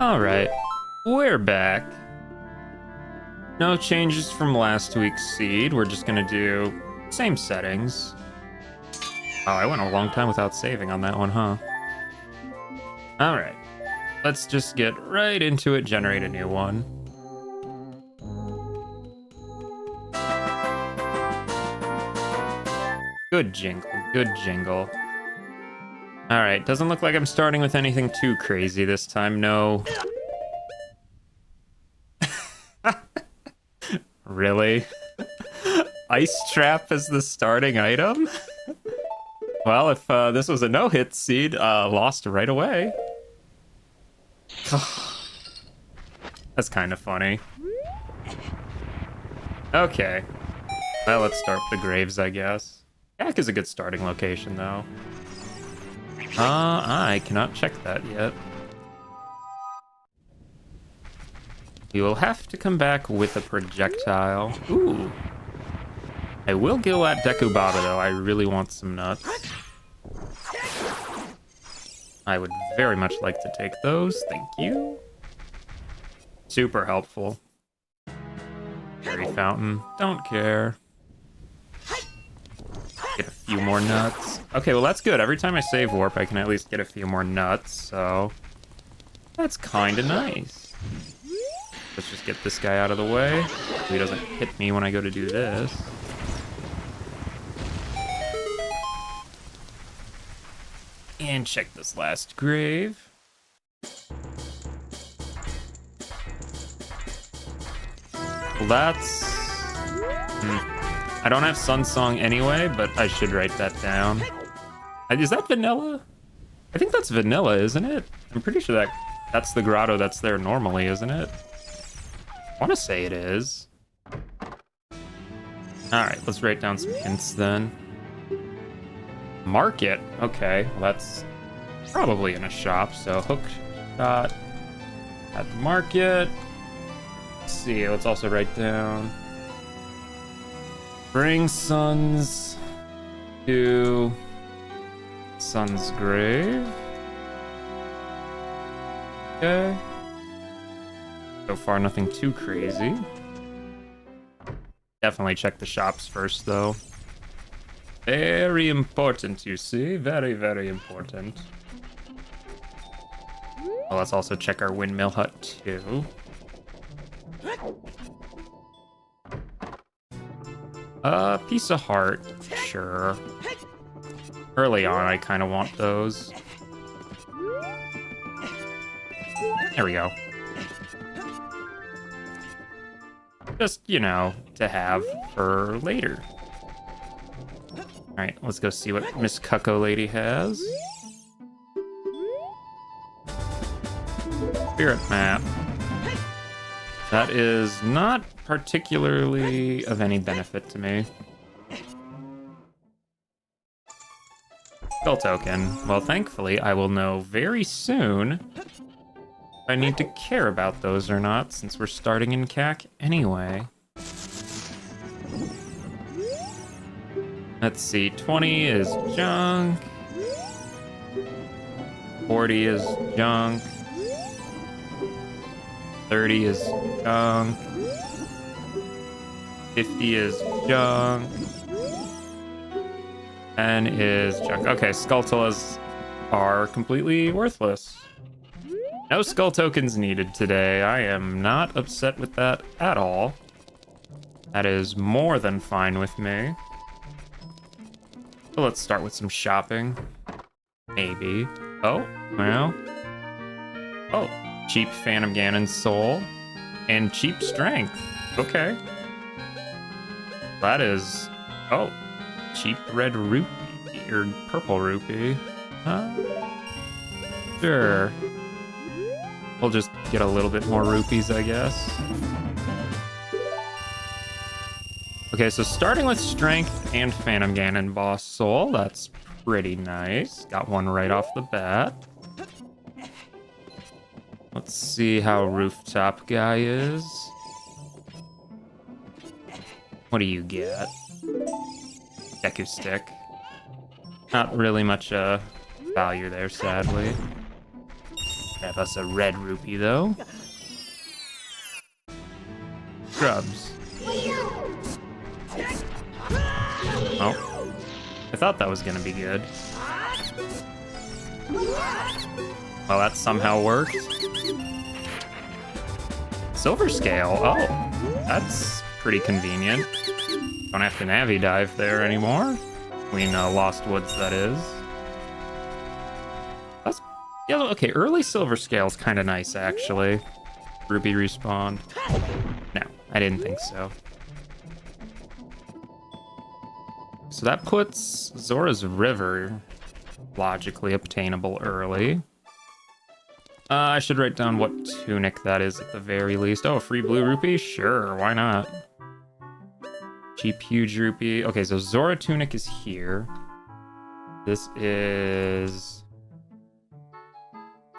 Alright, we're back. No changes from last week's seed. We're just gonna do same settings. Oh, I went a long time without saving on that one, huh? Alright, let's just get right into it, generate a new one. Good jingle, good jingle. Alright, doesn't look like I'm starting with anything too crazy this time, no. Really? Ice Trap is the starting item? Well, if this was a no-hit seed, lost right away. That's kind of funny. Okay. Well, let's start with the graves, I guess. Yak is a good starting location, though. I cannot check that yet. You will have to come back with a projectile. Ooh. I will go at Dekubaba, though. I really want some nuts. I would very much like to take those. Thank you. Super helpful. Fairy fountain. Don't care. Get a few more nuts. Okay, well, that's good. Every time I save warp, I can at least get a few more nuts, so that's kind of nice. Let's just get this guy out of the way so he doesn't hit me when I go to do this. And check this last grave. Well, that's... I don't have Sun Song anyway, but I should write that down. Is that vanilla? I think that's vanilla, isn't it? I'm pretty sure that's the grotto that's there normally, isn't it? I want to say it is. Alright, let's write down some hints then. Market. Okay, well, that's probably in a shop, so hook shot at the market. Let's see, let's also write down... Bring Sons to Son's grave. Okay. So far, nothing too crazy. Definitely check the shops first, though. Very important, you see? Very, very important. Well, let's also check our windmill hut, too. Piece of heart, sure. Early on, I kind of want those. There we go. Just, you know, to have for later. Alright, let's go see what Miss Cucko Lady has. Spirit map. That is not particularly of any benefit to me. Skull token. Well, thankfully, I will know very soon if I need to care about those or not, since we're starting in CAC anyway. Let's see, 20 is junk. 40 is junk. 30 is junk. 50 is junk. 10 is junk. Okay, Skulltulas are completely worthless. No skull tokens needed today. I am not upset with that at all. That is more than fine with me. So let's start with some shopping. Maybe. Oh, well. Oh, cheap Phantom Ganon Soul. And cheap Strength. Okay. That is... Oh, cheap red rupee. Or purple rupee. Sure. We'll just get a little bit more rupees, I guess. Okay, so starting with Strength and Phantom Ganon Boss Soul, that's pretty nice. Got one right off the bat. Let's see how Rooftop Guy is. What do you get? Deku Stick. Not really much value there, sadly. Grab us a red rupee, though. Grubs. Oh. I thought that was gonna be good. Well, that somehow worked. Silver scale. Oh, that's pretty convenient. Don't have to Navi dive there anymore. Between Lost Woods, that is. That's, yeah, okay, early silver scale's kind of nice, actually. Rupee respawn. No, I didn't think so. So that puts Zora's River logically obtainable early. I should write down what tunic that is at the very least. Oh, a free blue rupee? Sure, why not? Cheap huge rupee. Okay, so Zora tunic is here. This is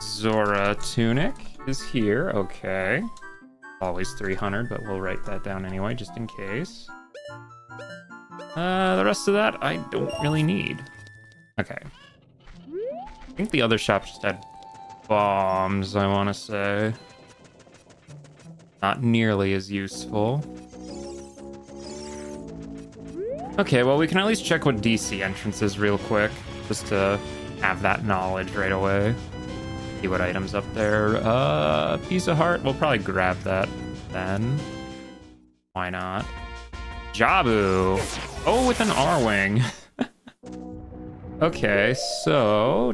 Zora tunic is here. Okay. Always 300, but we'll write that down anyway, just in case. The rest of that I don't really need. Okay. I think the other shops just had bombs, I want to say. Not nearly as useful. Okay, well, we can at least check what DC entrance is real quick, just to have that knowledge right away. See what items up there. Piece of heart, we'll probably grab that then. Why not? Jabu! Oh, with an R-wing. Okay, so,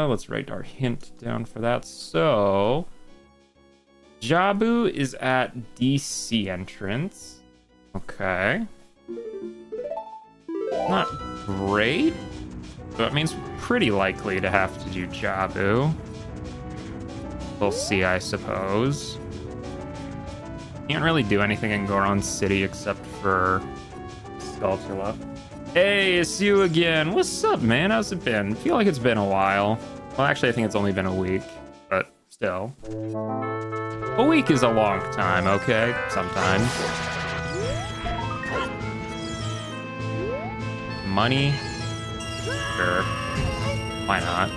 let's write our hint down for that. So, Jabu is at DC entrance. Okay. Not great, but it means pretty likely to have to do Jabu. We'll see, I suppose. Can't really do anything in Goron City except for Skulltula. Hey, it's you again. What's up, man? How's it been? I feel like it's been a while. Well, actually, I think it's only been a week, but still. A week is a long time, okay? Sometimes. Money? Sure. Why not?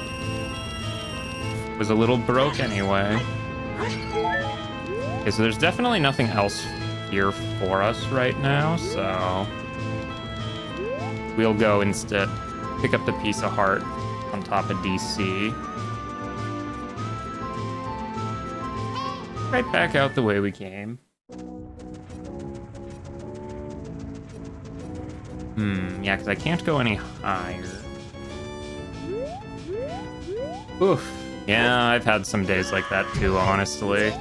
Was a little broke anyway. Okay, so there's definitely nothing else here for us right now, so we'll go instead pick up the piece of heart on top of DC. Right back out the way we came. Yeah, because I can't go any higher. Oof. Yeah, I've had some days like that too, honestly.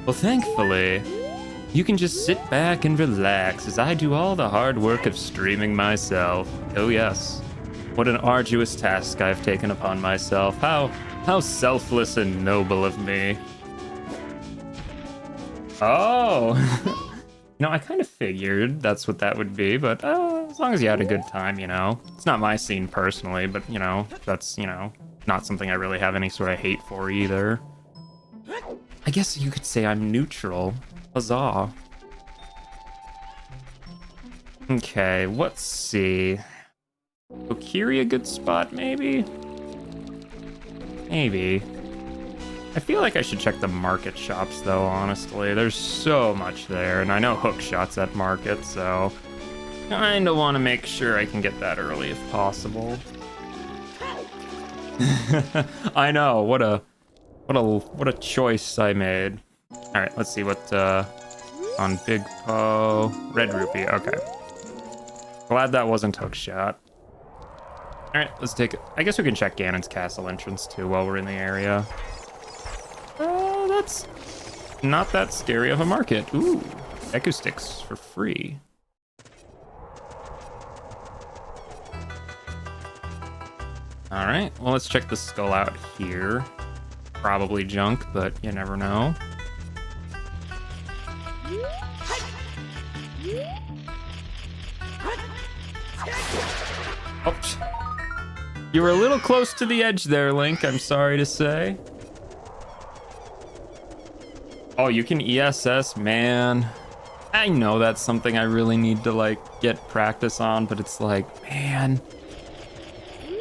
Well, thankfully, you can just sit back and relax as I do all the hard work of streaming myself. Oh yes, what an arduous task I've taken upon myself. How selfless and noble of me. Oh, you know, I kind of figured that's what that would be, but as long as you had a good time, you know. It's not my scene personally, but, you know, that's, you know, not something I really have any sort of hate for either. I guess you could say I'm neutral. Huzzah. Okay, let's see. Okiri a good spot, maybe? Maybe. I feel like I should check the market shops, though, honestly. There's so much there, and I know hookshot's at market, so kinda want to make sure I can get that early if possible. I know, what a choice I made. All right, let's see what on Big Po, red rupee. Okay, glad that wasn't hookshot. All right, let's take it. I guess we can check Ganon's castle entrance too while we're in the area. That's not that scary of a market. Ooh, Echo Sticks for free. All right, well, let's check the skull out here. Probably junk, but you never know. Oops. You were a little close to the edge there, Link, I'm sorry to say. Oh, you can ESS, man. I know that's something I really need to, like, get practice on, but it's like, man,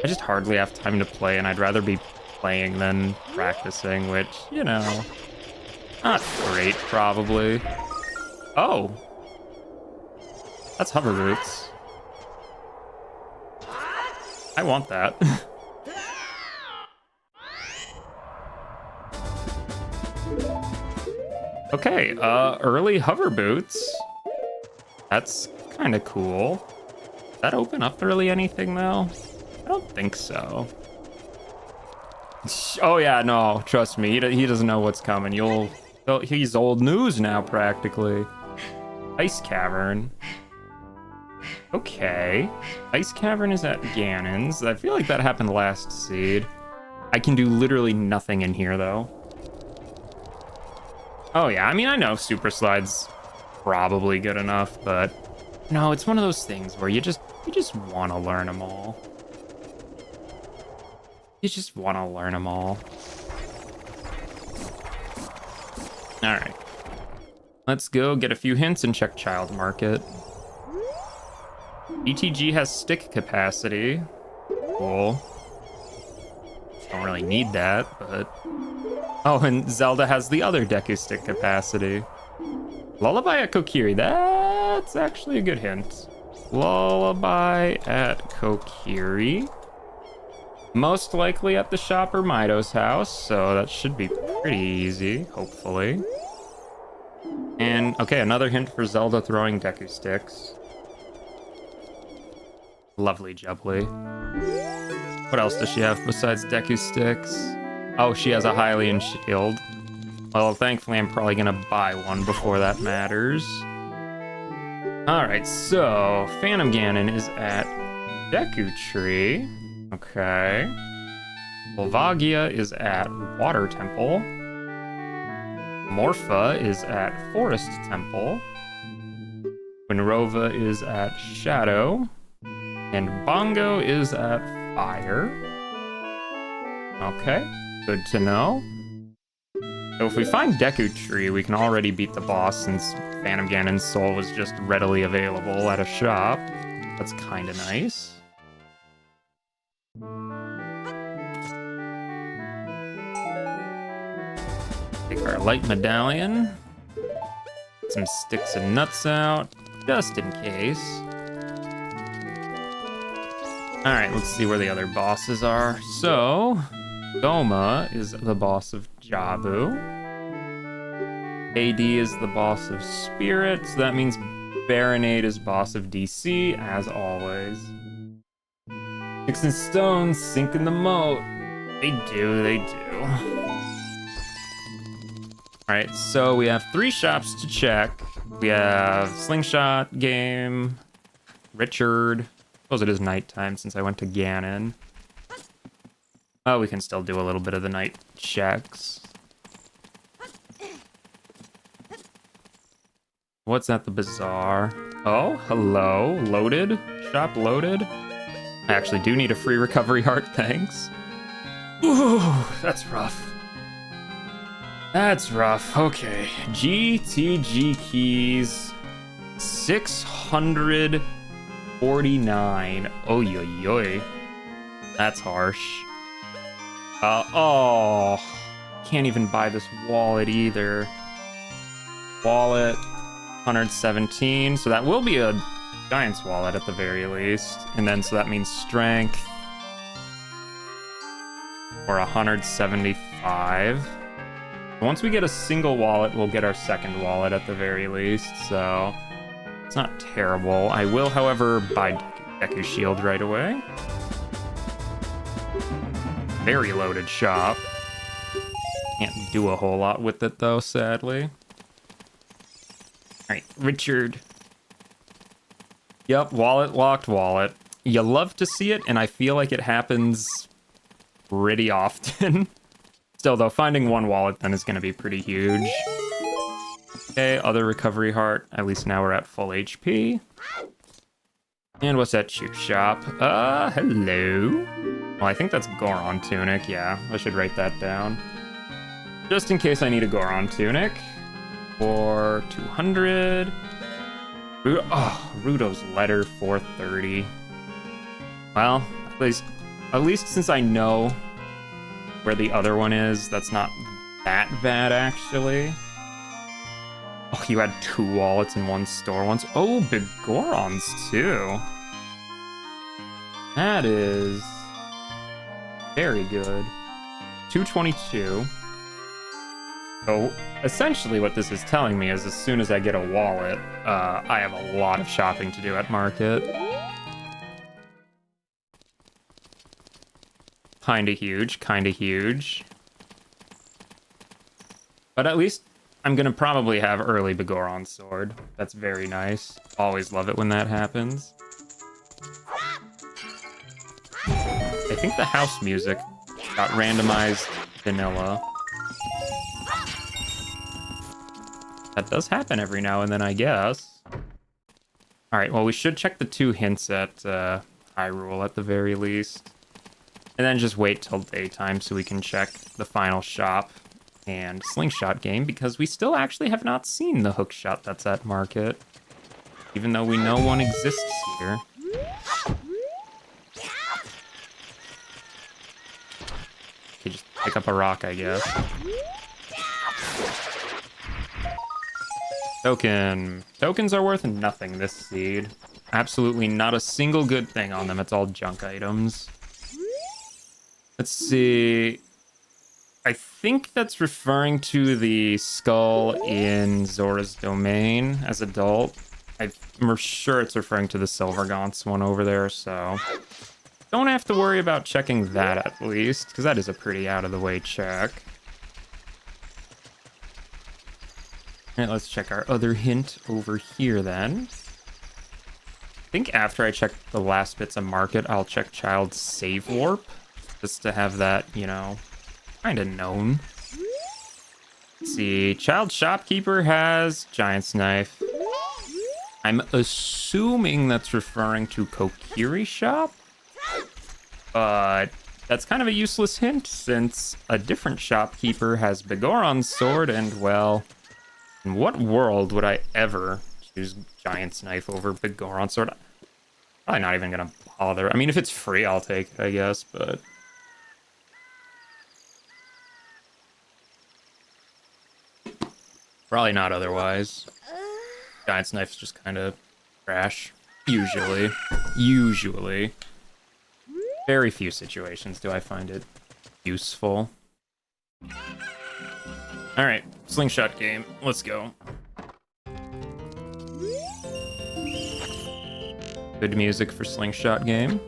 I just hardly have time to play, and I'd rather be playing than practicing, which, you know, not great, probably. Oh. That's hover boots. I want that. Okay, early hover boots. That's kind of cool. Does that open up really anything, though? I don't think so. Oh, yeah, no, trust me. He doesn't know what's coming. He's old news now, practically. Ice Cavern. Okay. Ice Cavern is at Ganon's. I feel like that happened last seed. I can do literally nothing in here, though. Oh, yeah, I mean, I know Super Slide's probably good enough, but no, it's one of those things where you just want to learn them all. You just want to learn them all. All right. Let's go get a few hints and check Child Market. ETG has stick capacity. Cool. Don't really need that, but... Oh, and Zelda has the other Deku stick capacity. Lullaby at Kokiri. That's actually a good hint. Lullaby at Kokiri. Most likely at the shopper Mido's house, so that should be pretty easy, hopefully. And, okay, another hint for Zelda throwing Deku sticks. Lovely jubbly. What else does she have besides Deku sticks? Oh, she has a Hylian shield. Well, thankfully, I'm probably gonna buy one before that matters. Alright, so Phantom Ganon is at Deku Tree. Okay. Volvagia is at Water Temple. Morpha is at Forest Temple. Winrova is at Shadow. And Bongo is at Fire. Okay, good to know. So if we find Deku Tree, we can already beat the boss since Phantom Ganon's soul was just readily available at a shop. That's kind of nice. Take our light medallion. Get some sticks and nuts out, just in case. Alright, let's see where the other bosses are. So, Goma is the boss of Jabu. AD is the boss of Spirit, so that means Baronade is boss of DC, as always. Sticks and stones sink in the moat. They do, they do. Alright, so we have 3 shops to check. We have Slingshot Game, Richard. I suppose it is nighttime since I went to Ganon. Oh, we can still do a little bit of the night checks. What's at the bazaar? Oh, hello. Loaded? Shop loaded? I actually do need a free recovery heart, thanks. Ooh, that's rough. That's rough. Okay. GTG keys. 649. Oh, yo, yo. That's harsh. Oh. Can't even buy this wallet either. Wallet. 117. So that will be a Giant's wallet at the very least. And then, so that means strength. Or 175. Once we get a single wallet, we'll get our second wallet at the very least, so it's not terrible. I will, however, buy Deku Shield right away. Very loaded shop. Can't do a whole lot with it, though, sadly. Alright, Richard. Yep, wallet locked wallet. You love to see it, and I feel like it happens pretty often. Still, though, finding one wallet then is going to be pretty huge. Okay, other recovery heart. At least now we're at full HP. And what's that shoe shop? Hello. Well, I think that's Goron tunic. Yeah, I should write that down. Just in case I need a Goron tunic. For 200. Rudo's letter, 430. Well, at least since I know where the other one is. That's not that bad, actually. Oh, you had 2 wallets in one store once. Oh, Bigorons, too. That is very good. 222. So, essentially what this is telling me is as soon as I get a wallet, I have a lot of shopping to do at market. Kinda huge, kinda huge. But at least I'm gonna probably have early Begoron sword. That's very nice. Always love it when that happens. I think the house music got randomized vanilla. That does happen every now and then, I guess. Alright, well, we should check the 2 hints at Hyrule at the very least. And then just wait till daytime so we can check the final shop and slingshot game, because we still actually have not seen the hookshot that's at market, even though we know one exists here. Okay, just pick up a rock, I guess. Token. Tokens are worth nothing this seed. Absolutely not a single good thing on them. It's all junk items. Let's see. I think that's referring to the skull in Zora's Domain as adult. I'm sure it's referring to the Silver Gaunts one over there, so don't have to worry about checking that at least, because that is a pretty out-of-the-way check. Alright, let's check our other hint over here then. I think after I check the last bits of market, I'll check Child's Save Warp, just to have that, you know, kind of known. Let's see, Child Shopkeeper has Giant's Knife. I'm assuming that's referring to Kokiri Shop, but that's kind of a useless hint since a different shopkeeper has Begoron's sword, and well, in what world would I ever choose Giant's Knife over Begoron's sword? Probably not even gonna bother. I mean, if it's free, I'll take it, I guess, but probably not otherwise. Giant's Knife's just kind of trash. Usually. Usually. Very few situations do I find it useful. Alright, slingshot game. Let's go. Good music for slingshot game.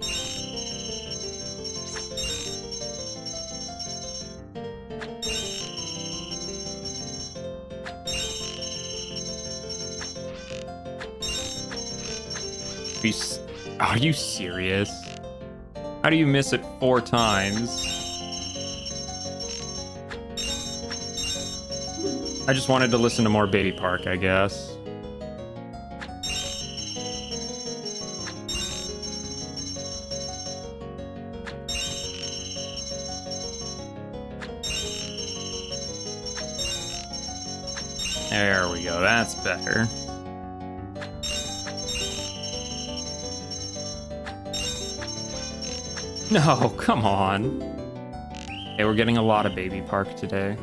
Are you serious? How do you miss it 4 times? I just wanted to listen to more Baby Park, I guess. There we go, that's better. No, come on. Okay, we're getting a lot of Baby Park today.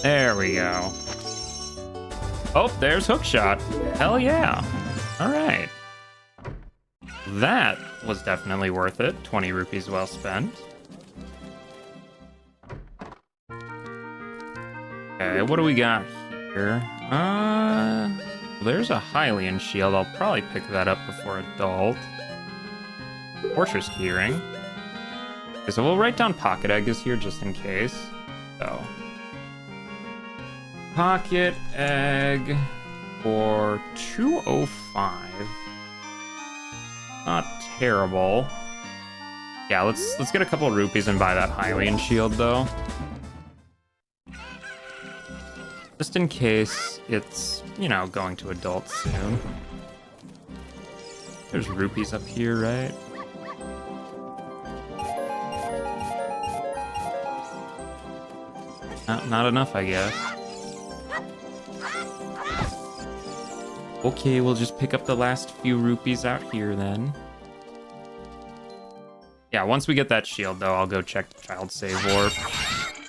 There we go. Oh, there's Hookshot. Hell yeah. All right. That was definitely worth it. 20 rupees well spent. Okay, what do we got here? There's a Hylian shield. I'll probably pick that up before adult. Fortress Keyring. Okay, so we'll write down Pocket Egg is here just in case. So, Pocket Egg for 205. Not terrible. Yeah, let's get a couple of rupees and buy that Hylian shield though. Just in case it's, you know, going to adults soon. There's rupees up here, right? Not enough, I guess. Okay, we'll just pick up the last few rupees out here then. Yeah, once we get that shield, though, I'll go check the child save warp.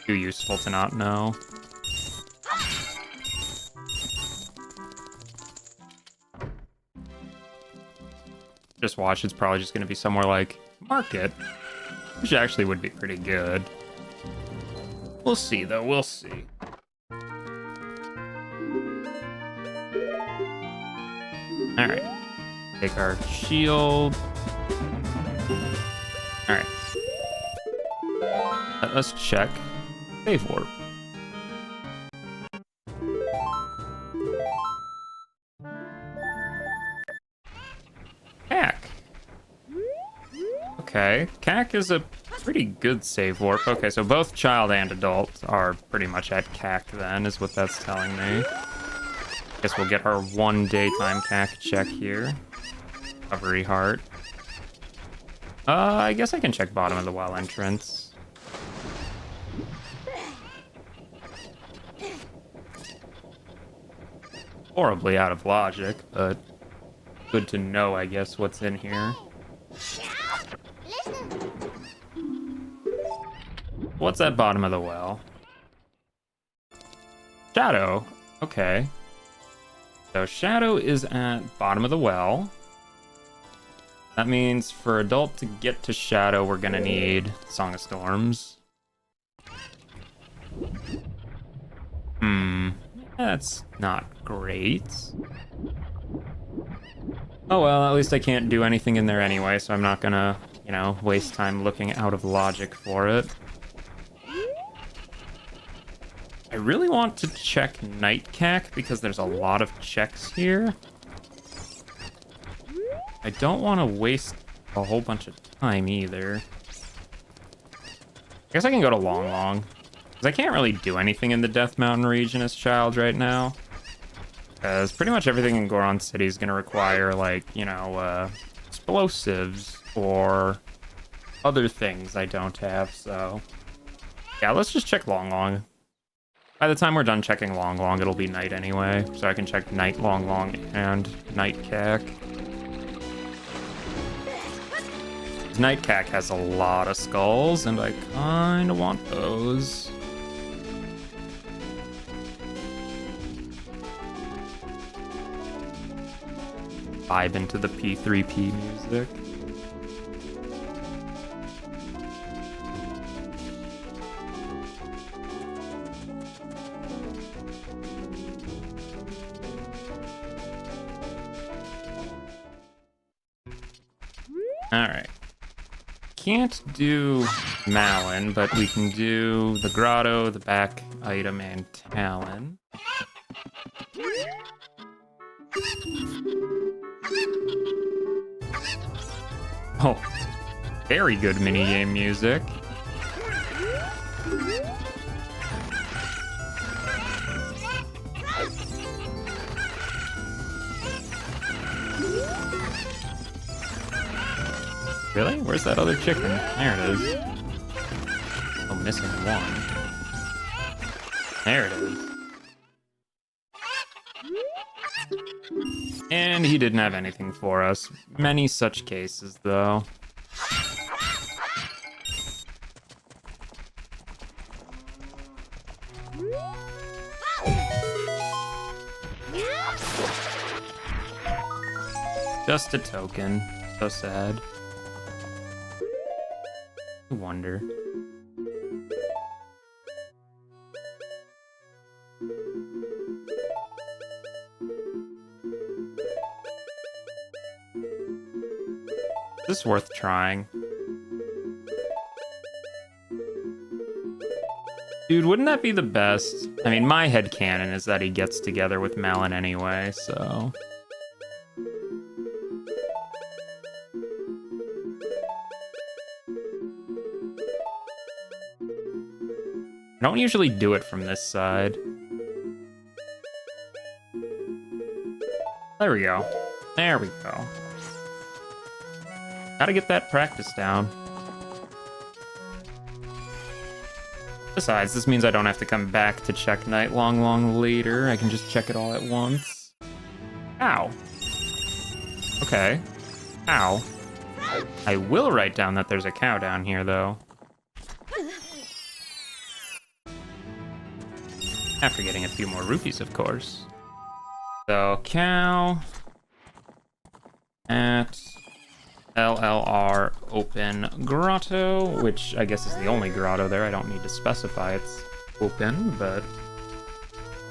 Too useful to not know. Just watch, it's probably just going to be somewhere like Market, which actually would be pretty good. We'll see, though. We'll see. Alright. Take our shield. Alright. Let us check save warp. Cack. Okay. Cack is a pretty good save warp. Okay, so both child and adult are pretty much at Cack then, is what that's telling me. Guess we'll get our one daytime Cack check here. Recovery heart. I guess I can check bottom of the well entrance. Horribly out of logic, but good to know, I guess, what's in here. What's at bottom of the well? Shadow. Okay. So Shadow is at bottom of the well. That means for adult to get to Shadow, we're gonna need Song of Storms. That's not great. Oh well, at least I can't do anything in there anyway, so I'm not gonna, you know, waste time looking out of logic for it. I really want to check Night Cack because there's a lot of checks here. I don't want to waste a whole bunch of time either. I guess I can go to Long Long, because I can't really do anything in the Death Mountain region as Child right now. Because pretty much everything in Goron City is going to require, like, you know, explosives or other things I don't have, so... Yeah, let's just check Long Long. By the time we're done checking Long Long, it'll be night anyway, so I can check Night Long Long and Night Cack. Night Cack has a lot of skulls, and I kinda want those. Vibe into the P3P music. Alright. Can't do Malin, but we can do the Grotto, the back item, and Talon. Oh, very good minigame music. Really? Where's that other chicken? There it is. Oh, missing one. There it is. And he didn't have anything for us. Many such cases, though. Just a token. So sad. I wonder. Is this worth trying? Dude, wouldn't that be the best? I mean, my headcanon is that he gets together with Malin anyway, so... I don't usually do it from this side. There we go. There we go. Gotta get that practice down. Besides, this means I don't have to come back to check Night long later. I can just check it all at once. Ow. Okay. Ow. I will write down that there's a cow down here, though. After getting a few more rupees, of course. So, cow at LLR open grotto, which I guess is the only grotto there. I don't need to specify it's open, but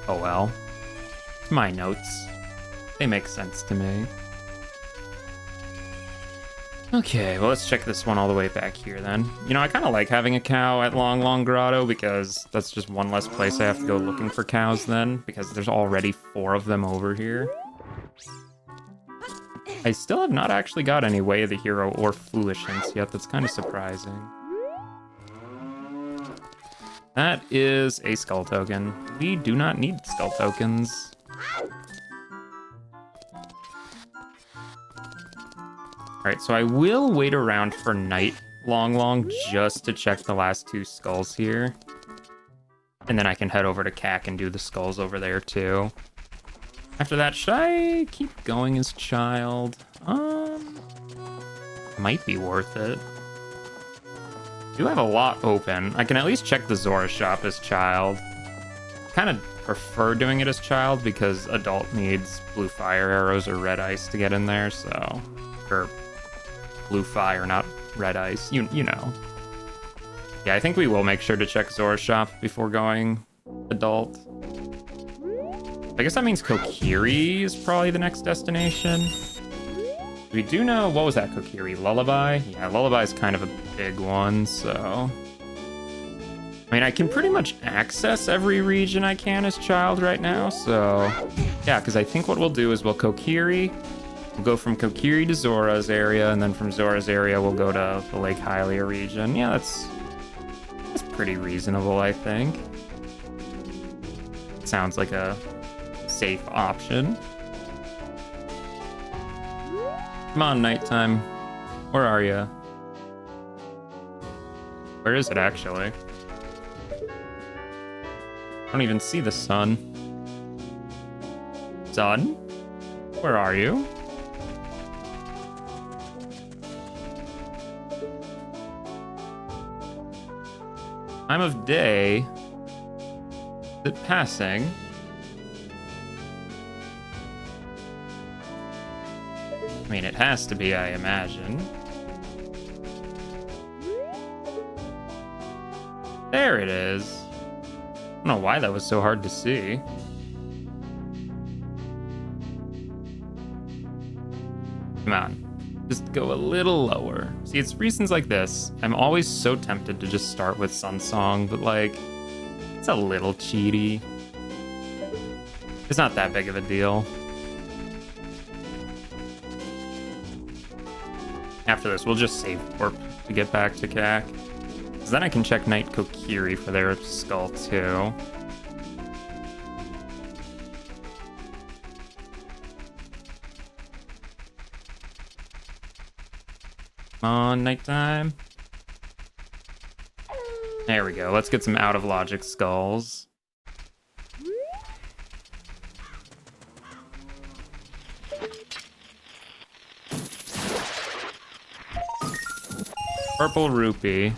oh well. It's my notes. They make sense to me. Okay, well, let's check this one all the way back here then. You know, I kind of like having a cow at Long Grotto because that's just one less place I have to go looking for cows then, because there's already 4 of them over here. I still have not actually got any Way of the Hero or Foolish hints yet. That's kind of surprising. That is a skull token. We do not need skull tokens. Alright, so I will wait around for night long just to check the last 2 skulls here. And then I can head over to CAC and do the skulls over there too. After that, should I keep going as child? Might be worth it. Do have a lot open. I can at least check the Zora shop as child. Kind of prefer doing it as child because adult needs blue fire arrows or red ice to get in there, so... Or blue fire, not red ice. You know. Yeah, I think we will make sure to check Zora's shop before going adult. I guess that means Kokiri is probably the next destination. We do know, what was that Kokiri? Lullaby? Yeah, Lullaby is kind of a big one, so... I mean, I can pretty much access every region I can as child right now, so... Yeah, because I think what we'll do is we'll Kokiri. We'll go from Kokiri to Zora's area, and then from Zora's area we'll go to the Lake Hylia region. Yeah, that's pretty reasonable, I think. Sounds like a safe option. Come on, nighttime. Where are you? Where is it, actually? I don't even see the sun. Sun? Where are you? Time of day. Is it passing? I mean, it has to be, I imagine. There it is. I don't know why that was so hard to see. Come on. Just go a little lower. See, it's reasons like this. I'm always so tempted to just start with Sun Song, but like, it's a little cheaty. It's not that big of a deal. After this, we'll just save warp to get back to CAC. Because then I can check Night Kokiri for their skull too. On nighttime. There we go. Let's get some out of logic skulls. Purple rupee.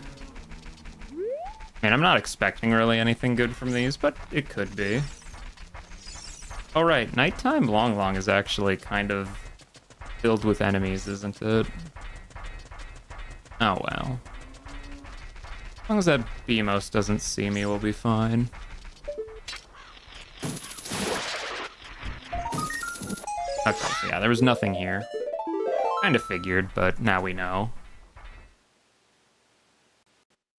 Man, I'm not expecting really anything good from these, but it could be. All right, nighttime Long is actually kind of filled with enemies, isn't it? Oh well. As long as that Beamos doesn't see me, we'll be fine. Okay, yeah, there was nothing here. Kind of figured, but now we know.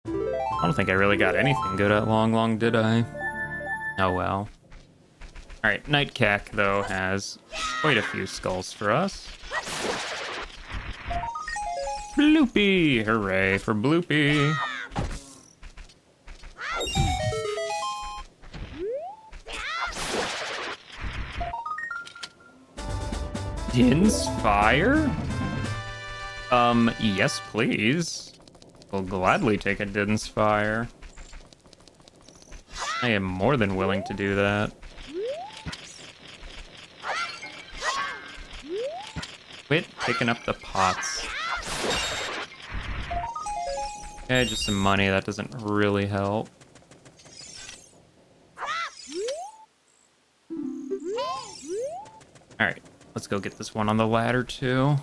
I don't think I really got anything good at Long, did I? Oh well. Alright, Night CAC, though, has quite a few skulls for us. Bloopy! Hooray for Bloopy! Din's fire? Yes, please. We'll gladly take a Din's fire. I am more than willing to do that. Quit picking up the pots. Okay, just some money. That doesn't really help. Alright, let's go get this one on the ladder too.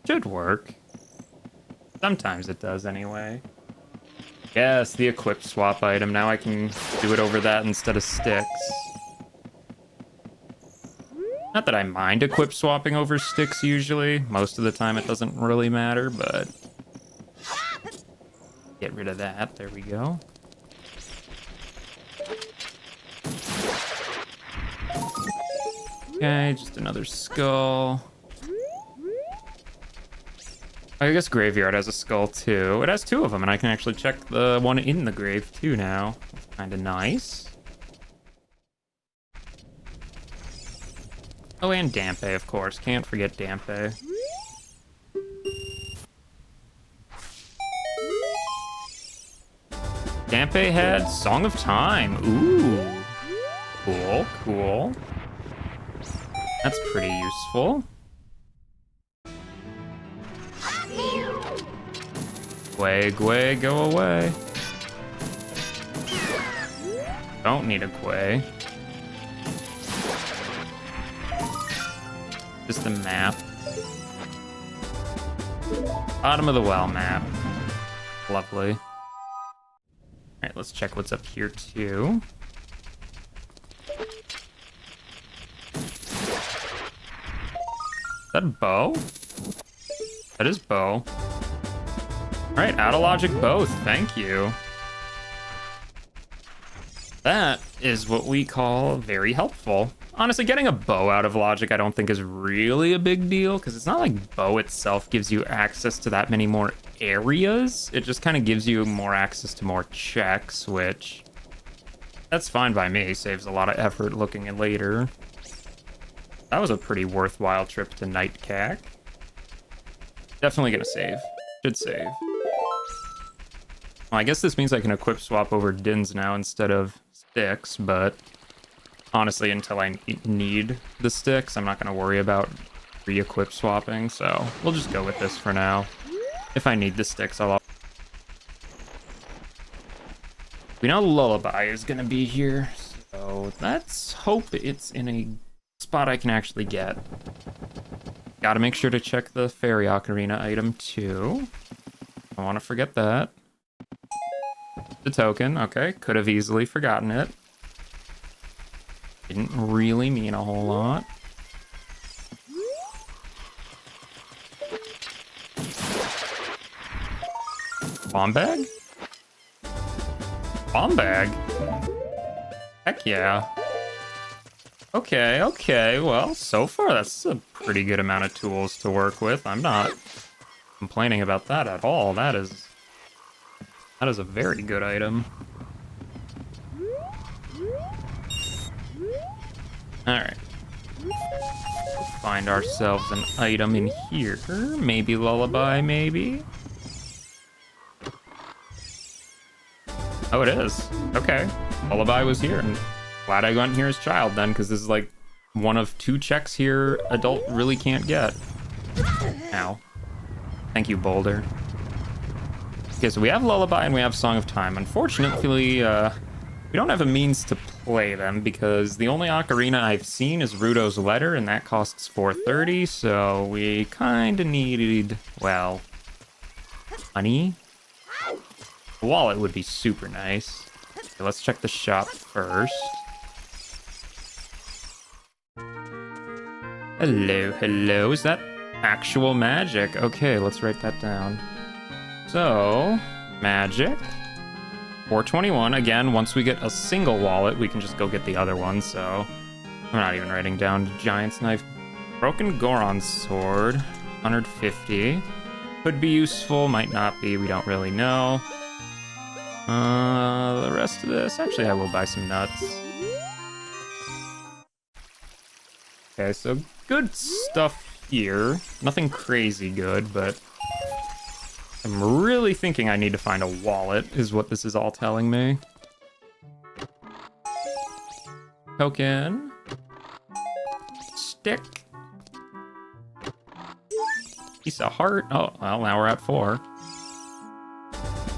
Should work. Sometimes it does anyway. Yes, the equip swap item. Now I can do it over that instead of sticks. Not that I mind equip swapping over sticks usually. Most of the time it doesn't really matter, but... Get rid of that. There we go. Okay, just another skull. I guess Graveyard has a skull too. It has two of them, and I can actually check the one in the grave too now. That's kind of nice. Oh, and Dampe, of course. Can't forget Dampe. Dampe had Song of Time. Ooh. Cool, cool. That's pretty useful. Gwei, go away. Don't need a Gwei. Just a map. Bottom of the well map. Lovely. Alright, let's check what's up here too. Is that a bow? That is bow. Alright, out of logic both, thank you. That is what we call very helpful. Honestly, getting a bow out of logic I don't think is really a big deal, because it's not like bow itself gives you access to that many more areas. It just kind of gives you more access to more checks, which... That's fine by me, saves a lot of effort looking at later. That was a pretty worthwhile trip to Nightcack. Definitely gonna save. Should save. Well, I guess this means I can equip swap over Dins now instead of sticks, but honestly, until I need the sticks, I'm not going to worry about re-equip swapping, so we'll just go with this for now. If I need the sticks, I'll... We know Lullaby is going to be here, so let's hope it's in a spot I can actually get. Gotta make sure to check the Fairy Ocarina item, too. I want to forget that. The token, okay. Could have easily forgotten it. Didn't really mean a whole lot. Bomb bag? Bomb bag? Heck yeah. Okay, okay. Well, so far that's a pretty good amount of tools to work with. I'm not complaining about that at all. That is a very good item. Alright. Find ourselves an item in here. Maybe Lullaby, maybe? Oh, it is. Okay. Lullaby was here. And glad I went here as child then, because this is like one of two checks here adult really can't get. Ow. Thank you, Boulder. Okay, so we have Lullaby and we have Song of Time. Unfortunately, we don't have a means to play them because the only ocarina I've seen is Ruto's Letter, and that costs 430, so we kind of needed, well, money. A wallet would be super nice. Okay, let's check the shop first. Hello, hello. Is that actual magic? Okay, let's write that down. So, magic. 421. Again, once we get a single wallet, we can just go get the other one, so... I'm not even writing down Giant's Knife. Broken Goron Sword. 150. Could be useful, might not be, we don't really know. The rest of this... Actually, I will buy some nuts. Okay, so good stuff here. Nothing crazy good, but... I'm really thinking I need to find a wallet, is what this is all telling me. Token. Stick. Piece of heart. Oh, well, now we're at 4.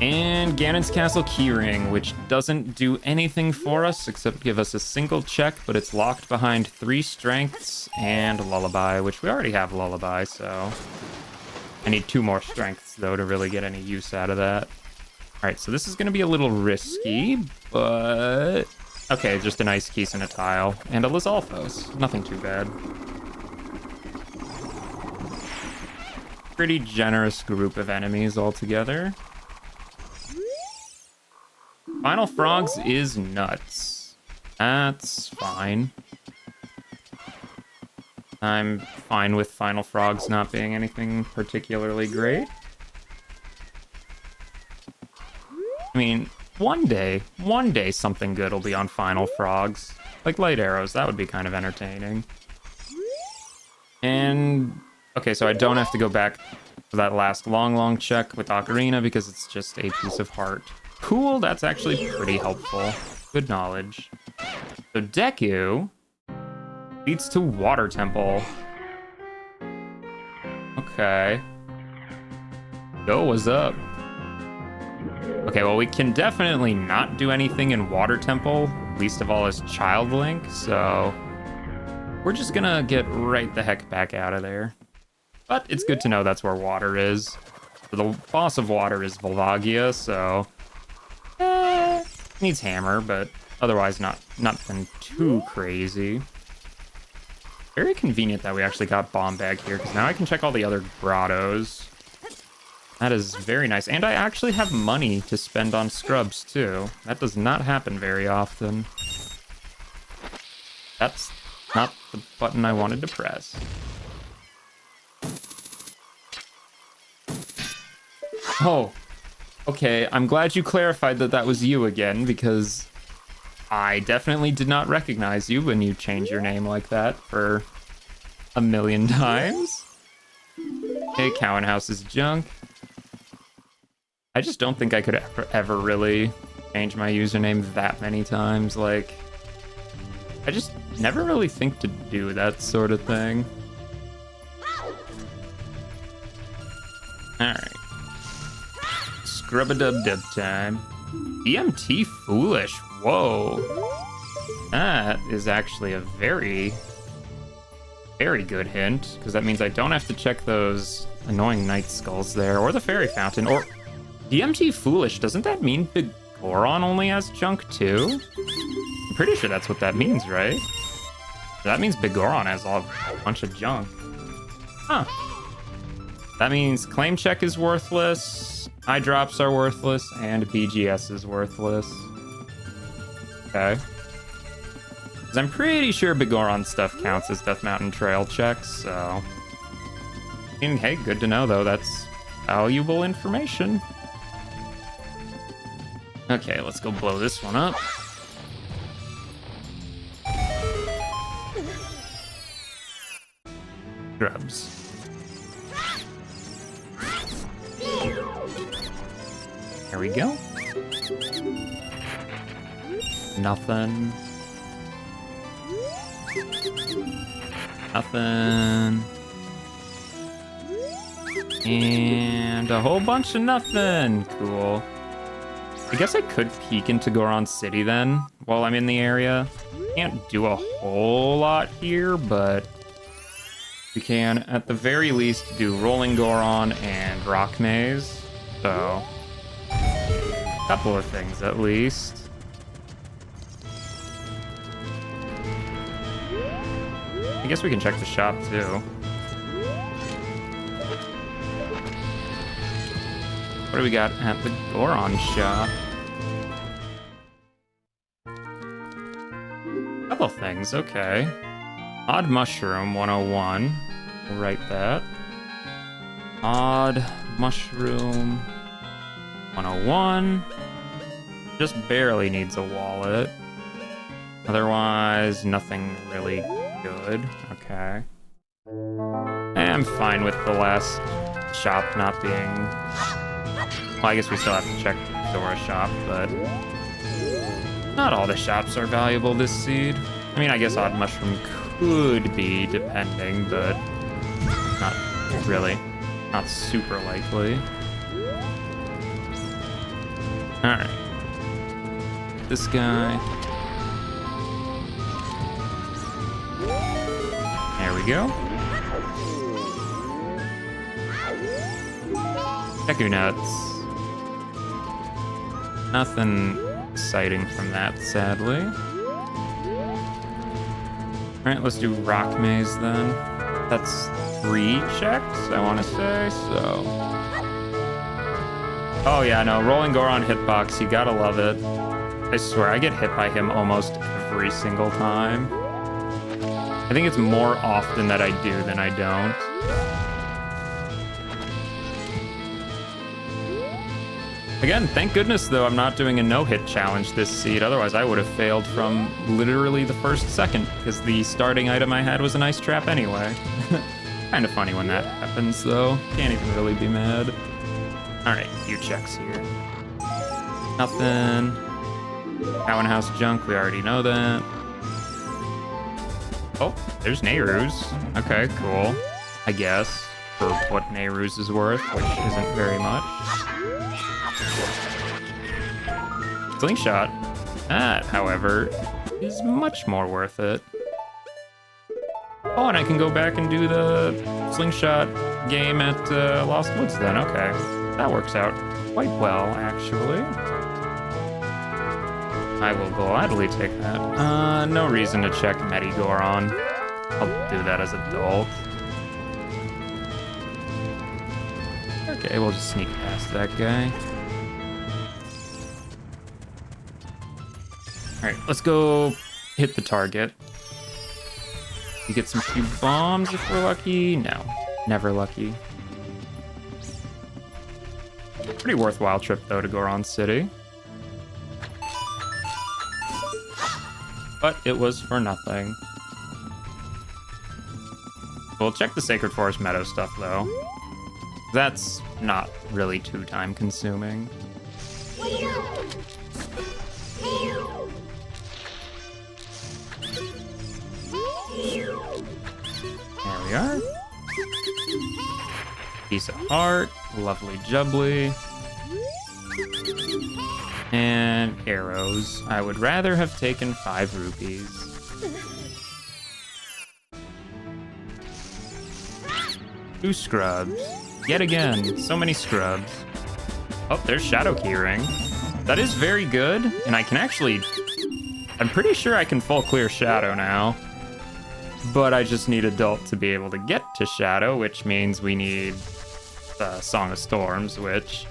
And Ganon's Castle Keyring, which doesn't do anything for us except give us a single check, but it's locked behind 3 strengths and Lullaby, which we already have Lullaby, so... I need 2 more strengths, though, to really get any use out of that. Alright, so this is going to be a little risky, but... Okay, just an Ice Keys and a Tile, and a Lizalfos. Nothing too bad. Pretty generous group of enemies altogether. Final Frogs is nuts. That's fine. I'm fine with Final Frogs not being anything particularly great. I mean, one day something good will be on Final Frogs. Like Light Arrows, that would be kind of entertaining. And, okay, so I don't have to go back for that last long check with Ocarina because it's just a piece of heart. Cool, that's actually pretty helpful. Good knowledge. So Deku leads to Water Temple. Okay. Yo, what's up? Okay, well, we can definitely not do anything in Water Temple, least of all as Child Link, so we're just gonna get right the heck back out of there. But it's good to know that's where water is. The boss of water is Volvagia, so... needs hammer, but otherwise nothing too crazy. Very convenient that we actually got Bomb Bag here, because now I can check all the other grottos. That is very nice. And I actually have money to spend on scrubs, too. That does not happen very often. That's not the button I wanted to press. Oh. Okay, I'm glad you clarified that that was you again, because I definitely did not recognize you when you change your name like that for a million times. Okay, Cowan House is junk. I just don't think I could ever really change my username that many times. Like, I just never really think to do that sort of thing. Alright. Scrub-a-dub-dub time. DMT Foolish. Whoa. That is actually a very good hint, because that means I don't have to check those annoying Night Skulls there, or the Fairy Fountain, or... DMT Foolish, doesn't that mean Bigoron only has junk too? I'm pretty sure that's what that means, right? That means Bigoron has a bunch of junk. Huh. That means Claim Check is worthless, Eye Drops are worthless, and BGS is worthless. Okay. Because I'm pretty sure Bigoron stuff counts as Death Mountain Trail checks, so... I mean, hey, good to know, though. That's valuable information. Okay, let's go blow this one up. Grubs. There we go. Nothing. Nothing. And a whole bunch of nothing. Cool. I guess I could peek into Goron City then while I'm in the area. Can't do a whole lot here, but we can at the very least do Rolling Goron and Rock Maze. So, a couple of things at least. I guess we can check the shop too. What do we got at the Goron shop? Couple things, okay. Odd Mushroom 101. We'll write that. Odd Mushroom 101. Just barely needs a wallet. Otherwise, nothing really good. Okay. I'm fine with the last shop not being... Well, I guess we still have to check Dora's shop, but... Not all the shops are valuable this seed. I mean, I guess Odd Mushroom could be, depending, but not really. Not super likely. Alright. This guy. There we go. Deku Nuts. Nothing exciting from that, sadly. Alright, let's do Rock Maze then. That's 3 checks, I want to say, so... Oh yeah, no, Rolling Goron hitbox, you gotta love it. I swear, I get hit by him almost every single time. I think it's more often that I do than I don't. Again, thank goodness, though, I'm not doing a no-hit challenge this seed. Otherwise, I would have failed from literally the first second, because the starting item I had was an ice trap anyway. Kind of funny when that happens, though. Can't even really be mad. Alright, a few checks here. Nothing. Cowan House junk, we already know that. Oh, there's Nehru's. Okay, cool. I guess, for what Nehru's is worth, which isn't very much. Slingshot. That, however, is much more worth it. Oh, and I can go back and do the slingshot game at Lost Woods then. Okay, that works out quite well, actually. I will gladly take that. No reason to check Medigoron. I'll do that as adult. Okay, we'll just sneak past that guy. Alright, let's go hit the target. We get some few bombs if we're lucky. No, never lucky. Pretty worthwhile trip, though, to Goron City. But it was for nothing. We'll check the Sacred Forest Meadow stuff, though. That's not really too time-consuming. There we are. Piece of heart, lovely jubbly. And arrows. I would rather have taken 5 rupees. Two scrubs. Yet again, so many scrubs. Oh, there's Shadow Keyring. That is very good, and I can actually... I'm pretty sure I can full clear Shadow now. But I just need Adult to be able to get to Shadow, which means we need Song of Storms, which...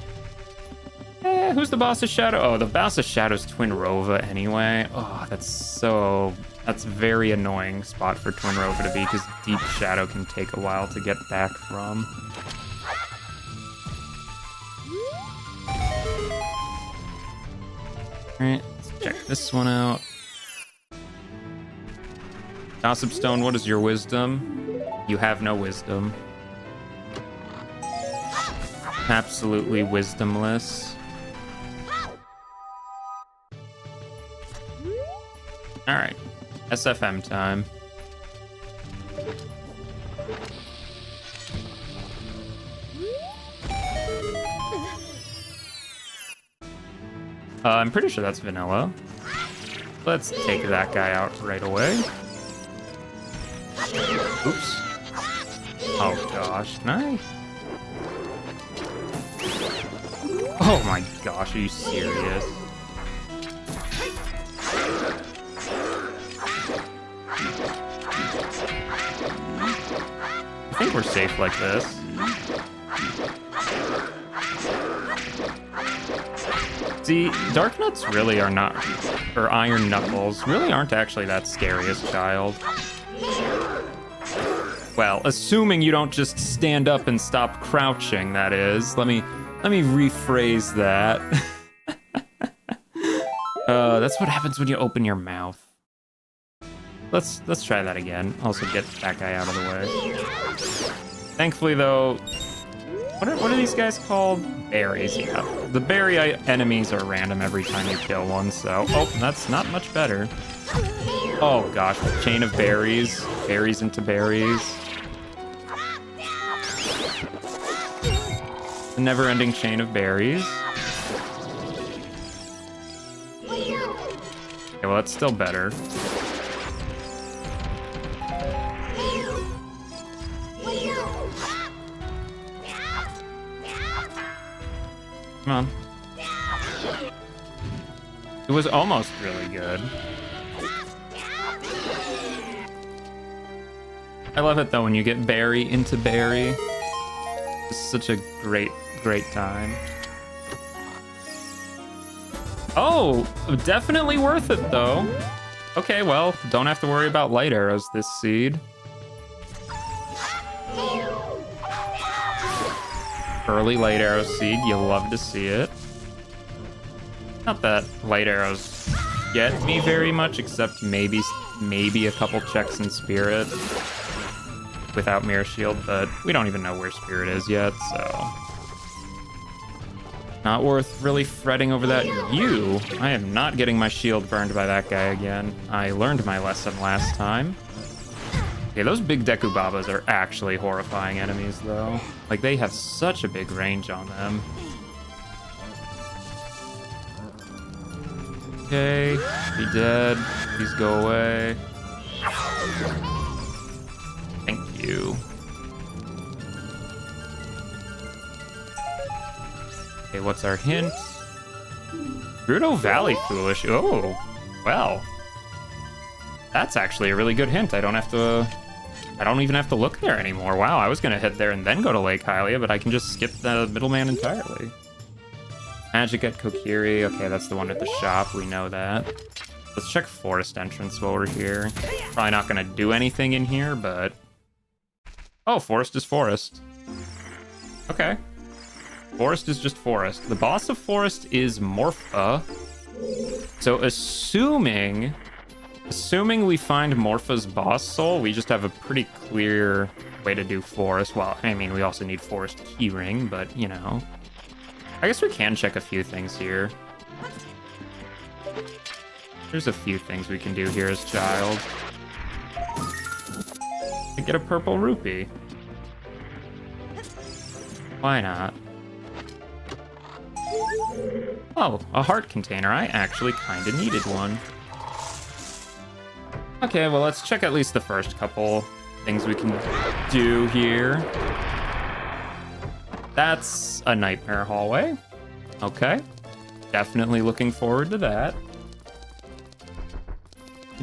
who's the boss of Shadow? Oh, the boss of Shadow's Twin Rova anyway. Oh, that's very annoying spot for Twin Rova to be, because Deep Shadow can take a while to get back from. Alright, let's check this one out. Gossip Stone, what is your wisdom? You have no wisdom. Absolutely wisdomless. Alright, SFM time. I'm pretty sure that's vanilla. Let's take that guy out right away. Oops. Oh gosh, can I? Oh my gosh, are you serious? I think we're safe like this. See, Dark Nuts really are not, or Iron Knuckles really aren't actually that scary as a child. Well, assuming you don't just stand up and stop crouching, that is. Let me rephrase that. That's what happens when you open your mouth. Let's try that again. Also get that guy out of the way. Thankfully, though, what are these guys called? Berries, yeah. The berry enemies are random every time you kill one, so... Oh, that's not much better. Oh gosh, chain of berries. Berries into berries. The never-ending chain of berries. Okay, well, that's still better. Come on. It was almost really good. I love it though when you get berry into berry. It's such a great time. Oh, definitely worth it though. Okay, well, don't have to worry about light arrows this seed. Early light arrow seed, you'll love to see it. Not that light arrows get me very much, except maybe a couple checks in spirit without mirror shield, but we don't even know where spirit is yet, so not worth really fretting over that. I am not getting my shield burned by that guy again. I learned my lesson last time. Okay, those big Deku Babas are actually horrifying enemies, though. Like, they have such a big range on them. Okay, be dead. Please go away. Thank you. Okay, what's our hint? Grotto Valley Foolish. Oh, well. That's actually a really good hint. I don't even have to look there anymore. Wow, I was gonna head there and then go to Lake Hylia, but I can just skip the middleman entirely. Magic at Kokiri. Okay, that's the one at the shop. We know that. Let's check forest entrance while we're here. Probably not gonna do anything in here, but... Oh, forest is forest. Okay. Forest is just forest. The boss of forest is Morpha. So assuming we find Morpha's boss soul, we just have a pretty clear way to do forest. Well, I mean, we also need forest keyring, but, you know. I guess we can check a few things here. There's a few things we can do here as child. To get a purple rupee. Why not? Oh, a heart container. I actually kind of needed one. Okay, well, let's check at least the first couple things we can do here. That's a nightmare hallway. Okay. Definitely looking forward to that.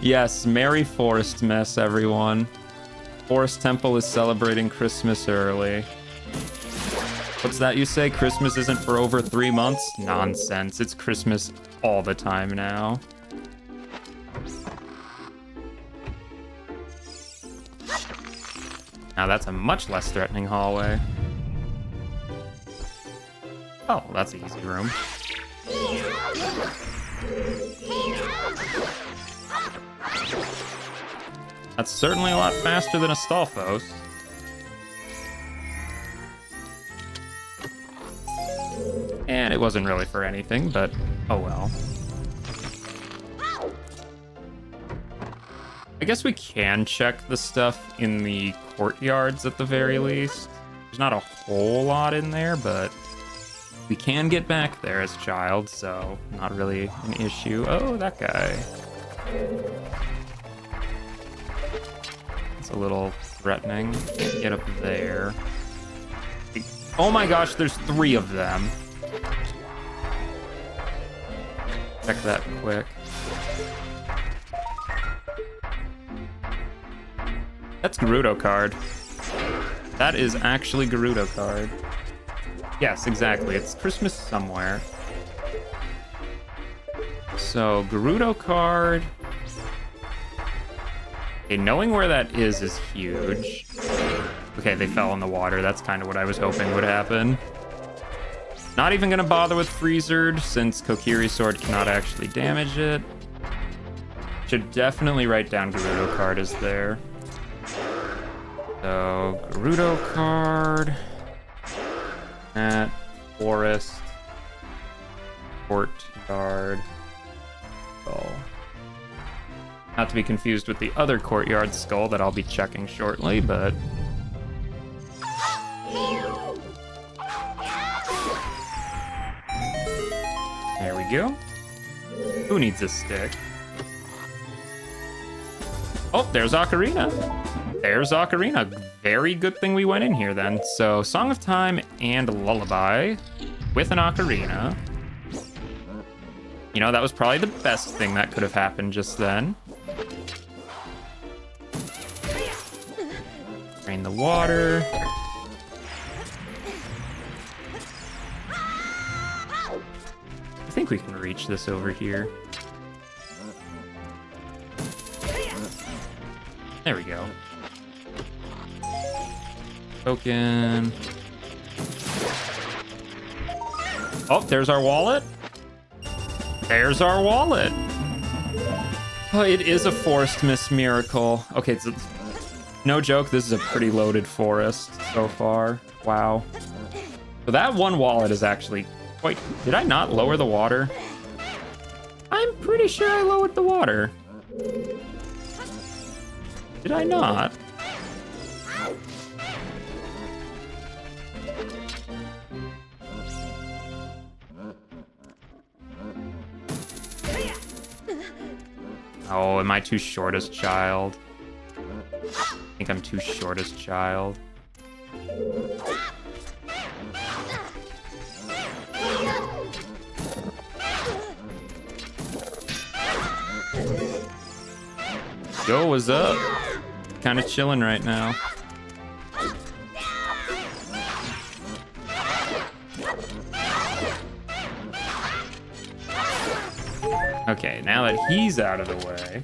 Yes, Merry Forest Mess, everyone. Forest Temple is celebrating Christmas early. What's that you say? Christmas isn't for over 3 months? Nonsense. It's Christmas all the time now. Now that's a much less threatening hallway. Oh, that's an easy room. That's certainly a lot faster than Astolfos. And it wasn't really for anything, but oh well. I guess we can check the stuff in the courtyards at the very least. There's not a whole lot in there, but we can get back there as child, so not really an issue. Oh, that guy. It's a little threatening. Get up there. Oh my gosh, there's 3 of them. Check that quick. That's Gerudo card. That is actually Gerudo card. Yes, exactly. It's Christmas somewhere. So, Gerudo card. Okay, knowing where that is huge. Okay, they fell in the water. That's kind of what I was hoping would happen. Not even gonna bother with Freezered, since Kokiri's sword cannot actually damage it. Should definitely write down Gerudo card is there. So, Gerudo card. At forest. Courtyard. Oh. Not to be confused with the other courtyard skull that I'll be checking shortly, but... There we go. Who needs a stick? Oh, there's Ocarina. There's Ocarina. Very good thing we went in here then. So, Song of Time and Lullaby with an Ocarina. You know, that was probably the best thing that could have happened just then. Drain the water. I think we can reach this over here. There we go. Token. Oh, there's our wallet. There's our wallet. Oh, it is a forest mist miracle. Okay, it's no joke, this is a pretty loaded forest so far. Wow. So that one wallet is actually quite... Did I not lower the water? I'm pretty sure I lowered the water. Did I not? Oh, am I too short as child? I think I'm too short as child. Yo, what's up? Kind of chilling right now. Okay, now that he's out of the way,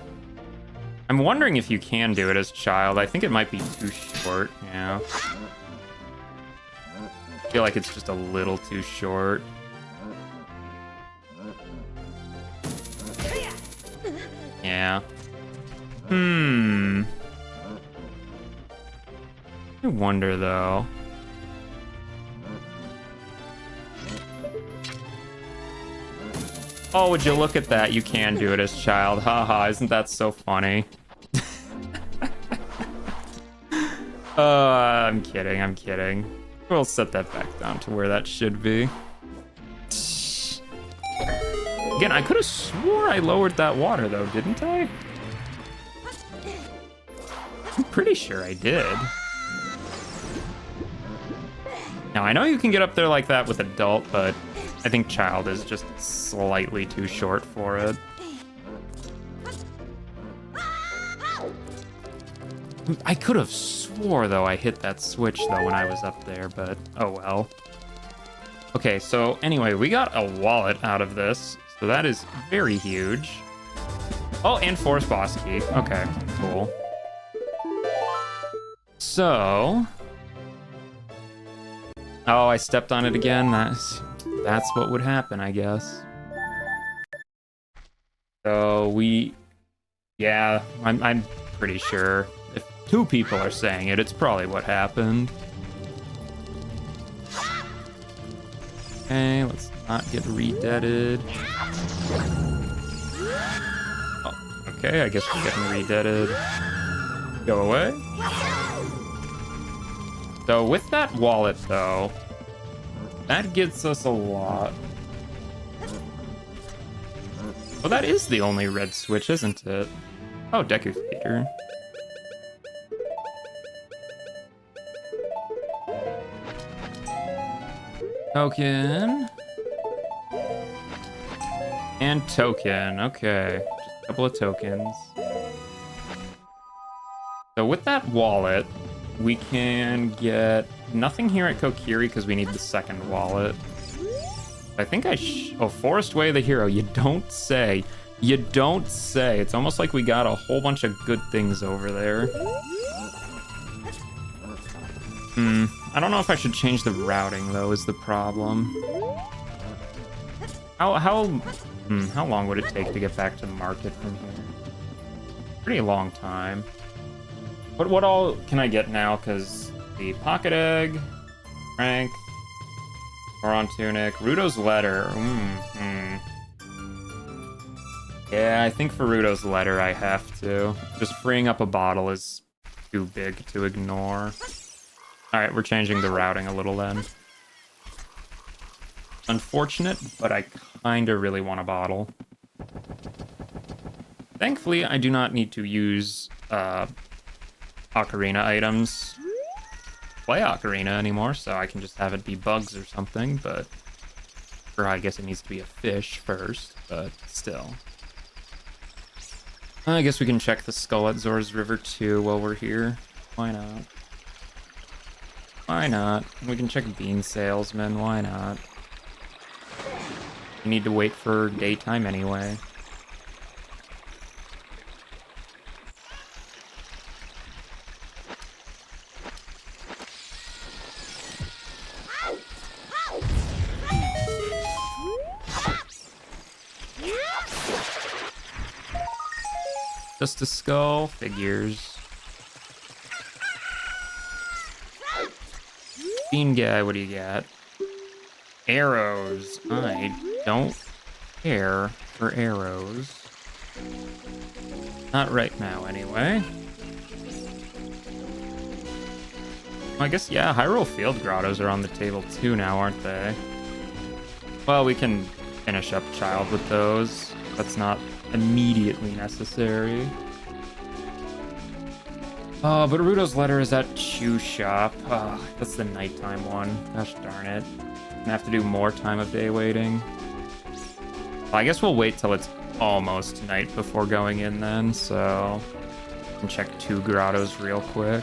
I'm wondering if you can do it as child. I think it might be too short, yeah. I feel like it's just a little too short. Yeah. I wonder, though. Oh, would you look at that? You can do it as child. Haha, isn't that so funny? I'm kidding, I'm kidding. We'll set that back down to where that should be. Again, I could have swore I lowered that water, though, didn't I? I'm pretty sure I did. Now, I know you can get up there like that with adult, but I think child is just slightly too short for it. I could have swore, though, I hit that switch, though, when I was up there, but oh well. Okay, so anyway, we got a wallet out of this, so that is very huge. Oh, and forest boss key. Okay, cool. So... Oh, I stepped on it again. That's what would happen, I guess. So yeah, I'm pretty sure. If two people are saying it, it's probably what happened. Okay, let's not get redeaded. Oh, okay, I guess we're getting redeaded. Go away. So with that wallet, though, that gets us a lot. Well, that is the only red switch, isn't it? Oh, Deku Theater. Token. And token, okay. Just a couple of tokens. So with that wallet, we can get nothing here at Kokiri because we need the second wallet. I think oh, Forest Way of the Hero. You don't say. You don't say. It's almost like we got a whole bunch of good things over there. I don't know if I should change the routing, though, is the problem. How long would it take to get back to the market from here? Pretty long time. What all can I get now? Because the Pocket Egg, Rank, Moron Tunic, Ruto's Letter. Yeah, I think for Rudo's letter I have to. Just freeing up a bottle is too big to ignore. Alright, we're changing the routing a little then. Unfortunate, but I kinda really want a bottle. Thankfully, I do not need to use Ocarina items play Ocarina anymore, so I can just have it be bugs or something, but... Or I guess it needs to be a fish first, but still. I guess we can check the skull at Zora's River too while we're here. Why not? Why not? We can check Bean Salesman, why not? You need to wait for daytime anyway. Just a skull, figures. Bean guy, what do you got? Arrows. I don't care for arrows. Not right now, anyway. I guess, yeah, Hyrule Field Grottos are on the table too now, aren't they? Well, we can finish up Child with those. That's not immediately necessary. Oh, but Rudo's letter is at Chew Shop. Oh, that's the nighttime one. Gosh darn it. Gonna have to do more time of day waiting. Well, I guess we'll wait till it's almost night before going in then, so... I can check 2 grottos real quick.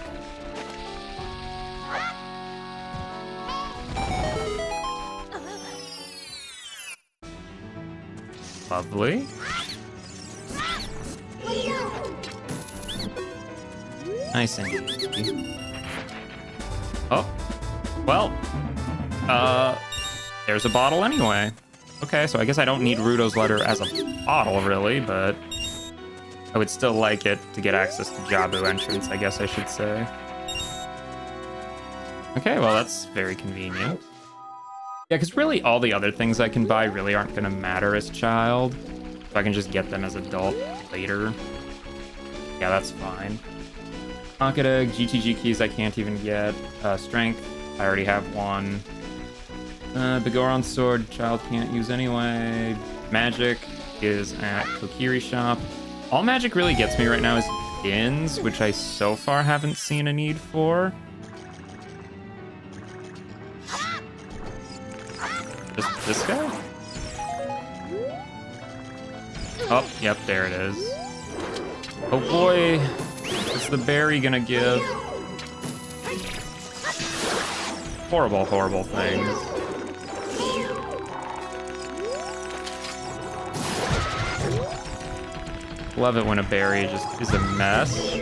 Lovely. Nice and easy. Oh. Well. There's a bottle anyway. Okay, so I guess I don't need Rudo's letter as a bottle, really, but... I would still like it to get access to Jabu entrance, I guess I should say. Okay, well, that's very convenient. Yeah, because really all the other things I can buy really aren't going to matter as child. So I can just get them as adult later. Yeah, that's fine. Pocket Egg, GTG keys I can't even get. Strength, I already have one. The Goron sword, child can't use anyway. Magic is at Kokiri shop. All magic really gets me right now is Gins, which I so far haven't seen a need for. Just this guy? Oh, yep, there it is. Oh boy, what's the berry gonna give? Horrible, horrible things. Love it when a berry just is a mess.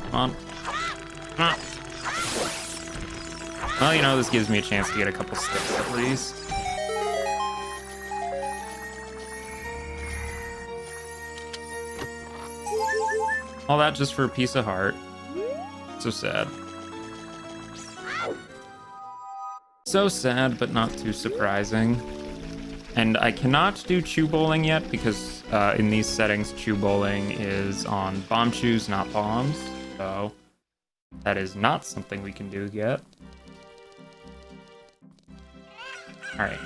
Come on. Ah. Well, you know, this gives me a chance to get a couple sticks at least. All that just for a piece of heart. So sad. So sad, but not too surprising. And I cannot do chew bowling yet because in these settings, chew bowling is on bomb chews, not bombs. So that is not something we can do yet. Alright.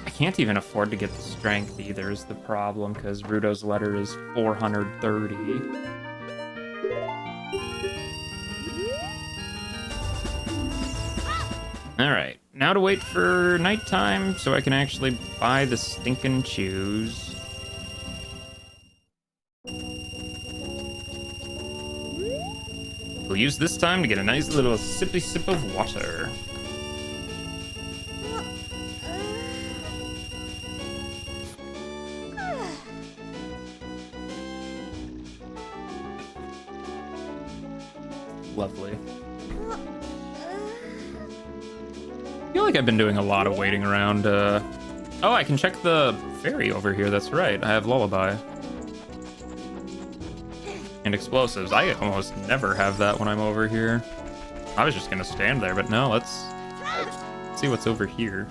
I can't even afford to get the strength either is the problem because Rudo's letter is 430. Alright, now to wait for nighttime so I can actually buy the stinking chews. We'll use this time to get a nice little sippy sip of water. Lovely. I feel like I've been doing a lot of waiting around. Oh, I can check the ferry over here. That's right. I have Lullaby. and explosives. I almost never have that when I'm over here. I was just gonna stand there, but no, let's see what's over here.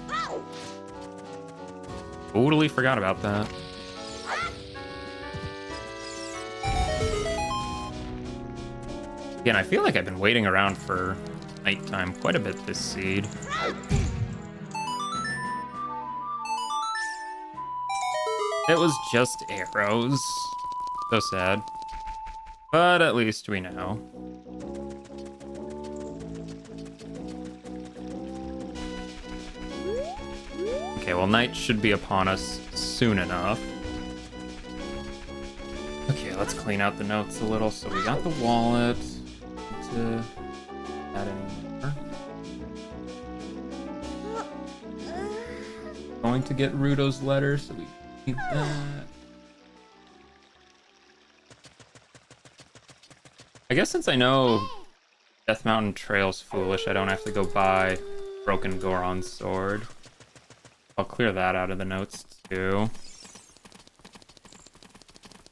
Totally forgot about that. Again, I feel like I've been waiting around for nighttime quite a bit this seed. It was just arrows. So sad. But at least we know. Okay, well, night should be upon us soon enough. Okay, let's clean out the notes a little. So we got the wallet. To add anymore. Going to get Rudo's letter, so we need that. I guess since I know Death Mountain Trail's foolish, I don't have to go buy Broken Goron's sword. I'll clear that out of the notes too.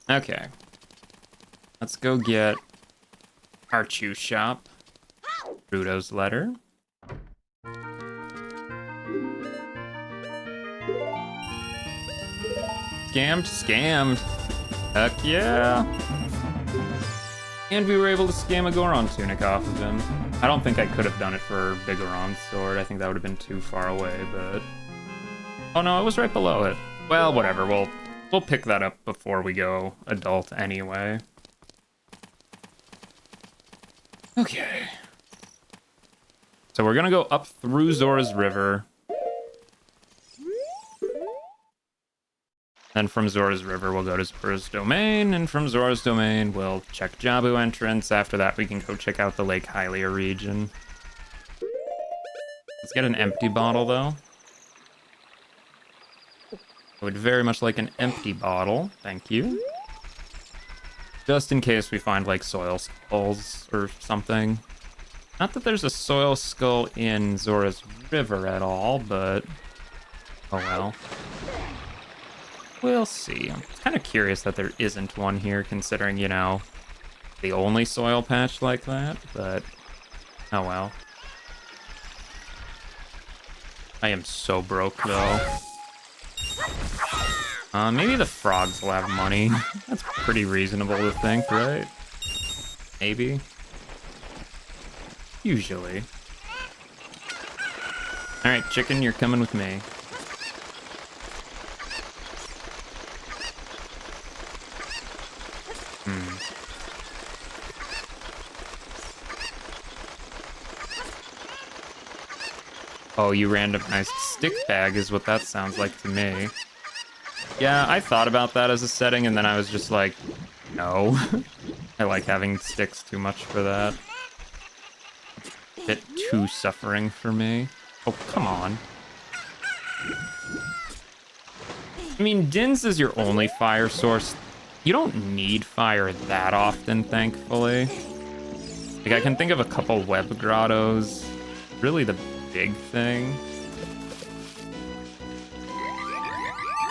Okay. Let's go get Archu shop. Rudo's letter. Scammed. Heck yeah. And we were able to scam a Goron tunic off of him. I don't think I could have done it for Bigoron's sword. I think that would have been too far away, but... Oh no, it was right below it. Well, whatever. We'll pick that up before we go adult anyway. Okay. So we're gonna go up through Zora's River. Then from Zora's River, we'll go to Zora's Domain, and from Zora's Domain, we'll check Jabu entrance. After that, we can go check out the Lake Hylia region. Let's get an empty bottle, though. I would very much like an empty bottle. Thank you. Just in case we find, like, soil skulls or something. Not that there's a soil skull in Zora's River at all, but... oh well. We'll see. I'm kind of curious that there isn't one here, considering, you know, the only soil patch like that, but... oh well. I am so broke, though. Maybe the frogs will have money. That's pretty reasonable to think, right? Maybe. Usually. Alright, chicken, you're coming with me. Oh, you randomized stick bag is what that sounds like to me. Yeah, I thought about that as a setting, and then I was just like, no. I like having sticks too much for that. A bit too suffering for me. Oh, come on. I mean, Din's is your only fire source. You don't need fire that often, thankfully. Like, I can think of a couple web grottos. Really the big thing.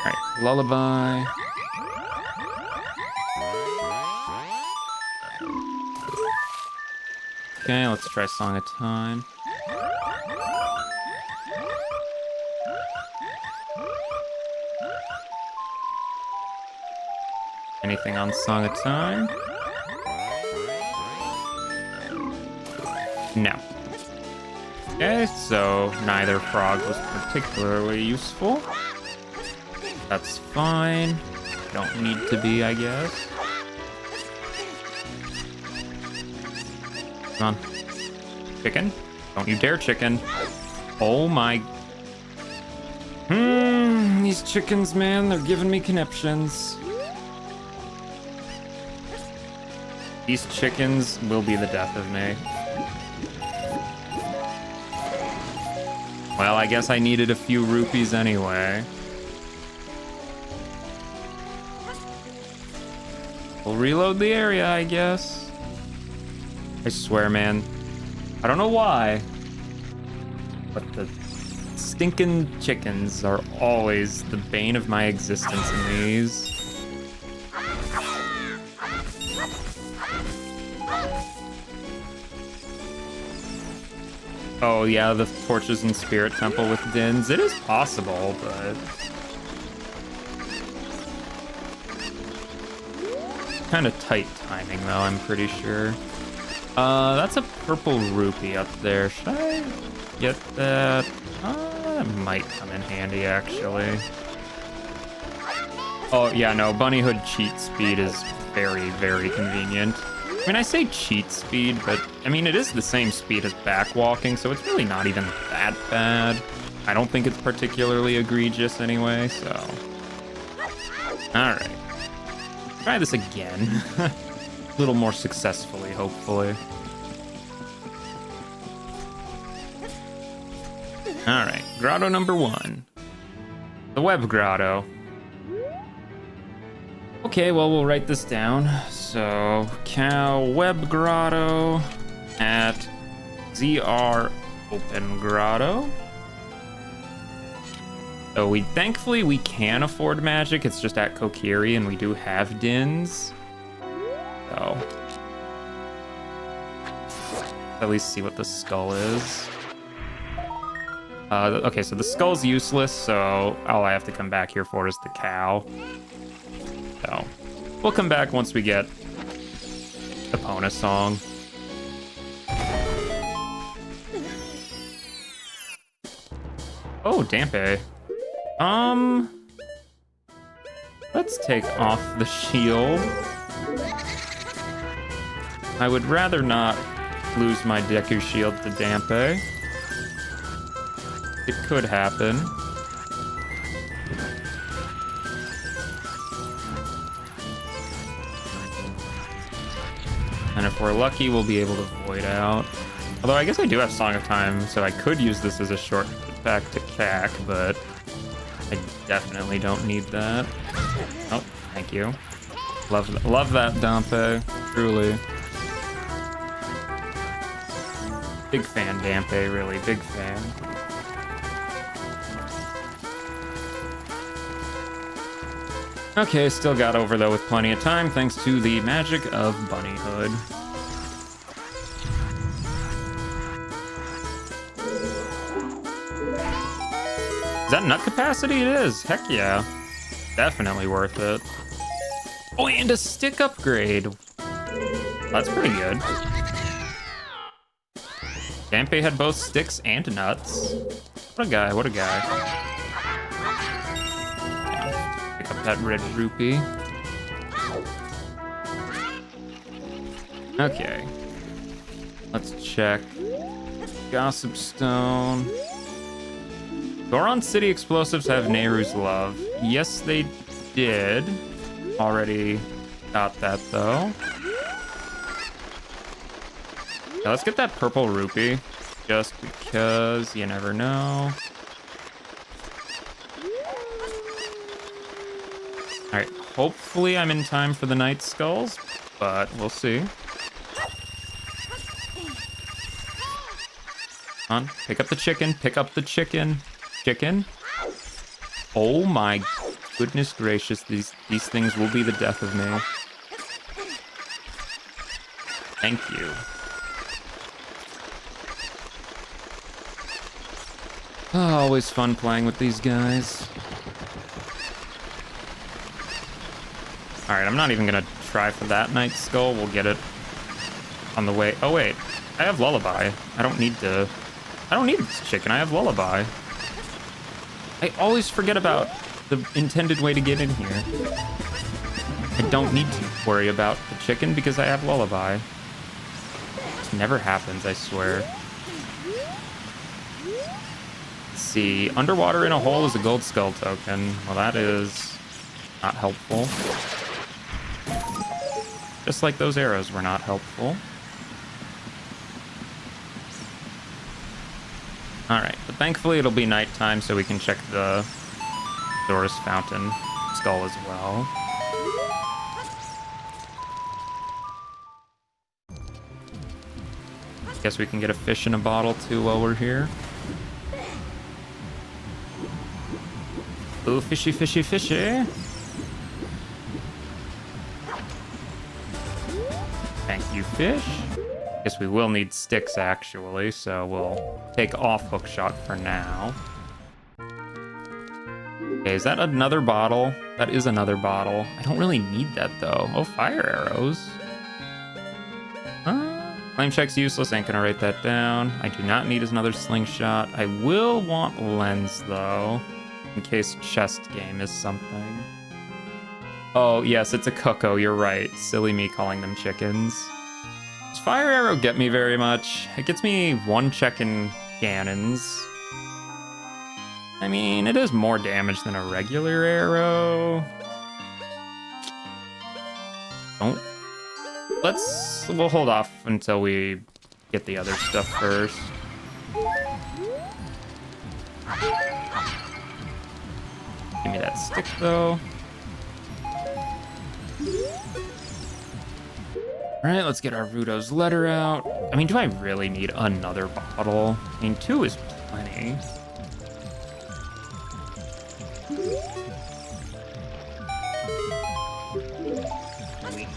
Alright, lullaby. Okay, let's try Song of Time. Anything on Song of Time? No. Okay, so neither frog was particularly useful. That's fine. Don't need to be, I guess. Come on. Chicken? Don't you dare, chicken. Oh my... these chickens, man, they're giving me conniptions. These chickens will be the death of me. Well, I guess I needed a few rupees anyway. We'll reload the area, I guess. I swear, man. I don't know why, but the stinking chickens are always the bane of my existence in these. Oh yeah, the torches and spirit temple with dins. It is possible, but kind of tight timing though, I'm pretty sure. That's a purple rupee up there. Should I get that? That might come in handy actually. Oh yeah, no, bunny hood cheat speed is very, very convenient. I mean, I say cheat speed, but I mean, it is the same speed as backwalking, so it's really not even that bad. I don't think it's particularly egregious anyway, so. All right. Try this again. A little more successfully, hopefully. All right, grotto number 1. The web grotto. Okay, well, we'll write this down. So, cow web grotto at ZR open grotto. So thankfully we can afford magic. It's just at Kokiri and we do have dins. So, at least see what the skull is. Okay, so the skull's useless, so all I have to come back here for is the cow. So, we'll come back once we get Epona song. Oh, Dampe. Let's take off the shield. I would rather not lose my Deku shield to Dampe. It could happen. And if we're lucky, we'll be able to void out. Although I guess I do have Song of Time, so I could use this as a short back to CAC, but I definitely don't need that. Oh, thank you. Love that, Dampe. Truly. Big fan, Dampe, really. Big fan. Okay, still got over though with plenty of time thanks to the magic of Bunnyhood. Is that nut capacity? It is. Heck yeah. Definitely worth it. Oh, and a stick upgrade. That's pretty good. Dampe had both sticks and nuts. What a guy, what a guy. Yeah, pick up that red rupee. Okay. Let's check. Gossip Stone. Goron City explosives have Nehru's love. Yes, they did. Already got that, though. Now, let's get that purple rupee. Just because you never know. Alright, hopefully I'm in time for the Night Skulls, but we'll see. Come on, pick up the chicken, pick up the chicken. Chicken. Oh my goodness gracious, these things will be the death of me. Thank you. Oh, always fun playing with these guys. Alright, I'm not even gonna try for that Night Skull. We'll get it on the way. Oh wait, I have Lullaby. I don't need this chicken, I have Lullaby. I always forget about the intended way to get in here. I don't need to worry about the chicken because I have Lullaby. This never happens, I swear. Let's see. Underwater in a hole is a gold skull token. Well, that is not helpful. Just like those arrows were not helpful. Alright, but thankfully it'll be nighttime so we can check the Doris Fountain skull as well. Guess we can get a fish in a bottle too while we're here. Ooh, fishy, fishy, fishy. Thank you, fish. Guess we will need sticks, actually, so we'll take off hookshot for now. Okay, is that another bottle? That is another bottle. I don't really need that, though. Oh, fire arrows. Claim check's useless. Ain't gonna write that down. I do not need another slingshot. I will want lens, though, in case chest game is something. Oh, yes, it's a cuckoo. You're right. Silly me calling them chickens. Does fire arrow get me very much? It gets me 1 check in Ganons. I mean, it is more damage than a regular arrow. We'll hold off until we get the other stuff first. Give me that stick, though. Alright, let's get our Rudo's letter out. I mean, do I really need another bottle? I mean, 2 is plenty.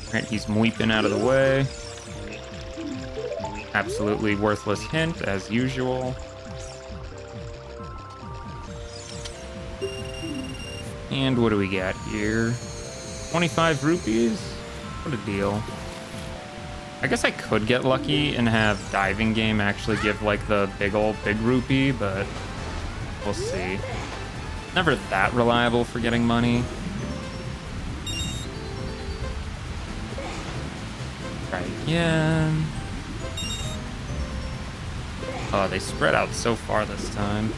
Alright, he's weeping out of the way. Absolutely worthless hint, as usual. And what do we got here? 25 rupees? What a deal. I guess I could get lucky and have diving game actually give like the big rupee, but we'll see. Never that reliable for getting money. Try again. Oh, they spread out so far this time.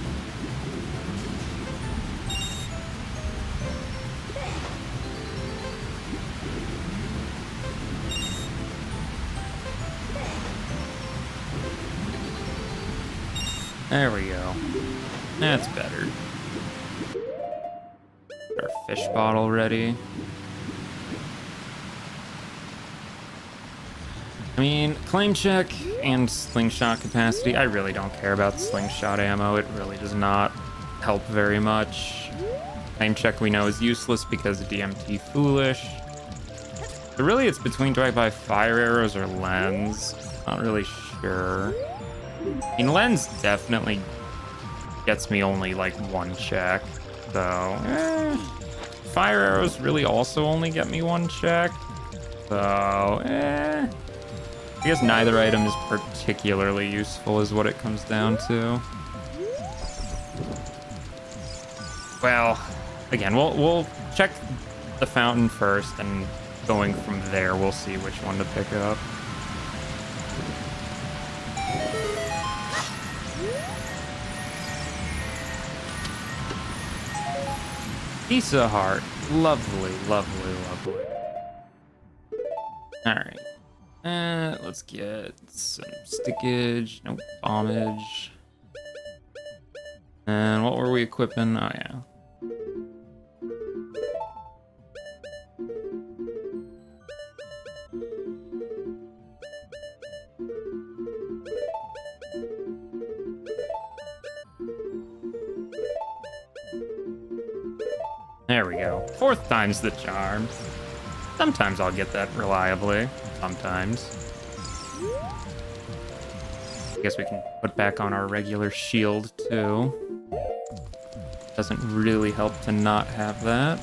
There we go. That's better. Get our fish bottle ready. I mean, claim check and slingshot capacity. I really don't care about slingshot ammo. It really does not help very much. Claim check we know is useless because DMT foolish. But really it's between do I buy fire arrows or lens? Not really sure. I mean, lens definitely gets me only like 1 check, so fire arrows really also only get me 1 check, so I guess neither item is particularly useful is what it comes down to. Well, again, we'll check the fountain first, and going from there we'll see which one to pick up. Piece of heart. Lovely, lovely, lovely. Alright. Let's get some stickage. Nope, bombage. And what were we equipping? Oh, yeah. There we go. 4th time's the charm. Sometimes I'll get that reliably. Sometimes. I guess we can put back on our regular shield, too. Doesn't really help to not have that.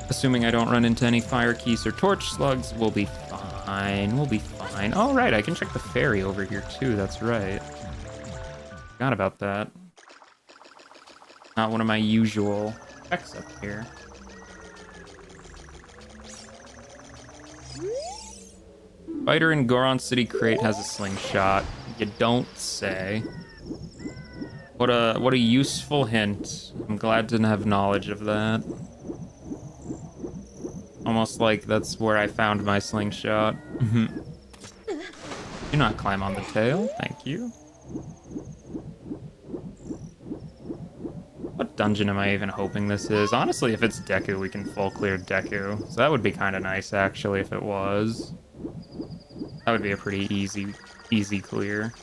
Assuming I don't run into any fire keys or torch slugs, we'll be fine. We'll be fine. Oh, right, I can check the ferry over here, too. That's right. Forgot about that. Not one of my usual checks up here. Fighter in Goron City Crate has a slingshot. You don't say. What a useful hint. I'm glad to have knowledge of that. Almost like that's where I found my slingshot. Do not climb on the tail. Thank you. What dungeon am I even hoping this is? Honestly, if it's Deku, we can full clear Deku. So that would be kind of nice, actually, if it was. That would be a pretty easy clear.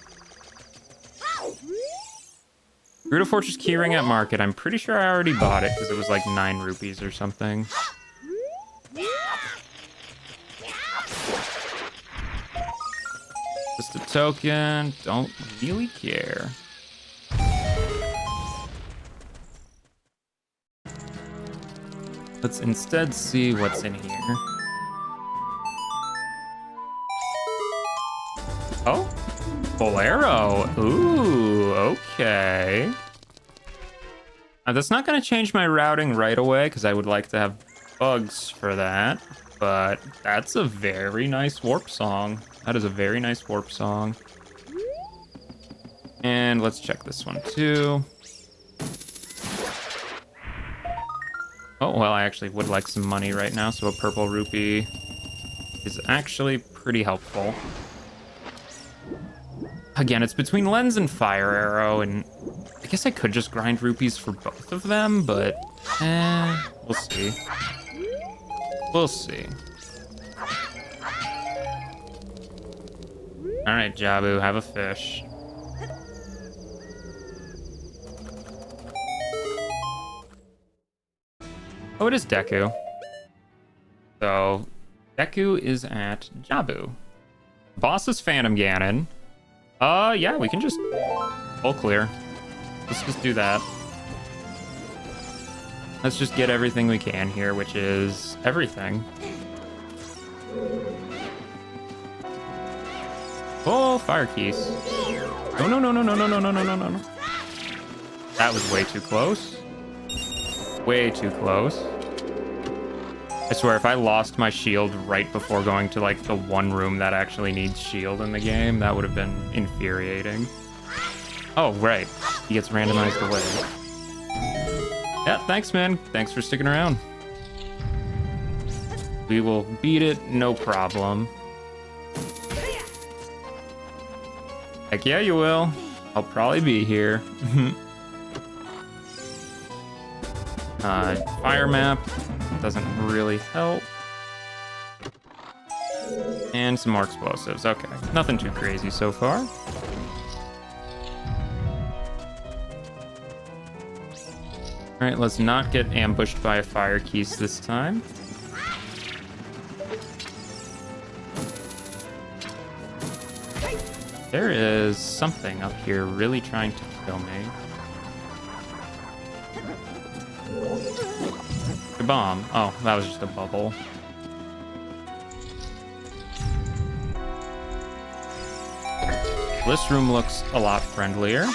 Grotto Fortress keyring at market. I'm pretty sure I already bought it because it was like 9 rupees or something. Just a token. Don't really care. Let's instead see what's in here. Oh, Bolero. Ooh, okay. That's not going to change my routing right away because I would like to have bugs for that. But that's a very nice warp song. That is a very nice warp song. And let's check this one too. Oh, well, I actually would like some money right now, so a purple rupee is actually pretty helpful. Again, it's between lens and fire arrow, and I guess I could just grind rupees for both of them, but we'll see. We'll see. All right, Jabu, have a fish. Oh, it is Deku. So, Deku is at Jabu. Boss is Phantom Ganon. Yeah, we can just full clear. Let's just do that. Let's just get everything we can here, which is everything. Oh, fire keys. No, no, no, no, no, no, no, no, no, no, no. That was way too close. Way too close. I swear, if I lost my shield right before going to, like, the one room that actually needs shield in the game, that would have been infuriating. Oh, right. He gets randomized away. Yeah, thanks, man. Thanks for sticking around. We will beat it, no problem. Heck yeah, you will. I'll probably be here. Fire map doesn't really help. And some more explosives. Okay, nothing too crazy so far. All right, let's not get ambushed by a fire keys this time. There is something up here really trying to kill me. A bomb. Oh, that was just a bubble. This room looks a lot friendlier.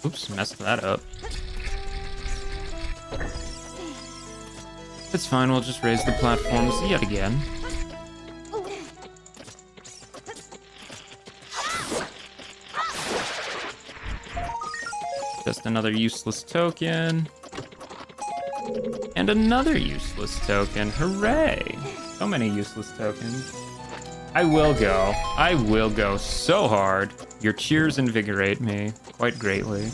Oops, messed that up. It's fine, we'll just raise the platforms yet again. Just another useless token. And another useless token. Hooray! So many useless tokens. I will go so hard. Your cheers invigorate me quite greatly.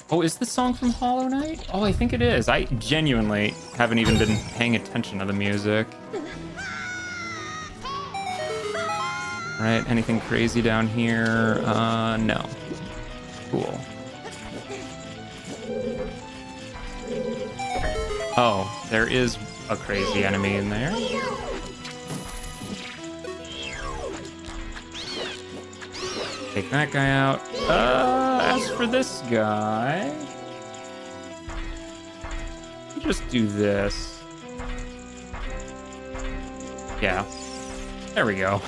Oh, is this song from Hollow Knight? Oh, I think it is. I genuinely haven't even been paying attention to the music. All right, anything crazy down here? No. Cool. Oh, there is a crazy enemy in there. Take that guy out. As for this guy, just do this. Yeah, there we go.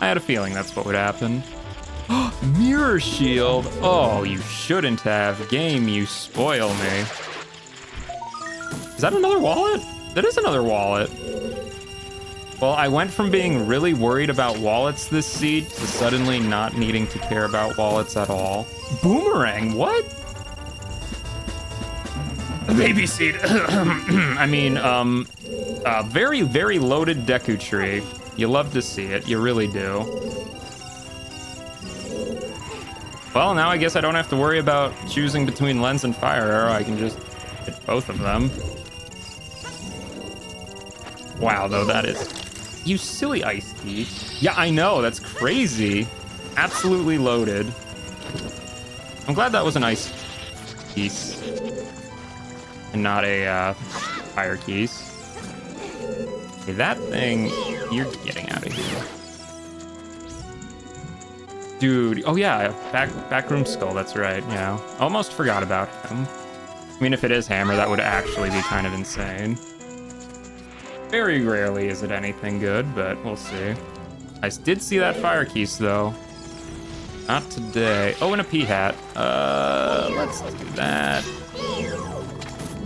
I had a feeling that's what would happen. Mirror shield. Oh, you shouldn't have. Game, you spoil me. Is that another wallet? That is another wallet. Well, I went from being really worried about wallets this seed to suddenly not needing to care about wallets at all. Boomerang, what? Baby seed. I mean, very, very loaded Deku tree. You love to see it, you really do. Well, now I guess I don't have to worry about choosing between lens and fire arrow. I can just hit both of them. Wow, though, that is... You silly iced tea. Yeah, I know, that's crazy. Absolutely loaded. I'm glad that was an ice piece and not a fire keys. Okay, that thing, you're getting out of here. Dude, oh yeah, backroom skull, that's right, yeah. Almost forgot about him. I mean, if it is Hammer, that would actually be kind of insane. Very rarely is it anything good, but we'll see. I did see that fire keys, though. Not today. Oh, and a pea hat. Let's do that.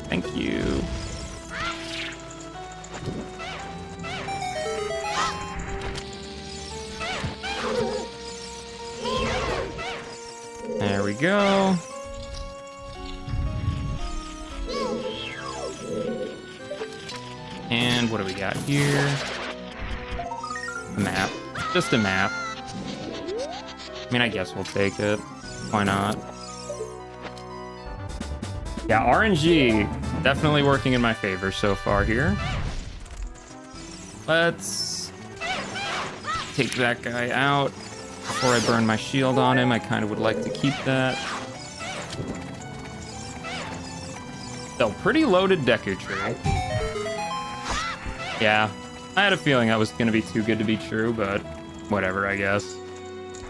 Thank you. There we go. And what do we got here? A map. Just a map. I mean, I guess we'll take it. Why not? Yeah, RNG definitely working in my favor so far here. Let's take that guy out before I burn my shield on him. I kind of would like to keep that. Still, pretty loaded Deku Tree. Yeah, I had a feeling that was going to be too good to be true, but whatever, I guess.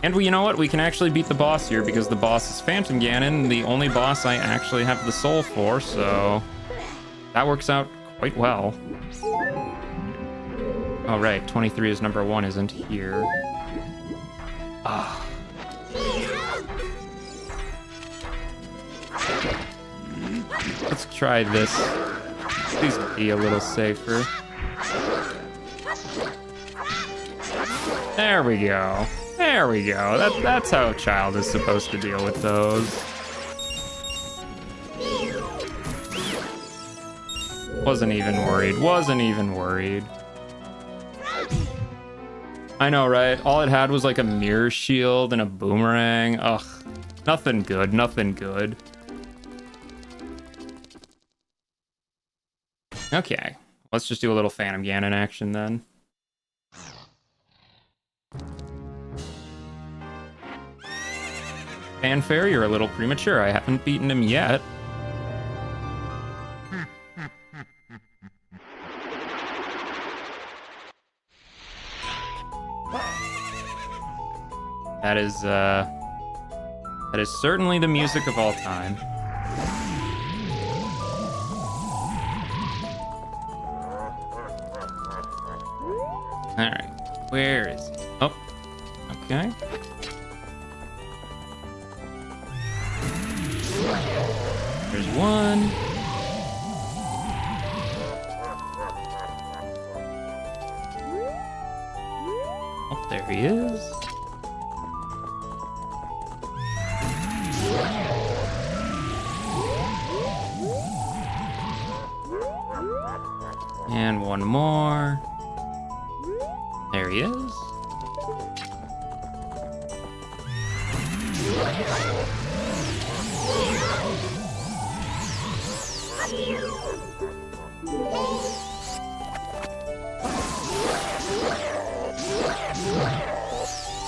And you know what? We can actually beat the boss here because the boss is Phantom Ganon, the only boss I actually have the soul for, so that works out quite well. Oh, right, 23 is number 1, isn't here. Ah. Let's try this. Please be a little safer. There we go. There we go. That's how a child is supposed to deal with those. Wasn't even worried. Wasn't even worried. I know, right? All it had was like a mirror shield and a boomerang. Ugh. Nothing good. Nothing good. Okay. Let's just do a little Phantom Ganon action then. Fanfare, you're a little premature. I haven't beaten him yet. That is certainly the music of all time. All right, where is he? Oh, okay. There's one. Oh, there he is. And one more. There he is.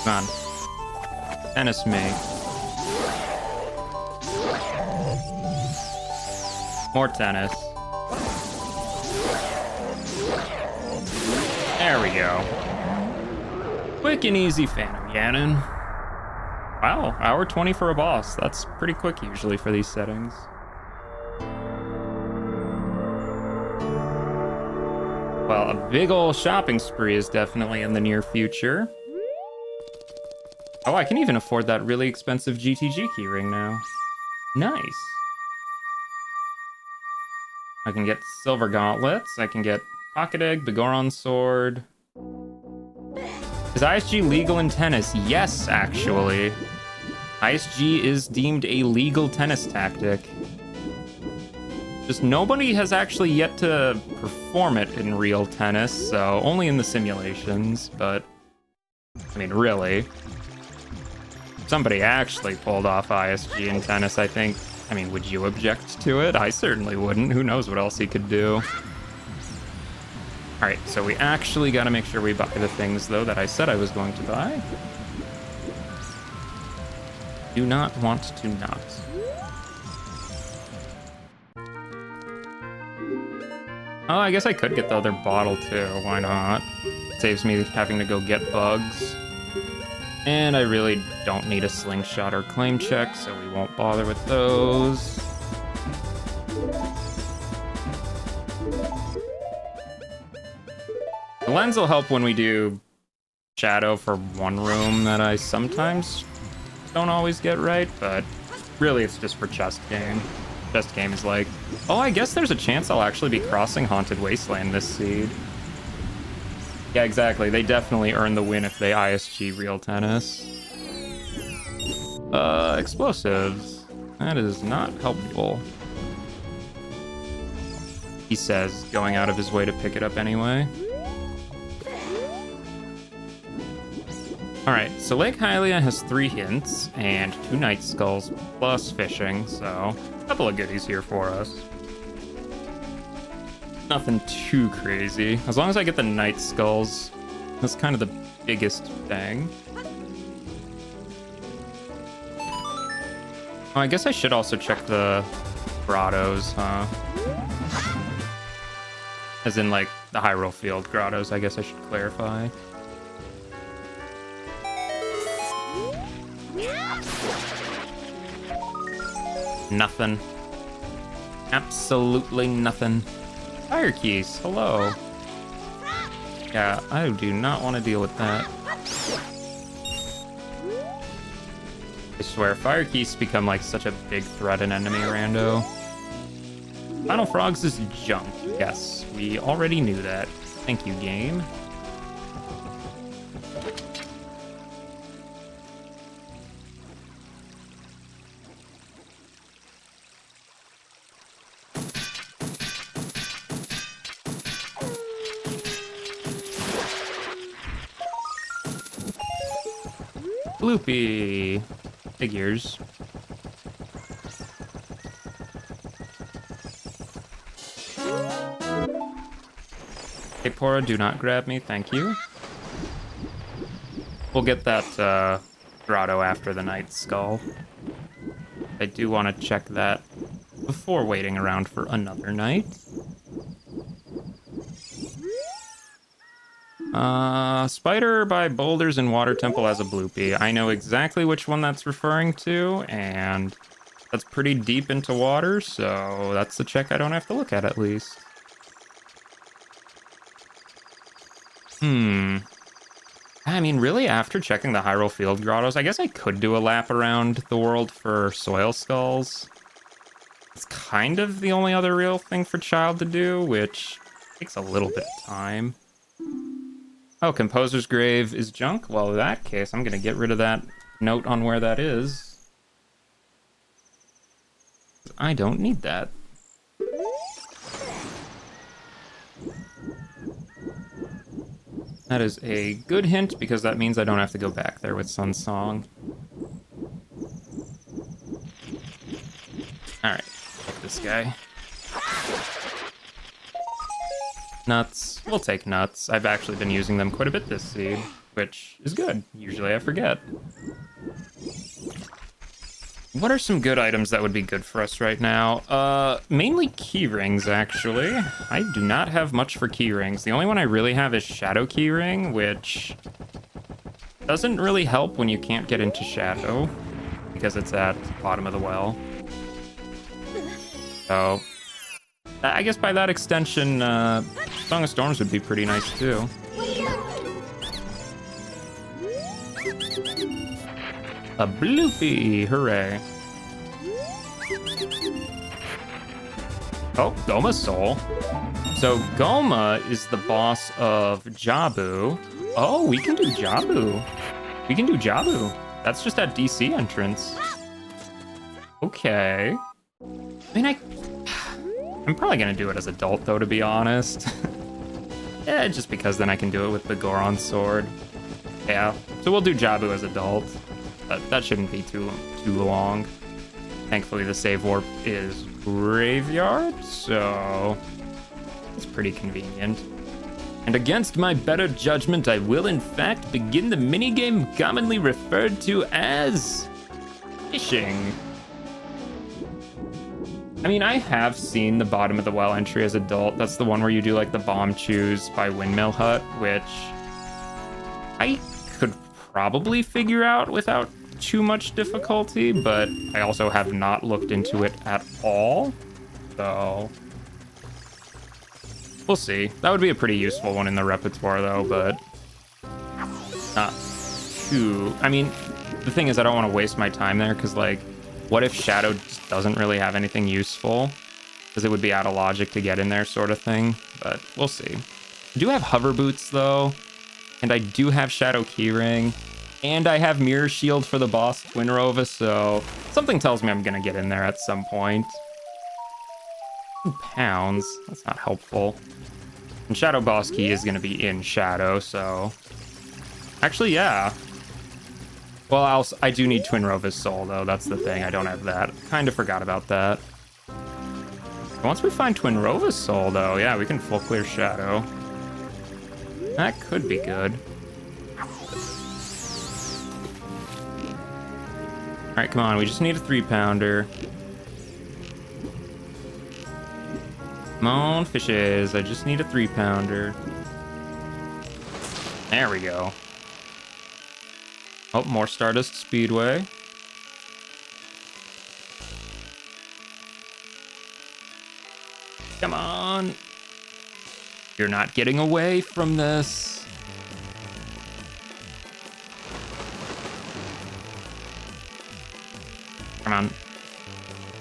Come on. Tennis me. More tennis. There we go. Quick and easy Phantom Ganon. Wow, hour 20 for a boss. That's pretty quick usually for these settings. Well, a big ol' shopping spree is definitely in the near future. Oh, I can even afford that really expensive GTG keyring now. Nice. I can get silver gauntlets. I can get pocket egg, the Goron sword. Is ISG legal in tennis? Yes, actually. ISG is deemed a legal tennis tactic. Just nobody has actually yet to perform it in real tennis, so only in the simulations, but I mean, really. Somebody actually pulled off ISG in tennis, I think. I mean, would you object to it? I certainly wouldn't. Who knows what else he could do. Alright, so we actually gotta make sure we buy the things, though, that I said I was going to buy. Do not want to not. Oh, I guess I could get the other bottle too. Why not? Saves me having to go get bugs. And I really don't need a slingshot or claim check, so we won't bother with those. The lens will help when we do shadow for one room that I sometimes don't always get right, but really it's just for chest game. Chest game is like, oh, I guess there's a chance I'll actually be crossing Haunted Wasteland this seed. Yeah, exactly. They definitely earn the win if they ISG real tennis. Explosives. That is not helpful. He says, going out of his way to pick it up anyway. Alright, so Lake Hylia has 3 hints and 2 night skulls plus fishing, so a couple of goodies here for us. Nothing too crazy. As long as I get the night skulls, that's kind of the biggest thing. Oh, I guess I should also check the grottos, huh? As in, like, the Hyrule Field grottos, I guess I should clarify. Nothing. Absolutely nothing. Fire keys, hello. Yeah, I do not want to deal with that. I swear, fire keys become like such a big threat in enemy rando. Final Frogs is junk. Yes, we already knew that. Thank you, game. Loopy. Figures. Hey, Pora, do not grab me, thank you. We'll get that grotto after the night skull. I do want to check that before waiting around for another night. Spider by Boulders and Water Temple has a bloopy. I know exactly which one that's referring to, and that's pretty deep into water, so that's a check I don't have to look at least. I mean, really, after checking the Hyrule Field grottos, I guess I could do a lap around the world for soil skulls. It's kind of the only other real thing for Child to do, which takes a little bit of time. Oh, Composer's Grave is junk? Well, in that case, I'm going to get rid of that note on where that is. I don't need that. That is a good hint, because that means I don't have to go back there with Sun Song. Alright, take this guy. Nuts. We'll take nuts. I've actually been using them quite a bit this seed, which is good. Usually I forget. What are some good items that would be good for us right now? Mainly Keyrings, actually. I do not have much for Keyrings. The only one I really have is Shadow Keyring, which doesn't really help when you can't get into Shadow, because it's at the bottom of the well. So I guess by that extension, Song of Storms would be pretty nice too. A bloopy, hooray. Oh, Goma's soul. So Goma is the boss of Jabu. Oh, we can do Jabu. We can do Jabu. That's just that DC entrance. Okay. I mean, I'm probably gonna do it as adult though, to be honest. Yeah, just because then I can do it with the Goron sword. Yeah, so we'll do Jabu as adult. That shouldn't be too long. Thankfully, the save warp is Graveyard, so it's pretty convenient. And against my better judgment, I will in fact begin the minigame commonly referred to as Fishing. I mean, I have seen the bottom of the well entry as adult. That's the one where you do like the bomb choose by Windmill Hut, which I could probably figure out without too much difficulty, but I also have not looked into it at all. So we'll see. That would be a pretty useful one in the repertoire though, but not too... I mean, the thing is I don't want to waste my time there because like, what if Shadow just doesn't really have anything useful? Because it would be out of logic to get in there sort of thing, but we'll see. I do have hover boots though, and I do have Shadow Keyring, and I have Mirror Shield for the boss Twinrova, so something tells me I'm gonna get in there at some point. £2, that's not helpful. And Shadow Boss Key is gonna be in Shadow, so... Actually, yeah. Well, I do need Twinrova's soul, though. That's the thing. I don't have that. Kind of forgot about that. Once we find Twinrova's soul, though, yeah, we can full clear Shadow. That could be good. Alright, come on. We just need a 3-pounder. Come on, fishes. I just need a 3-pounder. There we go. Oh, more Stardust Speedway. Come on. You're not getting away from this. Come on.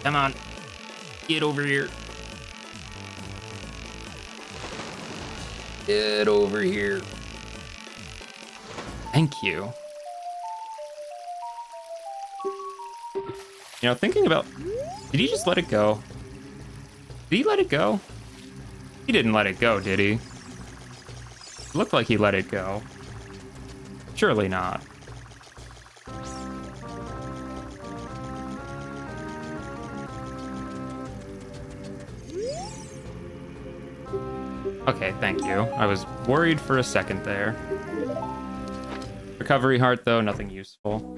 Come on. Get over here. Get over here. Thank you. You know, thinking about... Did he just let it go? Did he let it go? He didn't let it go, did he? It looked like he let it go. Surely not. Okay, thank you. I was worried for a second there. Recovery heart, though, nothing useful.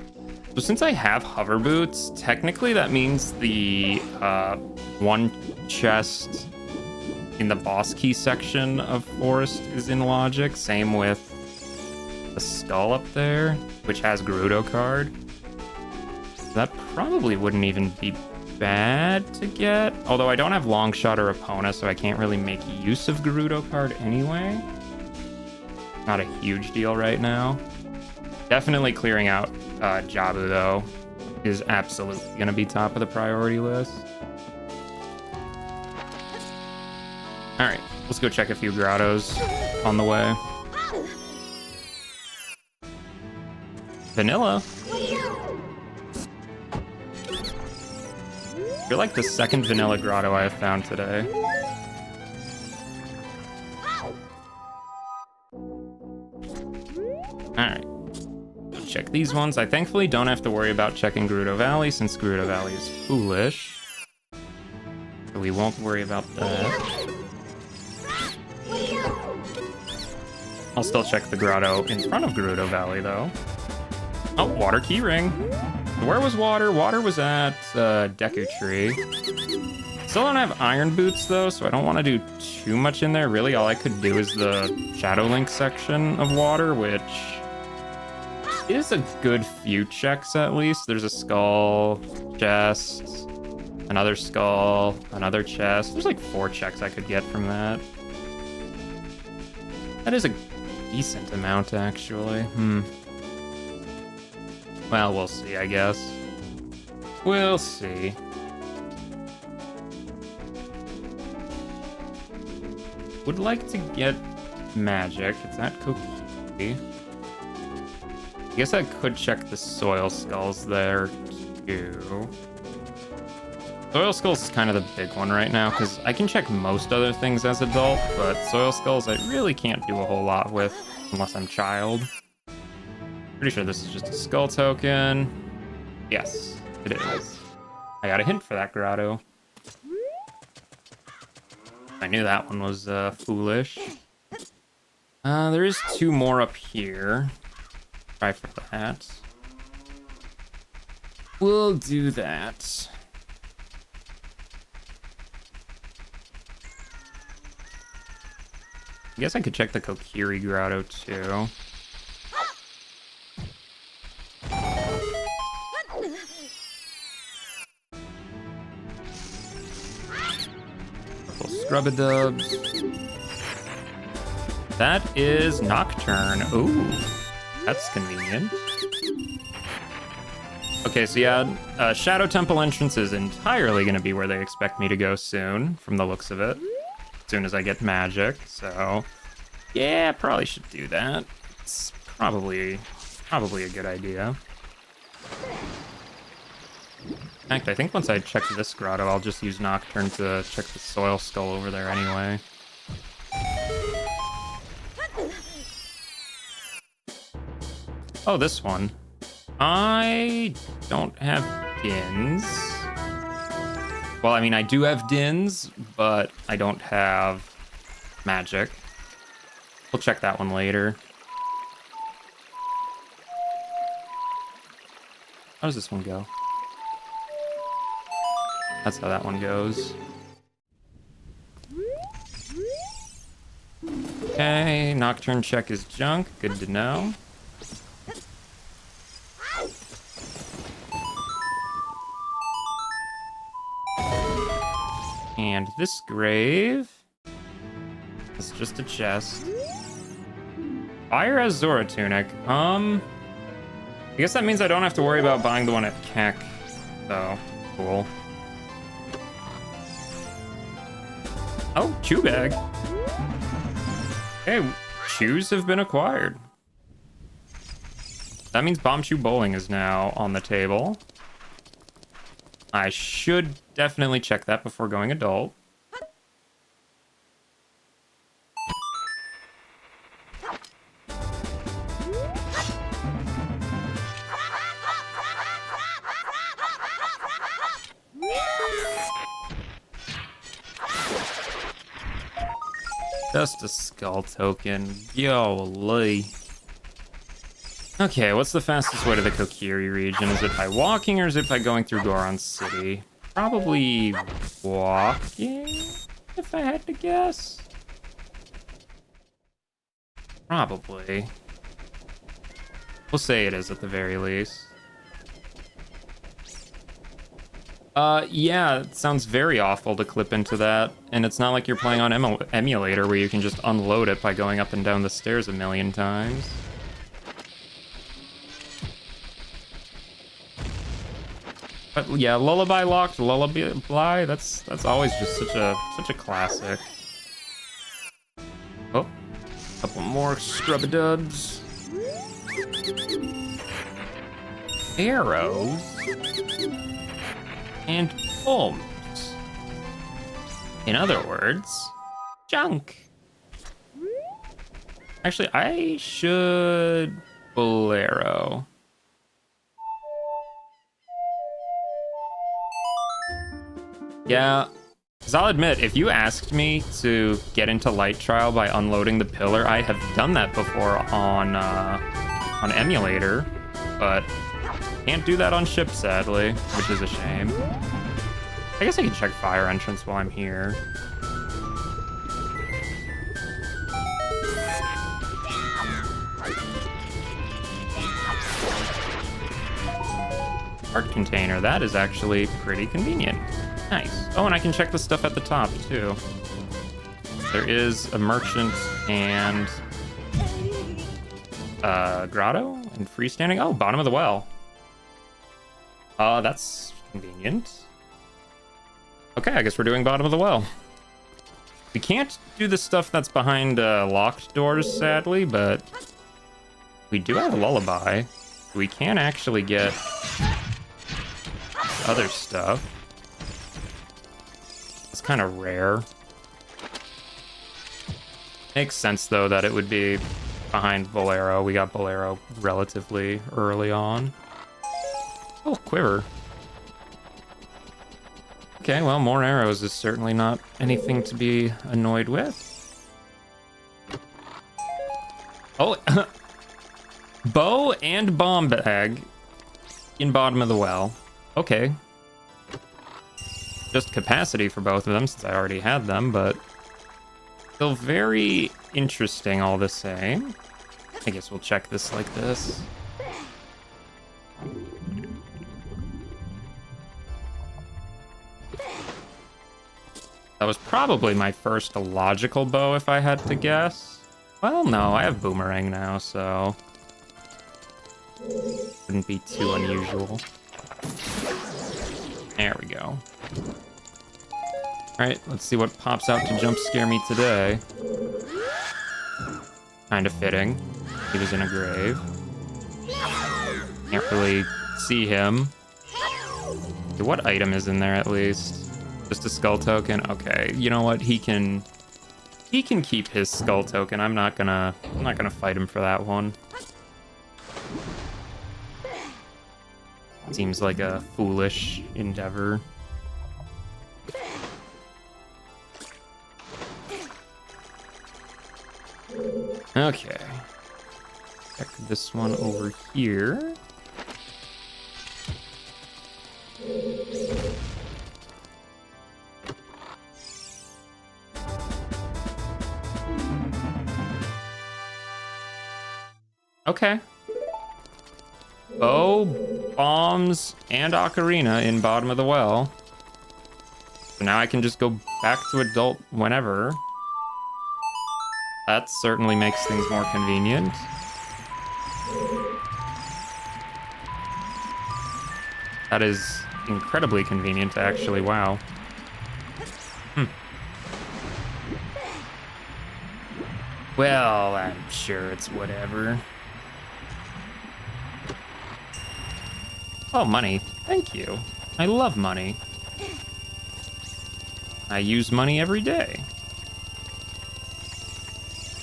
So since I have hover boots, technically that means the one chest in the boss key section of Forest is in logic. Same with the skull up there, which has Gerudo card. That probably wouldn't even be bad to get. Although I don't have Longshot or Epona, so I can't really make use of Gerudo card anyway. Not a huge deal right now. Definitely clearing out Jabu, though, is absolutely going to be top of the priority list. All right, let's go check a few grottos on the way. Vanilla. You're like the second vanilla grotto I have found today. All right. Check these ones. I thankfully don't have to worry about checking Gerudo Valley since Gerudo Valley is foolish. So we won't worry about that. I'll still check the grotto in front of Gerudo Valley though. Oh, water keyring. Where was water? Water was at Deku Tree. Still don't have iron boots though, so I don't want to do too much in there. Really, all I could do is the Shadow Link section of water, which is a good few checks at least. There's a skull, chest, another skull, another chest. There's like 4 checks I could get from that. That is a decent amount, actually. Well, we'll see, I guess. We'll see. Would like to get magic. It's at Koki. I guess I could check the Soil Skulls there, too. Soil Skulls is kind of the big one right now, because I can check most other things as adult, but Soil Skulls I really can't do a whole lot with, unless I'm child. Pretty sure this is just a skull token. Yes, it is. I got a hint for that grotto. I knew that one was foolish. There is 2 more up here. Try for that. We'll do that. I guess I could check the Kokiri Grotto too. Couple Scrubadubs. That is Nocturne. Ooh, that's convenient. Okay, so yeah, Shadow Temple entrance is entirely going to be where they expect me to go soon, from the looks of it. As soon as I get magic, so yeah, probably should do that. It's probably a good idea. In fact, I think once I check this grotto, I'll just use Nocturne to check the Soil Skull over there anyway. Oh, this one. I don't have Dins. Well, I mean, I do have Dins, but I don't have magic. We'll check that one later. How does this one go? That's how that one goes. Okay, Nocturne check is junk. Good to know. And this grave is just a chest. Fire has Zora Tunic. I guess that means I don't have to worry about buying the one at Keck. So, cool. Oh, Chew Bag. Okay, Chews have been acquired. That means Bomb Chew Bowling is now on the table. I should definitely check that before going adult. Just a skull token. Yo-ly. Okay, what's the fastest way to the Kokiri region? Is it by walking or is it by going through Goron City? Probably walking, if I had to guess. Probably. We'll say it is at the very least. Yeah, it sounds very awful to clip into that. And it's not like you're playing on emulator where you can just unload it by going up and down the stairs a million times. But yeah, Lullaby locked, Lullaby, that's always just such a classic. Oh, a couple more Scrubadubs. Arrows. And bombs. In other words, junk. Actually, I should Bolero. Yeah, because I'll admit, if you asked me to get into Light Trial by unloading the pillar, I have done that before on emulator, but can't do that on ship, sadly, which is a shame. I guess I can check fire entrance while I'm here. Art container, that is actually pretty convenient. Nice. Oh, and I can check the stuff at the top, too. There is a merchant and grotto and freestanding. Oh, bottom of the well. That's convenient. Okay, I guess we're doing bottom of the well. We can't do the stuff that's behind locked doors, sadly, but we do have a lullaby. We can actually get other stuff. It's kind of rare. Makes sense, though, that it would be behind Bolero. We got Bolero relatively early on. Oh, quiver. Okay, well, more arrows is certainly not anything to be annoyed with. Oh, bow and bomb bag in bottom of the well. Okay. Just capacity for both of them, since I already had them, but still very interesting all the same. I guess we'll check this like this. That was probably my first logical bow, if I had to guess. Well, no, I have boomerang now, so wouldn't be too unusual. There we go. Alright, let's see what pops out to jump scare me today. Kind of fitting. He was in a grave. Can't really see him. Okay, what item is in there at least? Just a skull token? Okay, you know what? He can keep his skull token. I'm not gonna fight him for that one. Seems like a foolish endeavor. Okay. Check this one over here. Okay. Bow, bombs, and ocarina in bottom of the well. So now I can just go back to adult whenever. That certainly makes things more convenient. That is incredibly convenient, actually. Wow. Well, I'm sure it's whatever. Oh, money. Thank you. I love money. I use money every day.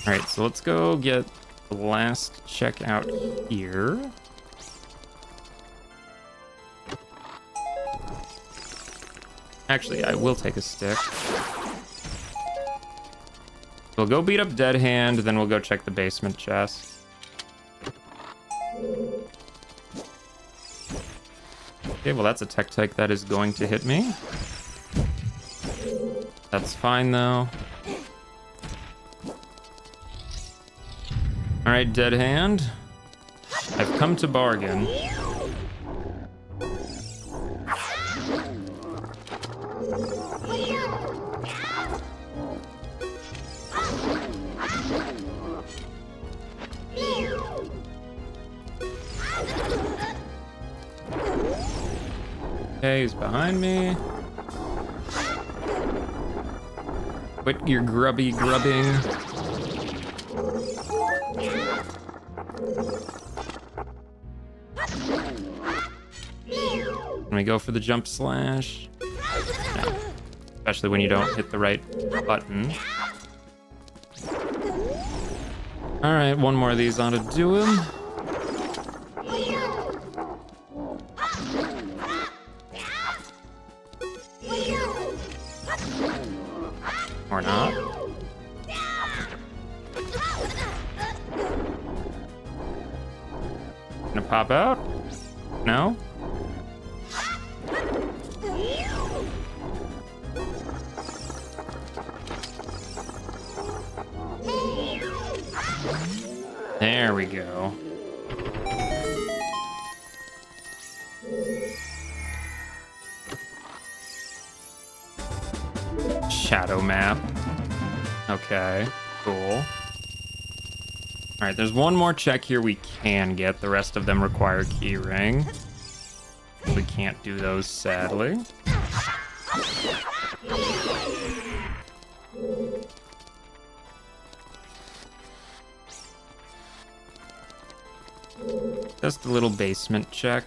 Alright, so let's go get the last check out here. Actually, I will take a stick. We'll go beat up Dead Hand, then we'll go check the basement chest. Okay, well that's a tech that is going to hit me. That's fine though. Alright, Dead Hand. I've come to bargain. Okay, he's behind me. Quit your grubby grubbing. Can we go for the jump slash? No. Especially when you don't hit the right button. Alright, one more of these ought to do him. Or not. Gonna pop out? No? There we go. Shadow map. Okay, cool. Alright, there's one more check here we can get. The rest of them require keyring. We can't do those, sadly. Just a little basement check.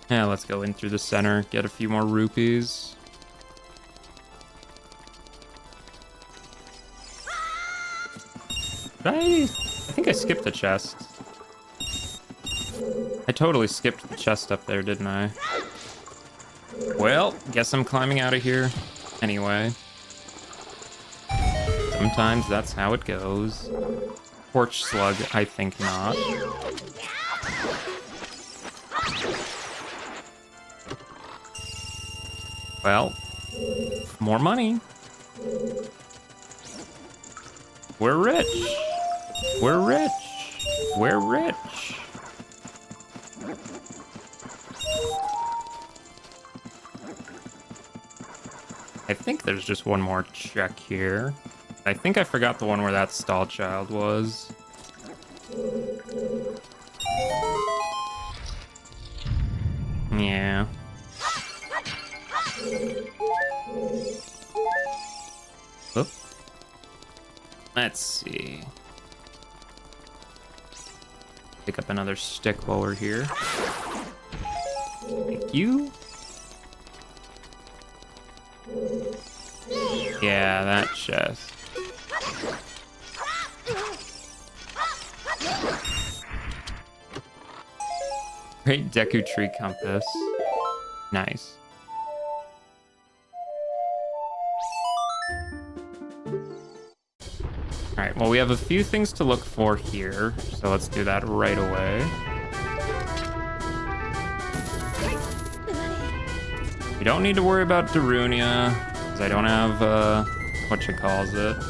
Yeah, let's go in through the center, get a few more rupees. I think I skipped the chest. I totally skipped the chest up there, didn't I? Well, guess I'm climbing out of here anyway. Sometimes that's how it goes. Porch slug, I think not. Well, more money. We're rich. We're rich. We're rich. I think there's just one more check here. I think I forgot the one where that stall child was. Yeah. Oop. Let's see. Pick up another stick while we're here. Thank you. Yeah, that chest. Great Deku Tree Compass. Nice. Alright, well, we have a few things to look for here, so let's do that right away. We don't need to worry about Darunia, because I don't have, whatchamacallit.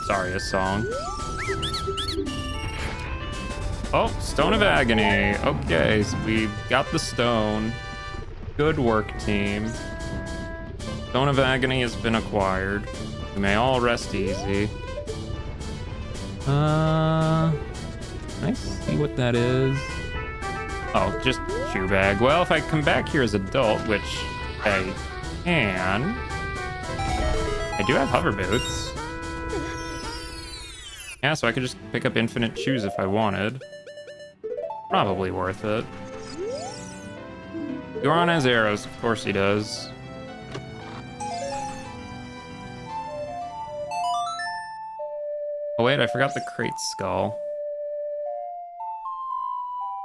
Sorry, a song. Oh, Stone of Agony. Okay, so we got the stone. Good work, team. Stone of Agony has been acquired. We may all rest easy. Can I see what that is? Oh, just shoe bag. Well, if I come back here as adult, which I can, I do have hover boots. Yeah, so I could just pick up infinite shoes if I wanted. Probably worth it. Goron has arrows, of course he does. Oh wait, I forgot the crate skull.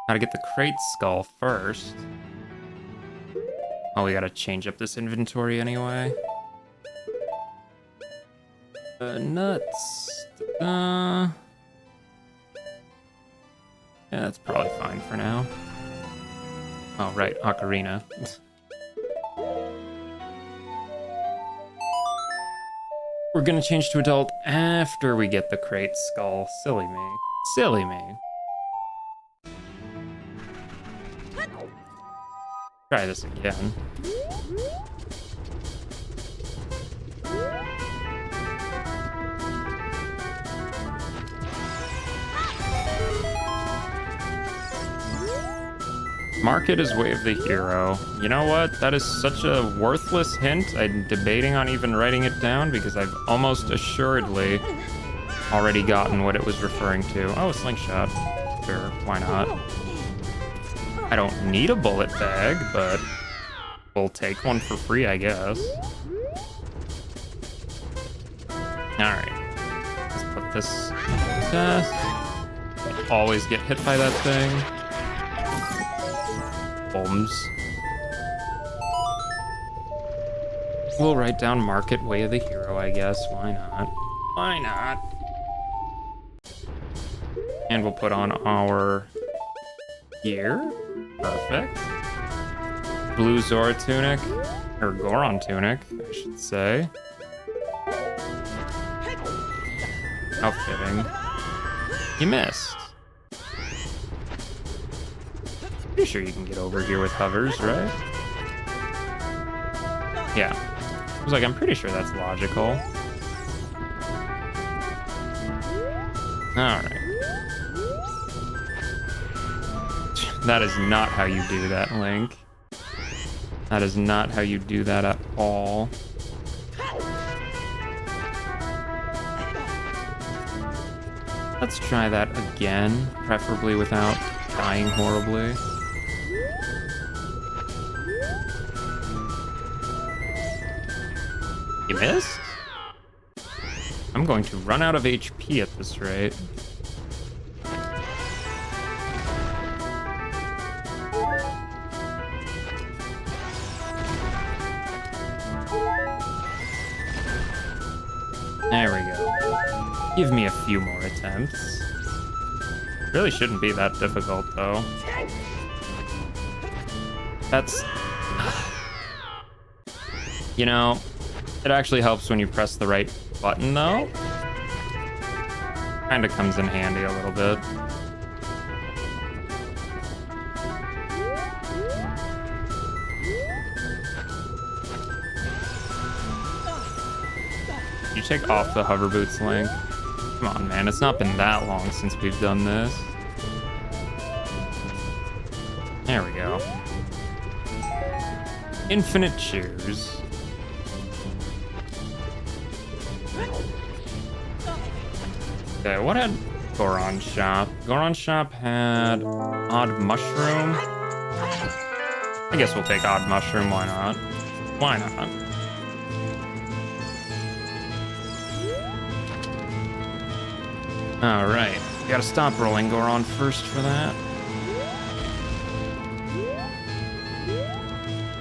Gotta get the crate skull first. Oh, we gotta change up this inventory anyway. Nuts. Yeah, that's probably fine for now. Oh, right, Ocarina. We're gonna change to adult after we get the crate skull. Silly me. Silly me. Try this again. Market is Way of the Hero. You know what? That is such a worthless hint. I'm debating on even writing it down because I've almost assuredly already gotten what it was referring to. Oh, a slingshot. Sure, why not? I don't need a bullet bag, but we'll take one for free, I guess. Alright. Let's put this in the test. Always get hit by that thing. We'll write down Market Way of the Hero, I guess. Why not? Why not? And we'll put on our gear. Perfect. Blue Zora tunic. Or Goron tunic, I should say. How fitting. You missed. Pretty sure you can get over here with hovers, right? Yeah. I was like, I'm pretty sure that's logical. Alright. That is not how you do that, Link. That is not how you do that at all. Let's try that again, preferably without dying horribly. You missed? I'm going to run out of HP at this rate. Give me a few more attempts. Really shouldn't be that difficult, though. That's... You know, it actually helps when you press the right button, though. Kinda comes in handy a little bit. You take off the hover boots, Link. Come on, man. It's not been that long since we've done this. There we go. Infinite cheers. Okay, what had Goron's shop? Goron's shop had odd mushroom. I guess we'll take odd mushroom. Why not? Why not? All right, gotta stop rolling Goron first for that.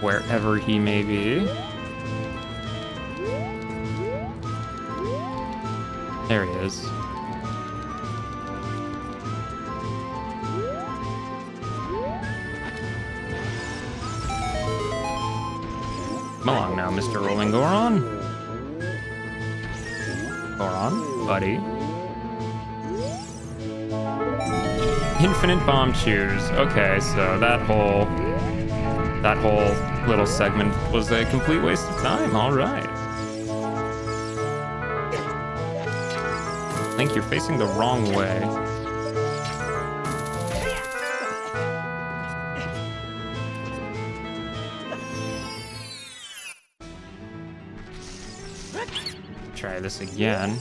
Wherever he may be. There he is. Come along now, Mr. Rolling Goron. Goron, buddy. Infinite bomb cheers. Okay, so that whole little segment was a complete waste of time. All right. I think you're facing the wrong way. Try this again.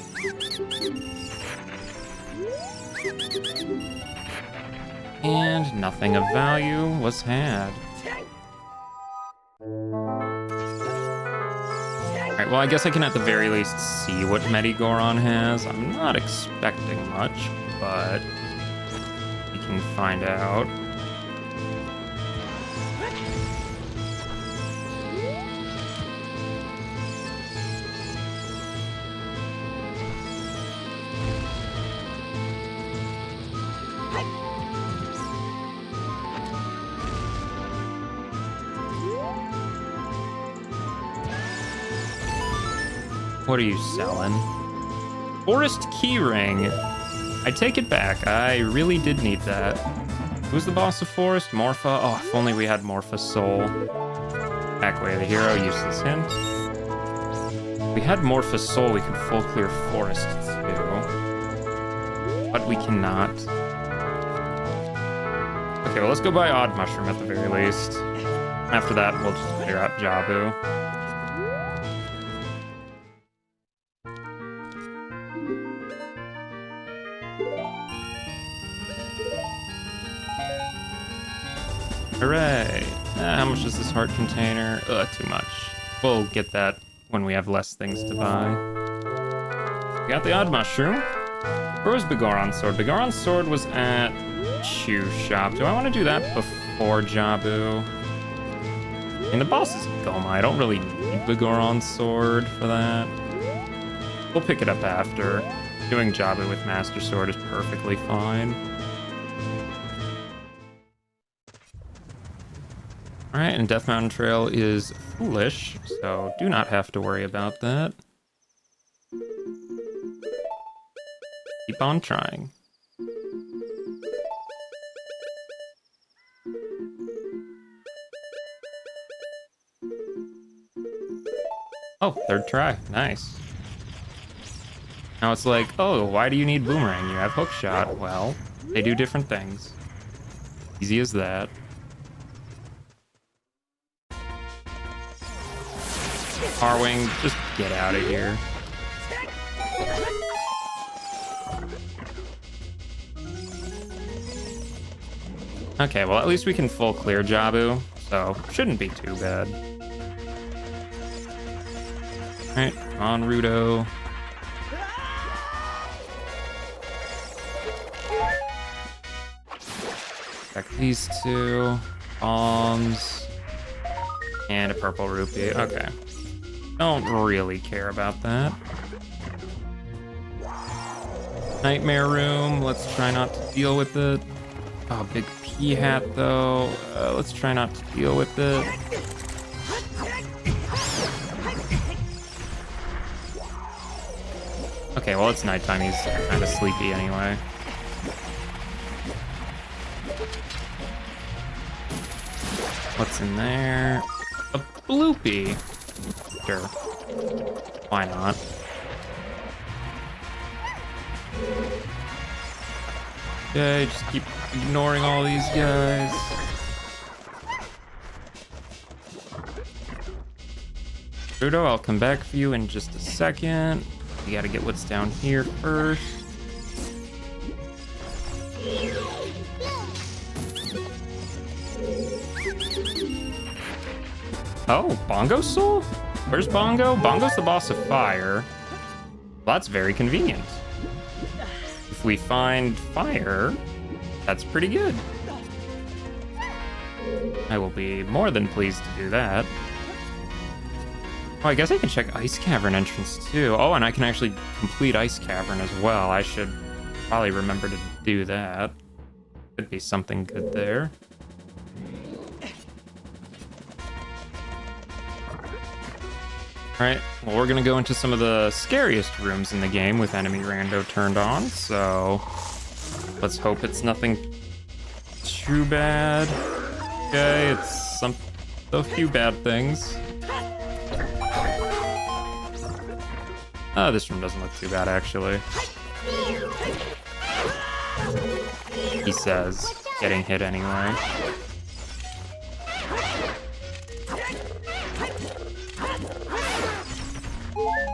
And nothing of value was had. Alright, well, I guess I can at the very least see what Goron has. I'm not expecting much, but we can find out. What are you selling? Forest Keyring. I take it back. I really did need that. Who's the boss of Forest? Morpha? Oh, if only we had Morpha's soul. Backway the hero, useless hint. If we had Morpha's soul, we could full clear Forest too. But we cannot. Okay, well, let's go buy Odd Mushroom at the very least. After that, we'll just clear out Jabu. Hooray! How much is this heart container? Too much. We'll get that when we have less things to buy. We got the Odd Mushroom. Where was Begoron's sword? Begoron's sword was at Shoe Shop. Do I want to do that before Jabu? I mean, the boss is Goma. I don't really need Begoron's sword for that. We'll pick it up after. Doing Jabu with Master Sword is perfectly fine. Alright, and Death Mountain Trail is foolish, so do not have to worry about that. Keep on trying. Oh, third try. Nice. Now it's like, oh, why do you need Boomerang? You have Hookshot. Well, they do different things. Easy as that. Harwing, just get out of here. Okay, well, at least we can full clear Jabu, so shouldn't be too bad. Alright, come on, Rudo. Check these two. Bombs. And a purple rupee. Okay. Don't really care about that. Nightmare room. Let's try not to deal with it. Oh, big pea hat though. Let's try not to deal with it. Okay, well, it's nighttime. He's kind of sleepy anyway. What's in there? A bloopy. Sure. Why not? Okay, just keep ignoring all these guys. Grotto, I'll come back for you in just a second. We gotta get what's down here first. Oh, Bongo Soul? Where's Bongo? Bongo's the boss of fire. Well, that's very convenient. If we find fire, that's pretty good. I will be more than pleased to do that. Oh, I guess I can check Ice Cavern entrance too. Oh, and I can actually complete Ice Cavern as well. I should probably remember to do that. Could be something good there. Alright, well, we're gonna go into some of the scariest rooms in the game with enemy rando turned on, so let's hope it's nothing too bad. Okay, it's a few bad things. Oh, this room doesn't look too bad, actually. He says, getting hit anyway.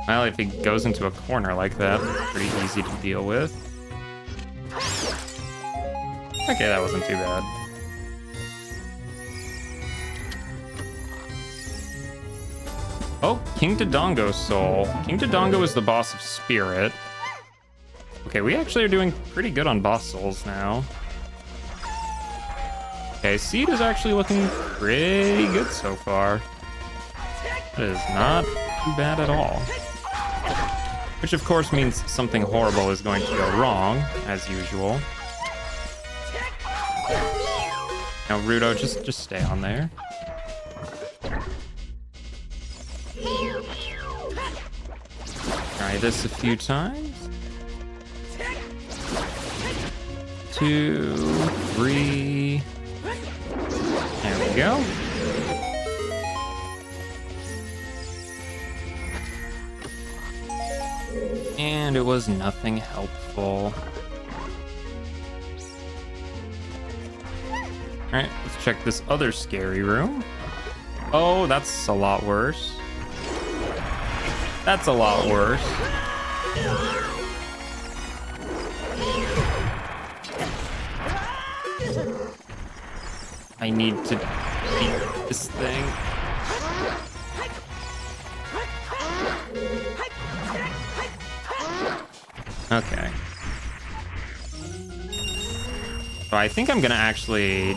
Well, if he goes into a corner like that, it's pretty easy to deal with. Okay, that wasn't too bad. Oh, King Dodongo's soul. King Dodongo is the boss of Spirit. Okay, we actually are doing pretty good on boss souls now. Okay, Seed is actually looking pretty good so far. It is not too bad at all. Which of course means something horrible is going to go wrong, as usual. Now, Rudo, just stay on there. Try this a few times. 2, 3. There we go. And it was nothing helpful. Alright, let's check this other scary room. Oh, that's a lot worse. That's a lot worse. I need to beat this thing. Okay. So I think I'm gonna actually...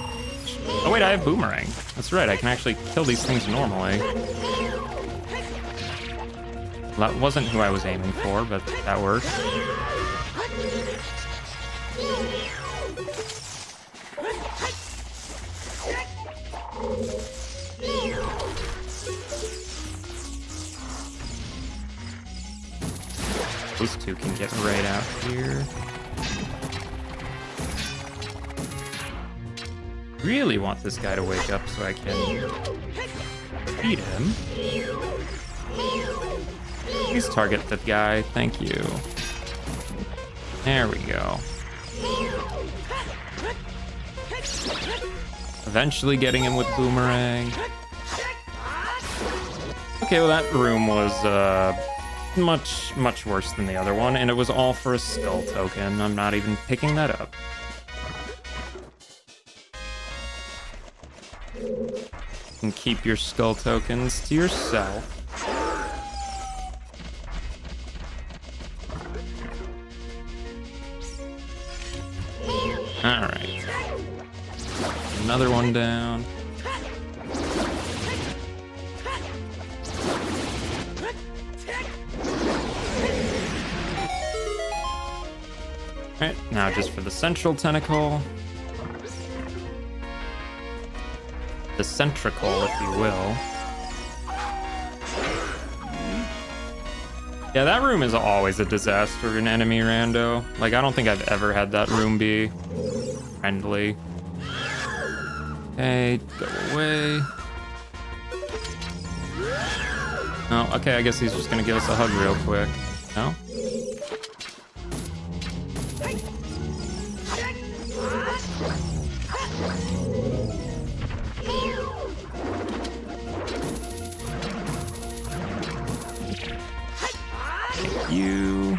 Oh wait, I have Boomerang. That's right, I can actually kill these things normally. That wasn't who I was aiming for, but that works. Those two can get right out here. Really want this guy to wake up so I can beat him. Please target that guy, thank you. There we go. Eventually getting him with Boomerang. Okay, well that room was much worse than the other one, and it was all for a skull token. I'm not even picking that up. You can keep your skull tokens to yourself. Alright. Another one down. Alright, now just for the central tentacle. The centricle, if you will. Yeah, that room is always a disaster in enemy rando. Like, I don't think I've ever had that room be friendly. Okay, go away. Oh, okay, I guess he's just gonna give us a hug real quick. No? You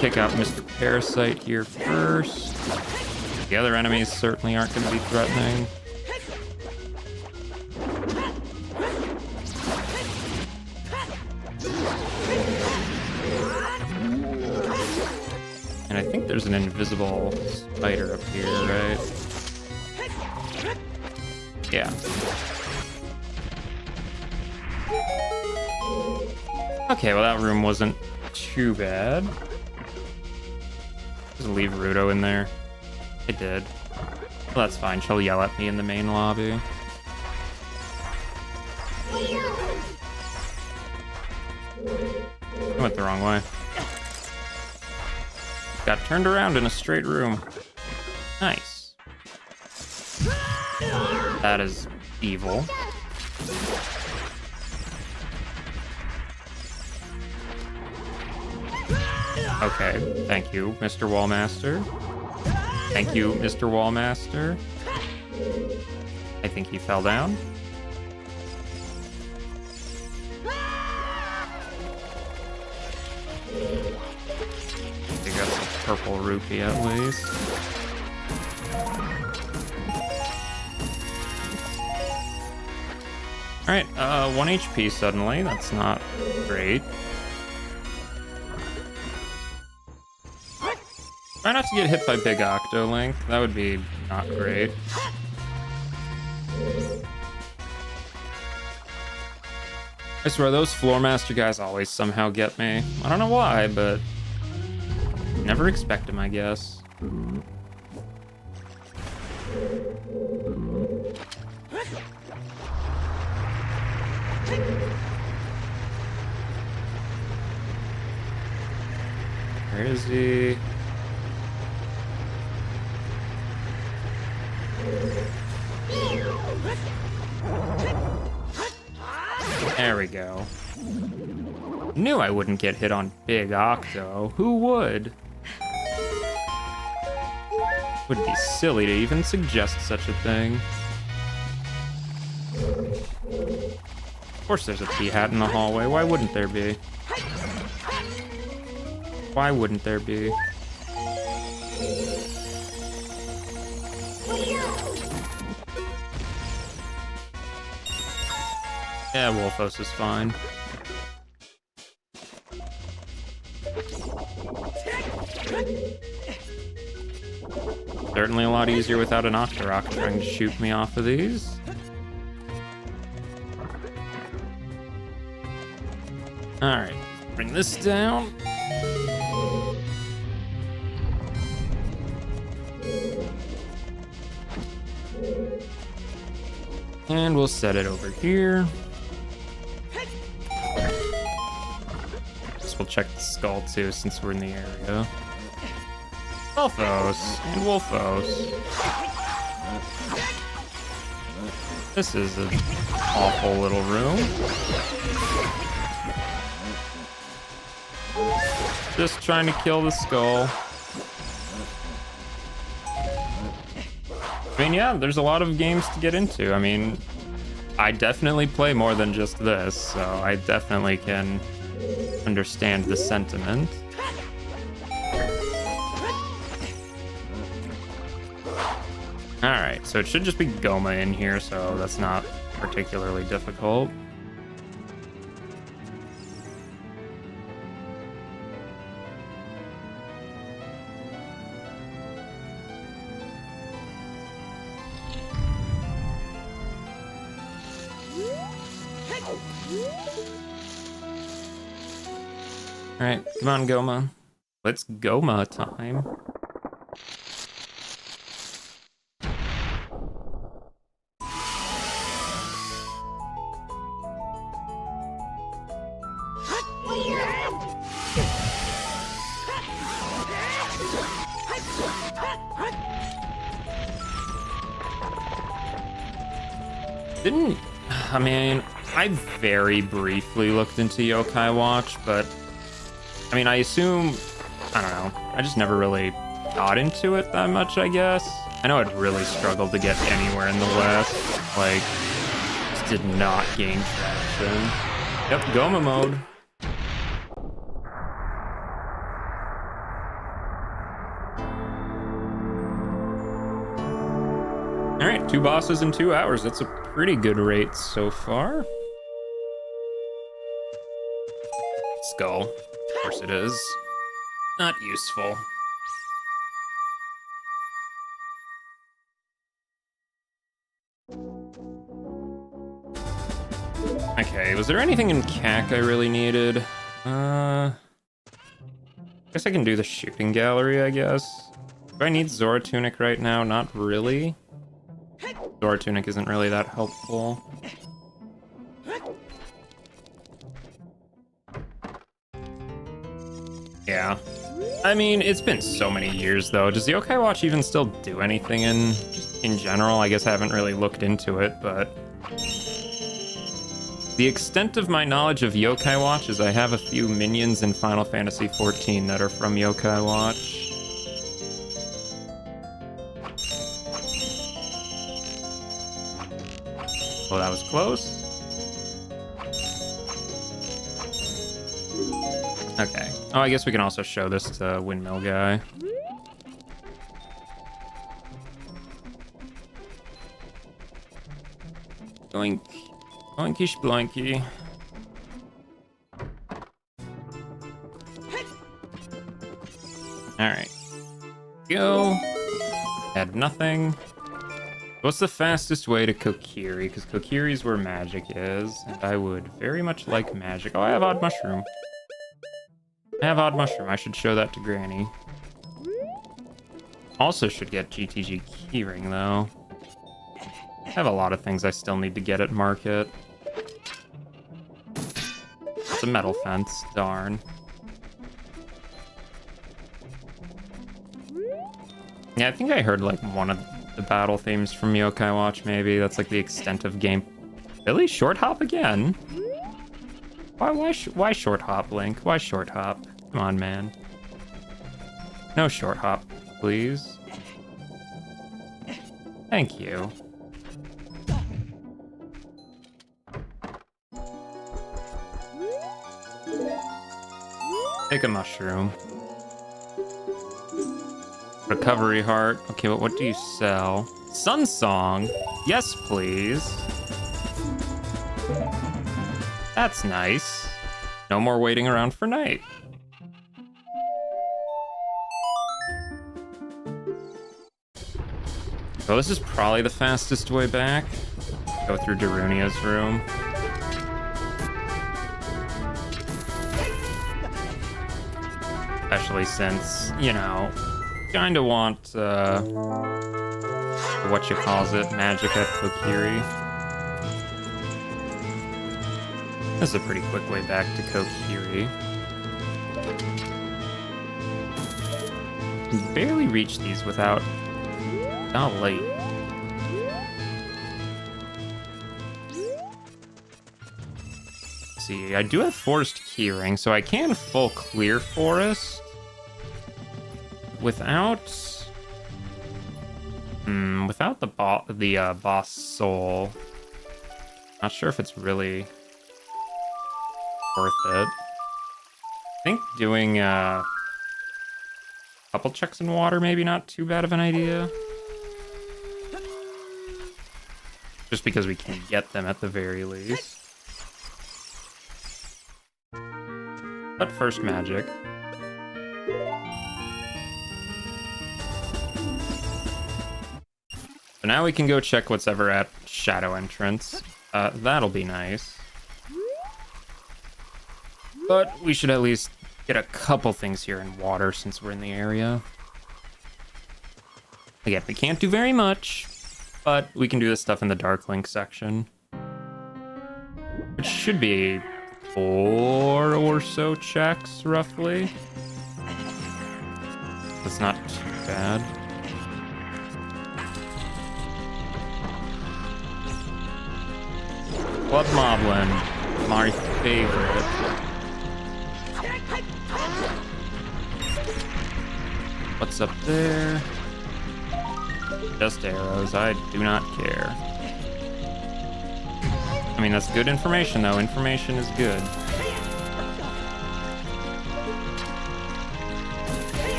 pick out Mr. Parasite here first. The other enemies certainly aren't going to be threatening. And I think there's an invisible spider up here, right? Yeah. Okay, well that room wasn't too bad. Just leave Ruto in there. I did. Well, that's fine. She'll yell at me in the main lobby. I went the wrong way. Got turned around in a straight room. Nice. That is evil. Okay, thank you, Mr. Wallmaster. Thank you, Mr. Wallmaster. I think he fell down. We got some purple rupee at least. Alright, 1 HP suddenly. That's not great. Try not to get hit by Big Octolink. That would be not great. I swear, those Floormaster guys always somehow get me. I don't know why, but never expect them, I guess. Where is he? There we go. Knew I wouldn't get hit on Big Octo. Who would? Would be silly to even suggest such a thing. Of course there's a P-hat in the hallway. Why wouldn't there be? Why wouldn't there be? Yeah, Wolfos is fine. Certainly a lot easier without an Octorok trying to shoot me off of these. Alright, bring this down. And we'll set it over here. We'll check the skull too, since we're in the area. Wolfos and Wolfos. This is an awful little room. Just trying to kill the skull. I mean, yeah, there's a lot of games to get into. I mean, I definitely play more than just this, so I definitely can understand the sentiment. Alright, so it should just be Goma in here, so that's not particularly difficult. Alright, come on, Goma. Let's Goma time. I mean, I very briefly looked into Yokai Watch, but I mean, I assume, I don't know, I just never really got into it that much, I guess. I know I'd really struggled to get anywhere in the West, like, just did not gain traction. Yep, Goma mode. Alright, 2 bosses in 2 hours. That's a pretty good rate so far. Skull. Of course it is. Not useful. Okay, was there anything in CAC I really needed? Guess I can do the shooting gallery, I guess. Do I need Zora Tunic right now? Not really. Zora Tunic isn't really that helpful. Yeah. I mean, it's been so many years, though. Does the Yokai Watch even still do anything in general? I guess I haven't really looked into it, but... The extent of my knowledge of Yokai Watch is I have a few minions in Final Fantasy XIV that are from Yokai Watch. Oh, that was close. Okay. Oh, I guess we can also show this to Windmill Guy. Oink. Oinky sploinky. Alright. Go. Add nothing. What's the fastest way to Kokiri? Because Kokiri's where magic is, and I would very much like magic. Oh, I have Odd Mushroom. I have Odd Mushroom. I should show that to Granny. Also should get GTG Keyring, though. I have a lot of things I still need to get at market. It's a metal fence. Darn. Yeah, I think I heard, like, one of the battle themes from Yokai Watch, maybe. That's, like, the extent of game... Really? Short hop again? Why short hop, Link? Why short hop? Come on, man. No short hop, please. Thank you. Take a mushroom. Recovery heart. Okay, but what do you sell? Sun Song? Yes, please. That's nice. No more waiting around for night. So this is probably the fastest way back. Go through Darunia's room. Especially since, you know, kinda want, whatchamacallit, magic at Kokiri. This is a pretty quick way back to Kokiri. Can barely reach these without... Golly. Let's see, I do have Forest Keyring, so I can full clear Forest. Without the boss soul. Not sure if it's really worth it. I think doing a couple checks in water maybe not too bad of an idea. Just because we can get them at the very least. But first magic. So now we can go check what's ever at Shadow Entrance. That'll be nice. But we should at least Get a couple things here in water since we're in the area. Again, we can't do very much, but we can do this stuff in the Dark Link section. Which should be 4 or so checks, roughly. That's not too bad. Club Moblin, my favorite. What's up there? Just arrows, I do not care. I mean, that's good information, though. Information is good.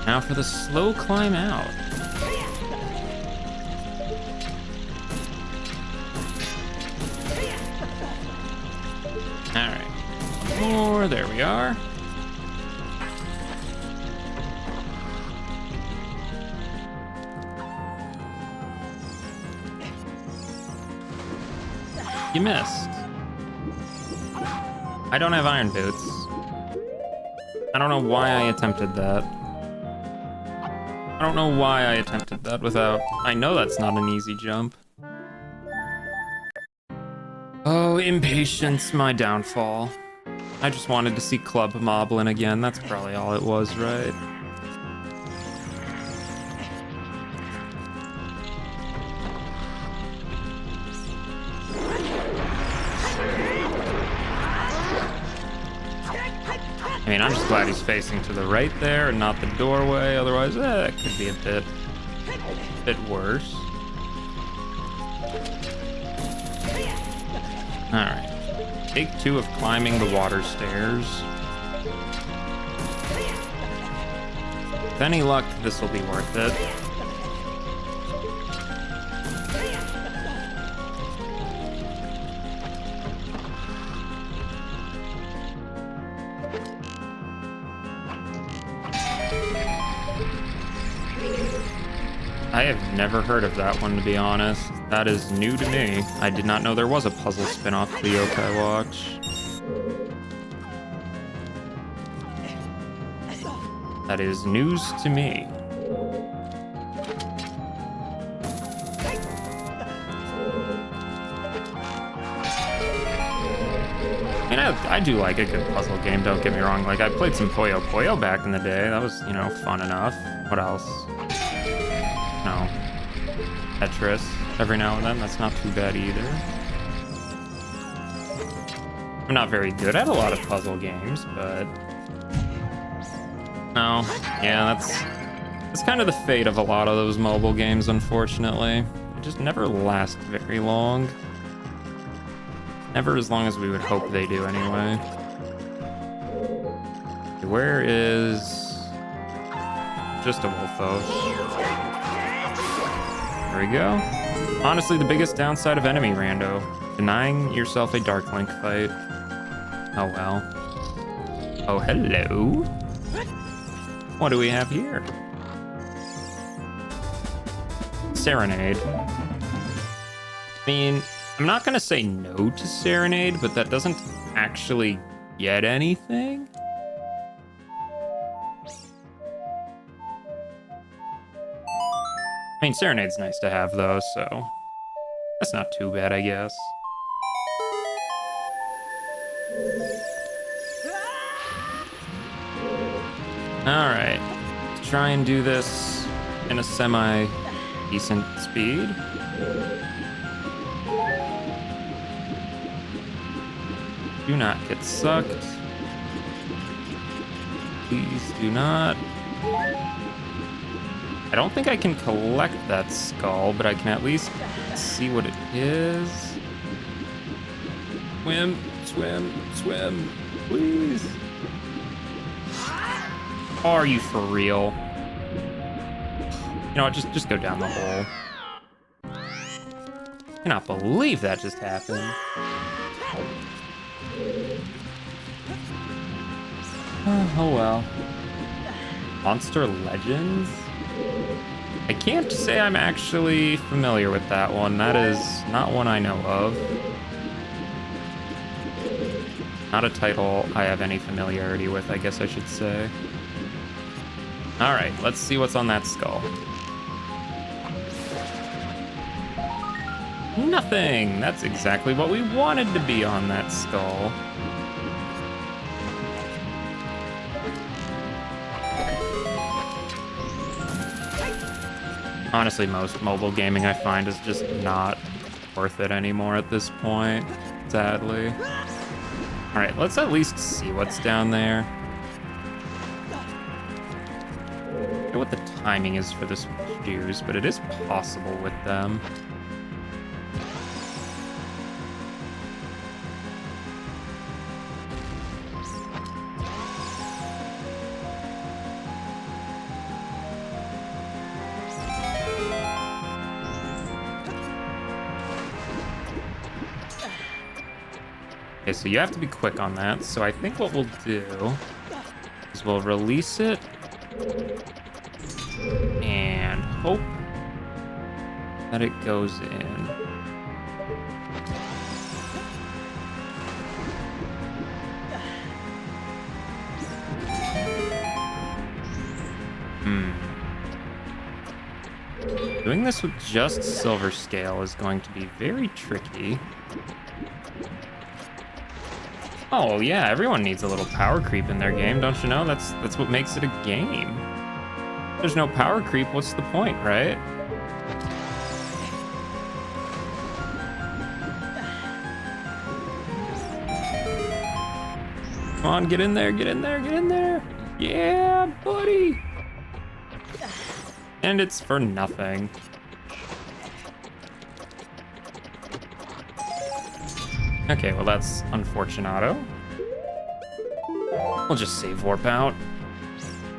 Now for the slow climb out. Alright. One more, there we are. You missed. I don't have iron boots. I don't know why I attempted that. I don't know why I attempted that without... I know that's not an easy jump. Oh, impatience, my downfall. I just wanted to see Club Moblin again. That's probably all it was, right? I mean, I'm just glad he's facing to the right there and not the doorway. Otherwise, it could be a bit worse. All right, take 2 of climbing the water stairs. With any luck, this will be worth it. I have never heard of that one, to be honest. That is new to me. I did not know there was a puzzle spin-off to the Yokai Watch. That is news to me. I mean, I do like a good puzzle game, don't get me wrong. Like, I played some Puyo Puyo back in the day. That was, you know, fun enough. What else? No. Tetris every now and then. That's not too bad either. I'm not very good at a lot of puzzle games, but... No. Yeah, that's kind of the fate of a lot of those mobile games, unfortunately. They just never last very long. Never as long as we would hope they do, anyway. Where is... Just a Wolfos. There we go. Honestly, the biggest downside of enemy rando. Denying yourself a Dark Link fight. Oh well. Oh, hello. What do we have here? Serenade. I mean, I'm not gonna say no to Serenade, but that doesn't actually get anything. I mean, Serenade's nice to have, though, so that's not too bad, I guess. Alright, let's try and do this in a semi-decent speed. Do not get sucked. Please do not. I don't think I can collect that skull, but I can at least see what it is. Swim, swim, swim, please. Are you for real? You know what, just go down the hole. I cannot believe that just happened. Oh well. Monster Legends? I can't say I'm actually familiar with that one. That is not one I know of. Not a title I have any familiarity with, I guess I should say. Alright, let's see what's on that skull. Nothing! That's exactly what we wanted to be on that skull. Honestly, most mobile gaming I find is just not worth it anymore at this point, sadly. Alright, let's at least see what's down there. I don't know what the timing is for this shoes, but it is possible with them. Okay, so you have to be quick on that. So I think what we'll do is we'll release it and hope that it goes in. Doing this with just silver scale is going to be very tricky. Oh yeah, everyone needs a little power creep in their game, don't you know? That's what makes it a game. If there's no power creep, what's the point, right? Come on, get in there, get in there, get in there. Yeah, buddy. And it's for nothing. Okay, well that's unfortunato. We'll just save warp out.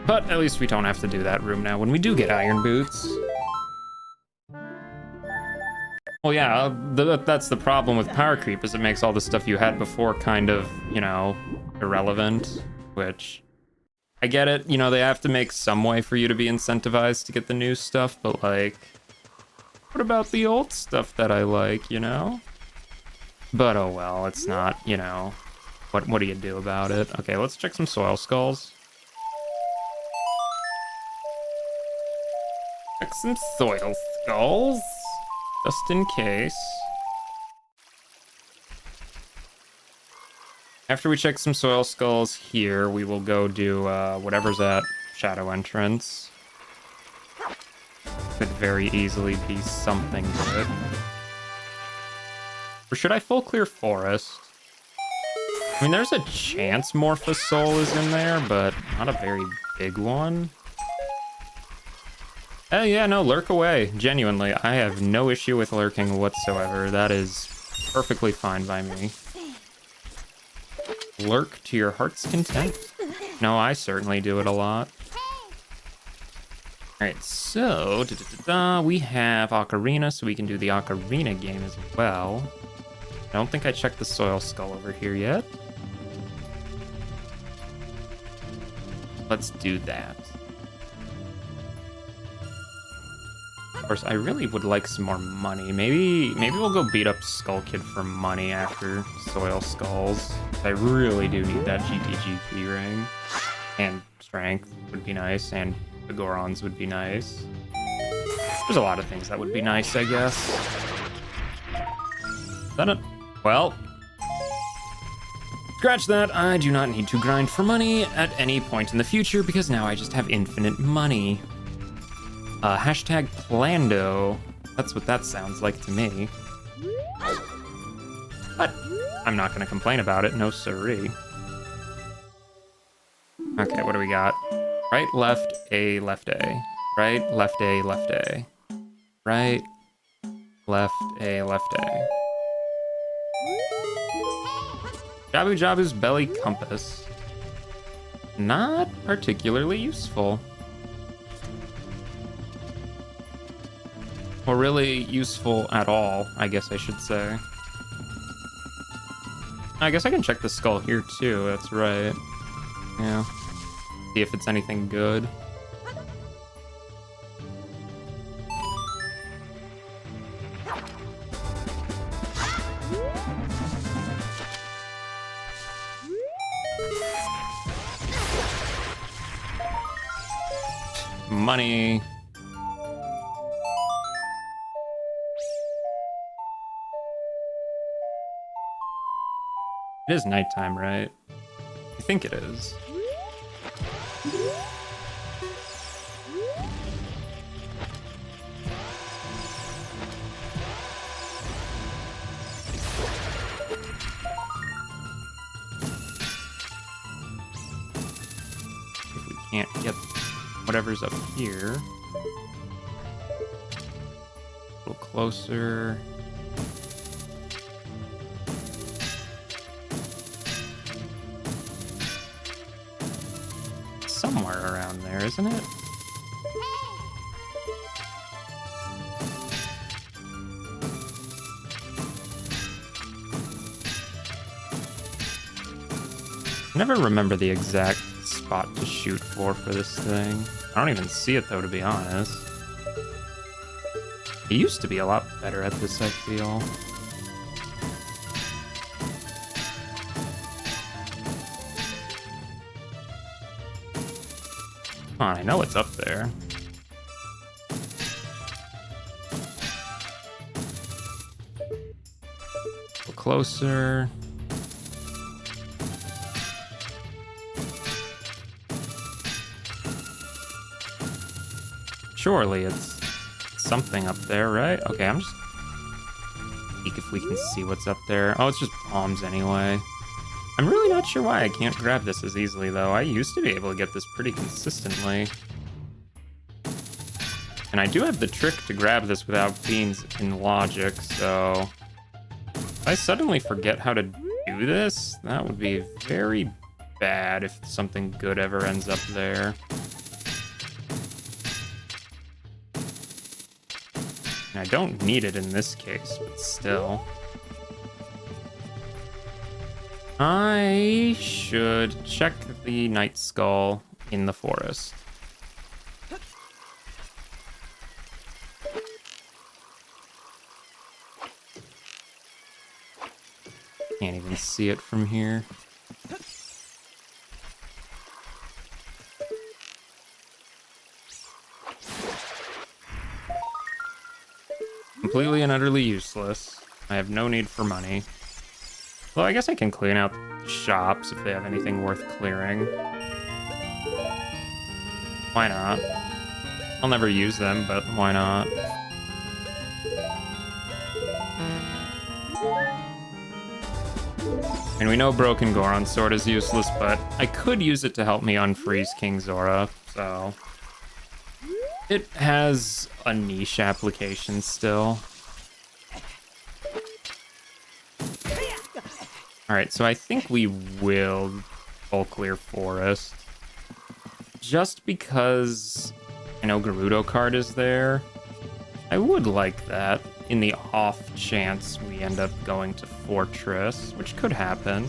But at least we don't have to do that room now when we do get iron boots. Well, yeah, that's the problem with power creep, is it makes all the stuff you had before kind of, you know, irrelevant, which I get it. You know, they have to make some way for you to be incentivized to get the new stuff, but like, what about the old stuff that I like, you know? But oh well, it's not, you know, what do you do about it? Okay, let's check some soil skulls. Check some soil skulls, just in case. After we check some soil skulls here, we will go do whatever's at Shadow Entrance. Could very easily be something good. Or should I full clear forest? I mean, there's a chance Morpha Soul is in there, but not a very big one. Yeah, no, lurk away. Genuinely, I have no issue with lurking whatsoever. That is perfectly fine by me. Lurk to your heart's content. No, I certainly do it a lot. Alright, so we have Ocarina, so we can do the Ocarina game as well. I don't think I checked the soil skull over here yet. Let's do that. Of course, I really would like some more money. Maybe we'll go beat up Skull Kid for money after Soil Skulls. I really do need that GTGP ring. And Strength would be nice, and the Gorons would be nice. There's a lot of things that would be nice, I guess. Is that it? Well, scratch that. I do not need to grind for money at any point in the future because now I just have infinite money. Hashtag Plando. That's what that sounds like to me. But I'm not gonna complain about it, no siree. Okay, what do we got? Right, left, A, left, A. Right, left, A, left, A. Right, left, A, left, A. Jabu Jabu's belly compass. Not particularly useful. Or really useful at all, I guess I should say. I guess I can check the skull here too, that's right. Yeah. See if it's anything good. money. It is nighttime, right? I think it is. If we can't get whatever's up here. A little closer. Somewhere around there, isn't it? I never remember the exact spot to shoot for this thing. I don't even see it though, to be honest. It used to be a lot better at this, I feel. Come on, I know it's up there. Go closer. Surely it's something up there, right? Okay, I'm just... Peek if we can see what's up there. Oh, it's just bombs anyway. I'm really not sure why I can't grab this as easily, though. I used to be able to get this pretty consistently. And I do have the trick to grab this without beans in logic, so... If I suddenly forget how to do this, that would be very bad if something good ever ends up there. And I don't need it in this case, but still. I should check the night skull in the forest. Can't even see it from here. Completely and utterly useless. I have no need for money. Well, I guess I can clean out shops if they have anything worth clearing. Why not? I'll never use them, but why not? And we know Broken Goron Sword is useless, but I could use it to help me unfreeze King Zora, so... It has a niche application still. Alright, so I think we will full clear forest. Just because I know Gerudo card is there. I would like that in the off chance we end up going to Fortress, which could happen.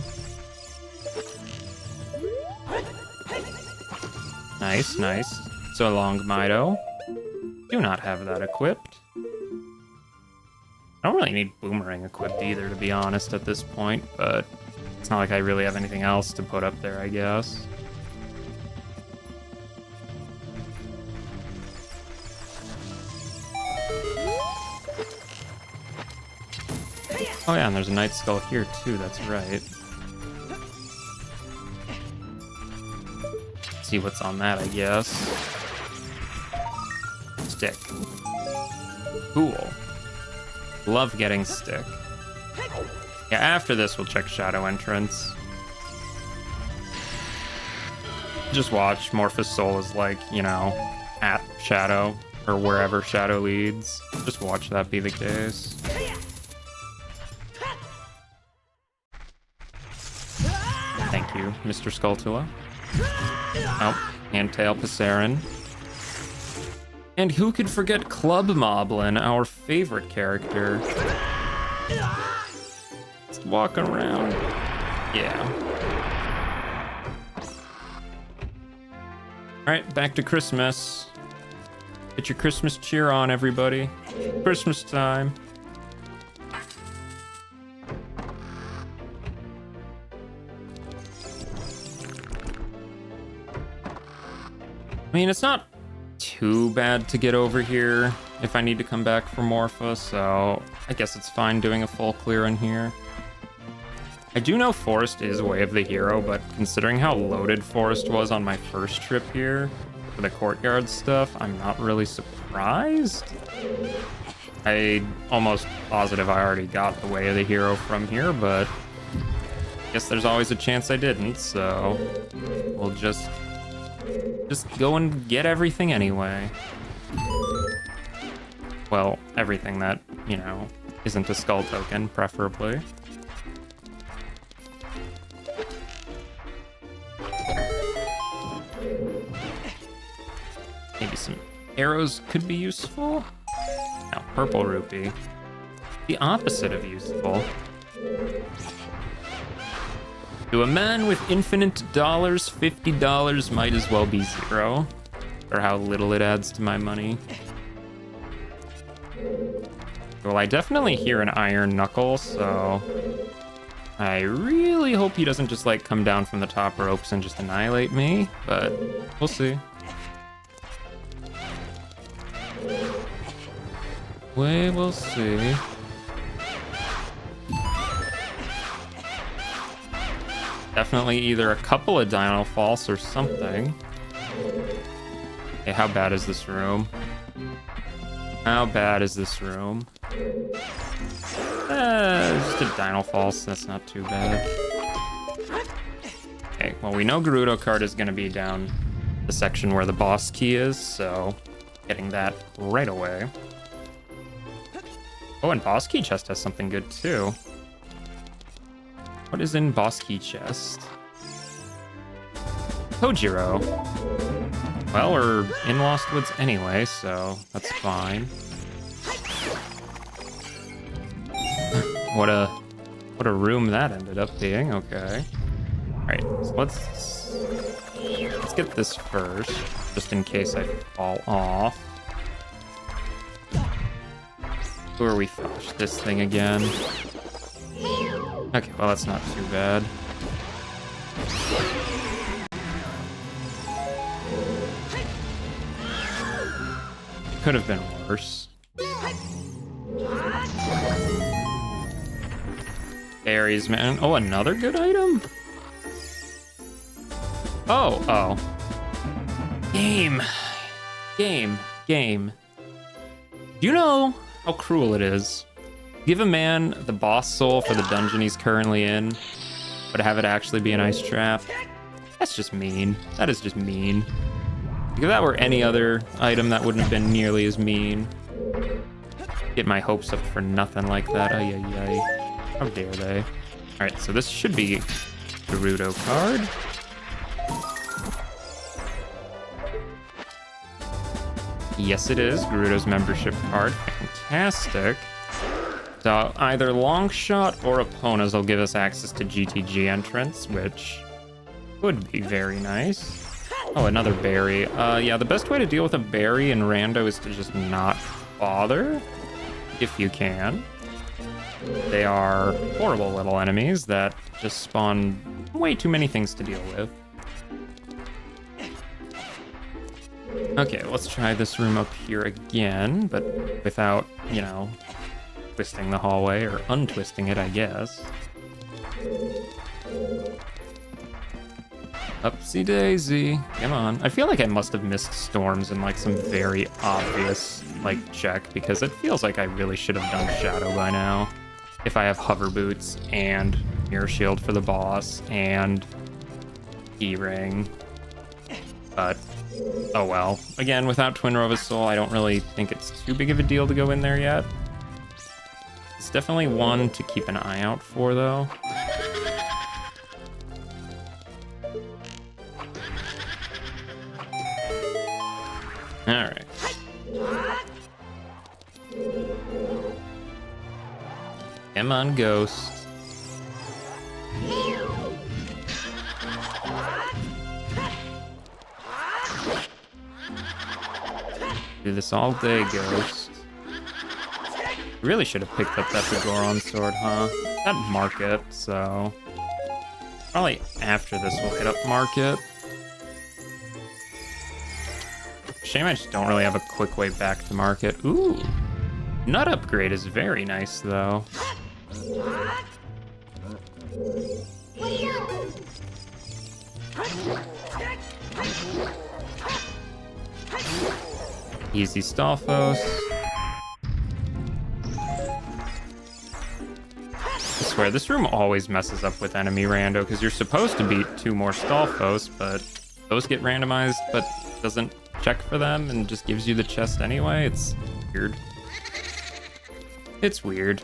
Nice, nice. So long, Mido. Do not have that equipped. I don't really need Boomerang equipped either, to be honest, at this point, but it's not like I really have anything else to put up there, I guess. Oh yeah, and there's a Night Skull here too, that's right. Let's see what's on that, I guess. Stick. Cool. Love getting stick. Yeah, after this we'll check Shadow Entrance. Just watch, Morpheus Soul is like, you know, at Shadow, or wherever Shadow leads. Just watch that be the case. Thank you, Mr. Skulltula. Oh, Handtail Passarin. And who could forget Club Moblin, our favorite character? Just walking around. Yeah. Alright, back to Christmas. Get your Christmas cheer on, everybody. Christmas time. I mean, it's not too bad to get over here if I need to come back for Morpha, so I guess it's fine doing a full clear in here. I do know Forest is Way of the Hero, but considering how loaded Forest was on my first trip here for the courtyard stuff, I'm not really surprised. I'm almost positive I already got the Way of the Hero from here, but I guess there's always a chance I didn't, so we'll just go and get everything anyway. Well, everything that, you know, isn't a skull token, preferably. Maybe some arrows could be useful. No, purple rupee. The opposite of useful. To a man with infinite dollars, $50 might as well be zero. Or how little it adds to my money. Well, I definitely hear an iron knuckle, so I really hope he doesn't just like come down from the top ropes and just annihilate me, but we'll see. We will see. Definitely either a couple of Dino Falls or something. Hey, how bad is this room? How bad is this room? Just a Dino Falls, that's not too bad. Okay, well, we know Gerudo card is going to be down the section where the boss key is, so getting that right away. Oh, and boss key chest has something good too. What is in boss key chest? Kojiro. Well, we're in Lost Woods anyway, so that's fine. What a room that ended up being. Okay. All right, so let's get this first, just in case I fall off. Who are we first? This thing again. Okay, well, that's not too bad. It could have been worse. Berries, man. Oh, another good item? Oh. Game. Do you know how cruel it is? Give a man the boss soul for the dungeon he's currently in, but have it actually be an ice trap. That's just mean. That is just mean. If that were any other item, that wouldn't have been nearly as mean. Get my hopes up for nothing like that. Ay, ay, ay. How dare they? Alright, so this should be Gerudo card. Yes, it is. Gerudo's membership card. Fantastic. So either Longshot or Epona's will give us access to GTG entrance, which would be very nice. Oh, another berry. Yeah, the best way to deal with a berry in Rando is to just not bother, if you can. They are horrible little enemies that just spawn way too many things to deal with. Okay, let's try this room up here again, but without, you know, twisting the hallway, or untwisting it, I guess. Upsy daisy. Come on. I feel like I must have missed storms in like some very obvious like check, because it feels like I really should have done Shadow by now. If I have hover boots and mirror shield for the boss and Keyring. But oh well. Again, without Twin Rova's Soul, I don't really think it's too big of a deal to go in there yet. It's definitely one to keep an eye out for, though. Alright. Come on, Ghost. Do this all day, Ghost. Really should have picked up that Goron sword, huh? At market, so probably after this we'll hit up market. shame I just don't really have a quick way back to market. Ooh, nut upgrade is very nice, though. Easy Stalfos. I swear, this room always messes up with enemy rando, because you're supposed to beat 2 more Stalfos, but those get randomized, but doesn't check for them and just gives you the chest anyway. It's weird. It's weird.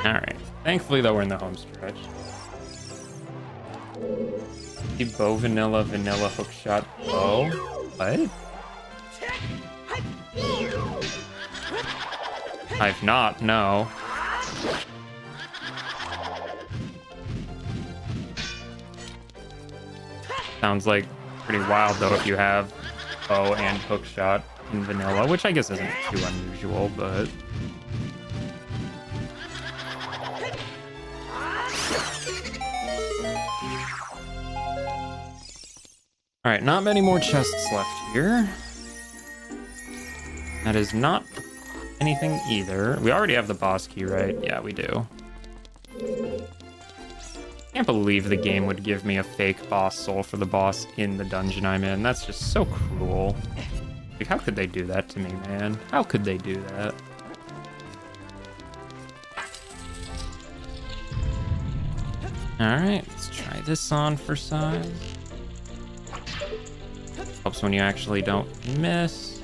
Alright. Thankfully, though, we're in the home stretch. The bow vanilla hookshot bow? What? I've not, no. Sounds like pretty wild, though, if you have bow and hookshot in vanilla, which I guess isn't too unusual, but... Alright, not many more chests left here. That is not anything either. We already have the boss key, right? Yeah, we do. Can't believe the game would give me a fake boss soul for the boss in the dungeon I'm in. That's just so cruel. Like, how could they do that to me, man? How could they do that? Alright, let's try this on for size. Helps when you actually don't miss.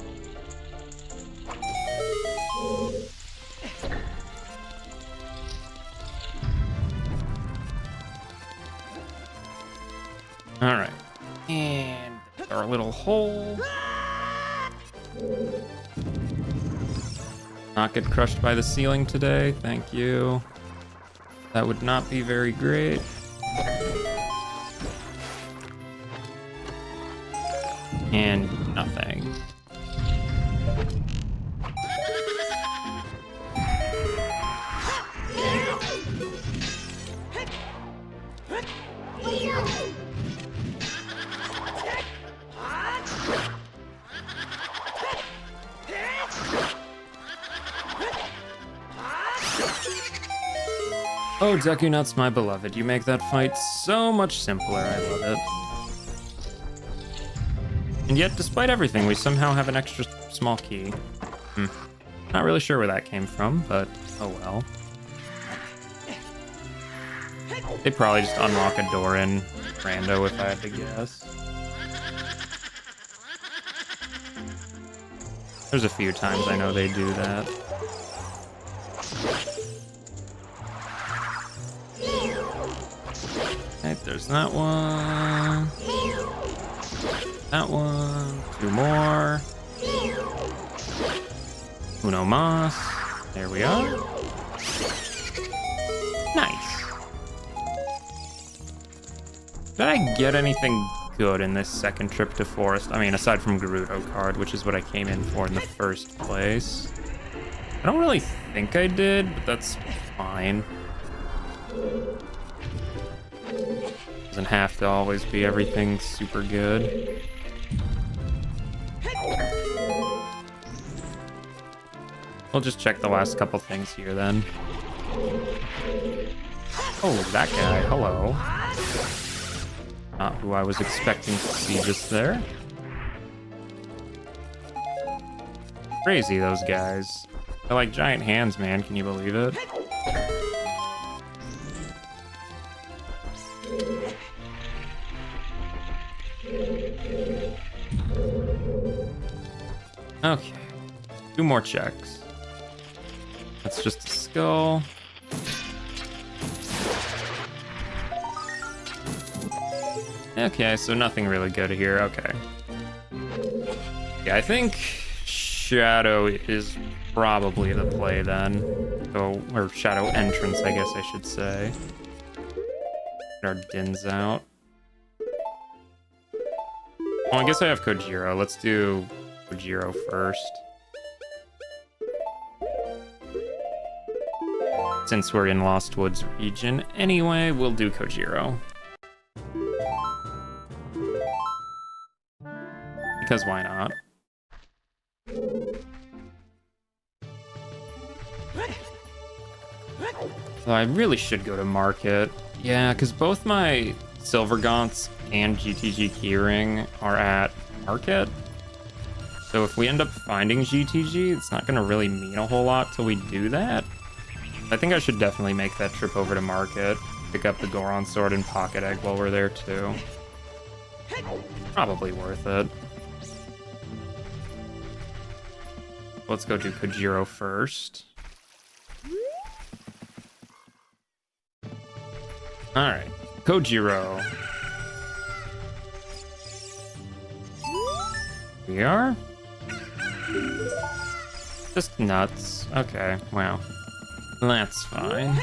Alright. And our little hole. Not get crushed by the ceiling today, thank you. That would not be very great. And nothing. Oh, Deku Nuts, my beloved, you make that fight so much simpler. I love it. And yet, despite everything, we somehow have an extra small key. Not really sure where that came from, but oh well. They probably just unlock a door in rando, if I had to guess. There's a few times I know they do that. Right, there's that one. That one. 2 more. Uno mas. There we are. Nice. Did I get anything good in this second trip to Forest? I mean, aside from Gerudo card, which is what I came in for in the first place. I don't really think I did, but that's fine. Doesn't have to always be everything super good. We'll just check the last couple things here then. Oh, that guy, hello. Not who I was expecting to see just there. Crazy, those guys. They're like giant hands, man, can you believe it? Okay, 2 more checks. That's just a skull. Okay, so nothing really good here. Okay. Yeah, I think Shadow is probably the play then. So, or Shadow entrance, I guess I should say. Get our Dins out. Well, I guess I have Kojiro. Let's do Kojiro first. Since we're in Lost Woods region anyway, we'll do Kojiro. Because why not? So I really should go to market. Yeah, because both my Silver Gaunts and GTG Keyring are at market. So if we end up finding GTG, it's not going to really mean a whole lot till we do that. I think I should definitely make that trip over to market. Pick up the Goron Sword and Pocket Egg while we're there too. Probably worth it. Let's go do Kojiro first. Alright, Kojiro. We are? Just nuts. Okay, wow. That's fine.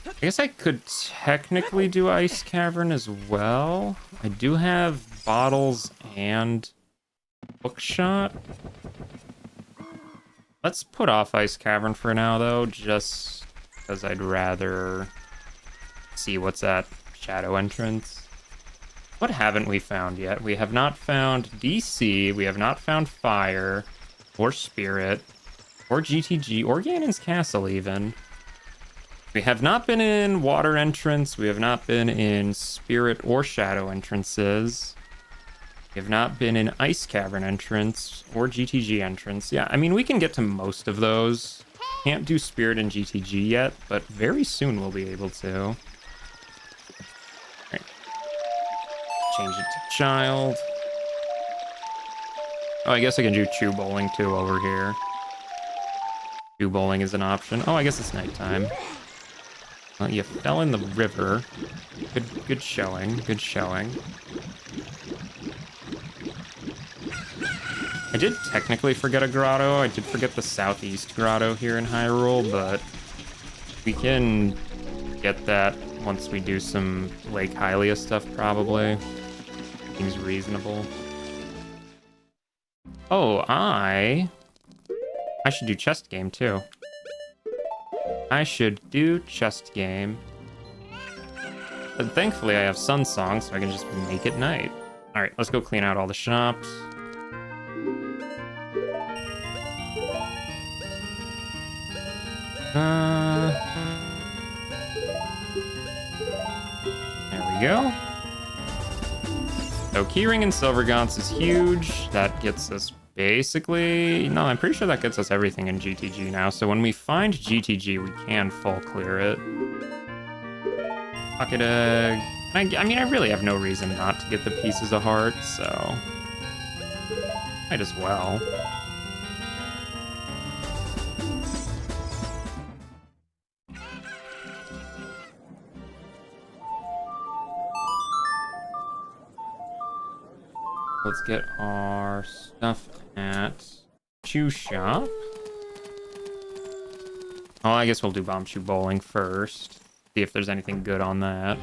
I guess I could technically do Ice Cavern as well. I do have bottles and Bookshot. Let's put off Ice Cavern for now, though, just because I'd rather see what's at Shadow Entrance. What haven't we found yet? We have not found DC, we have not found Fire, or Spirit, or GTG, or Ganon's Castle, even. We have not been in Water Entrance, we have not been in Spirit or Shadow Entrances. We have not been in Ice Cavern Entrance or GTG Entrance. Yeah, I mean, we can get to most of those. Can't do Spirit and GTG yet, but very soon we'll be able to. Right. Change it to Child. Oh, I guess I can do Chew Bowling too over here. Chew Bowling is an option. Oh, I guess it's nighttime. Well, you fell in the river. Good showing, good showing. I did technically forget a grotto. I did forget the southeast grotto here in Hyrule, but we can get that once we do some Lake Hylia stuff, probably. Seems reasonable. Oh, I should do chest game, too. I should do chest game. But thankfully, I have Sun Song, so I can just make it night. Alright, let's go clean out all the shops. There we go. So Keyring and Silver Gaunts is huge. That gets us basically... No, I'm pretty sure that gets us everything in GTG now. So when we find GTG, we can full clear it. Pocket Egg. I mean, I really have no reason not to get the Pieces of Heart, so... might as well. Let's get our stuff at Chew Shop. Oh, I guess we'll do Bomb Chew Bowling first. See if there's anything good on that.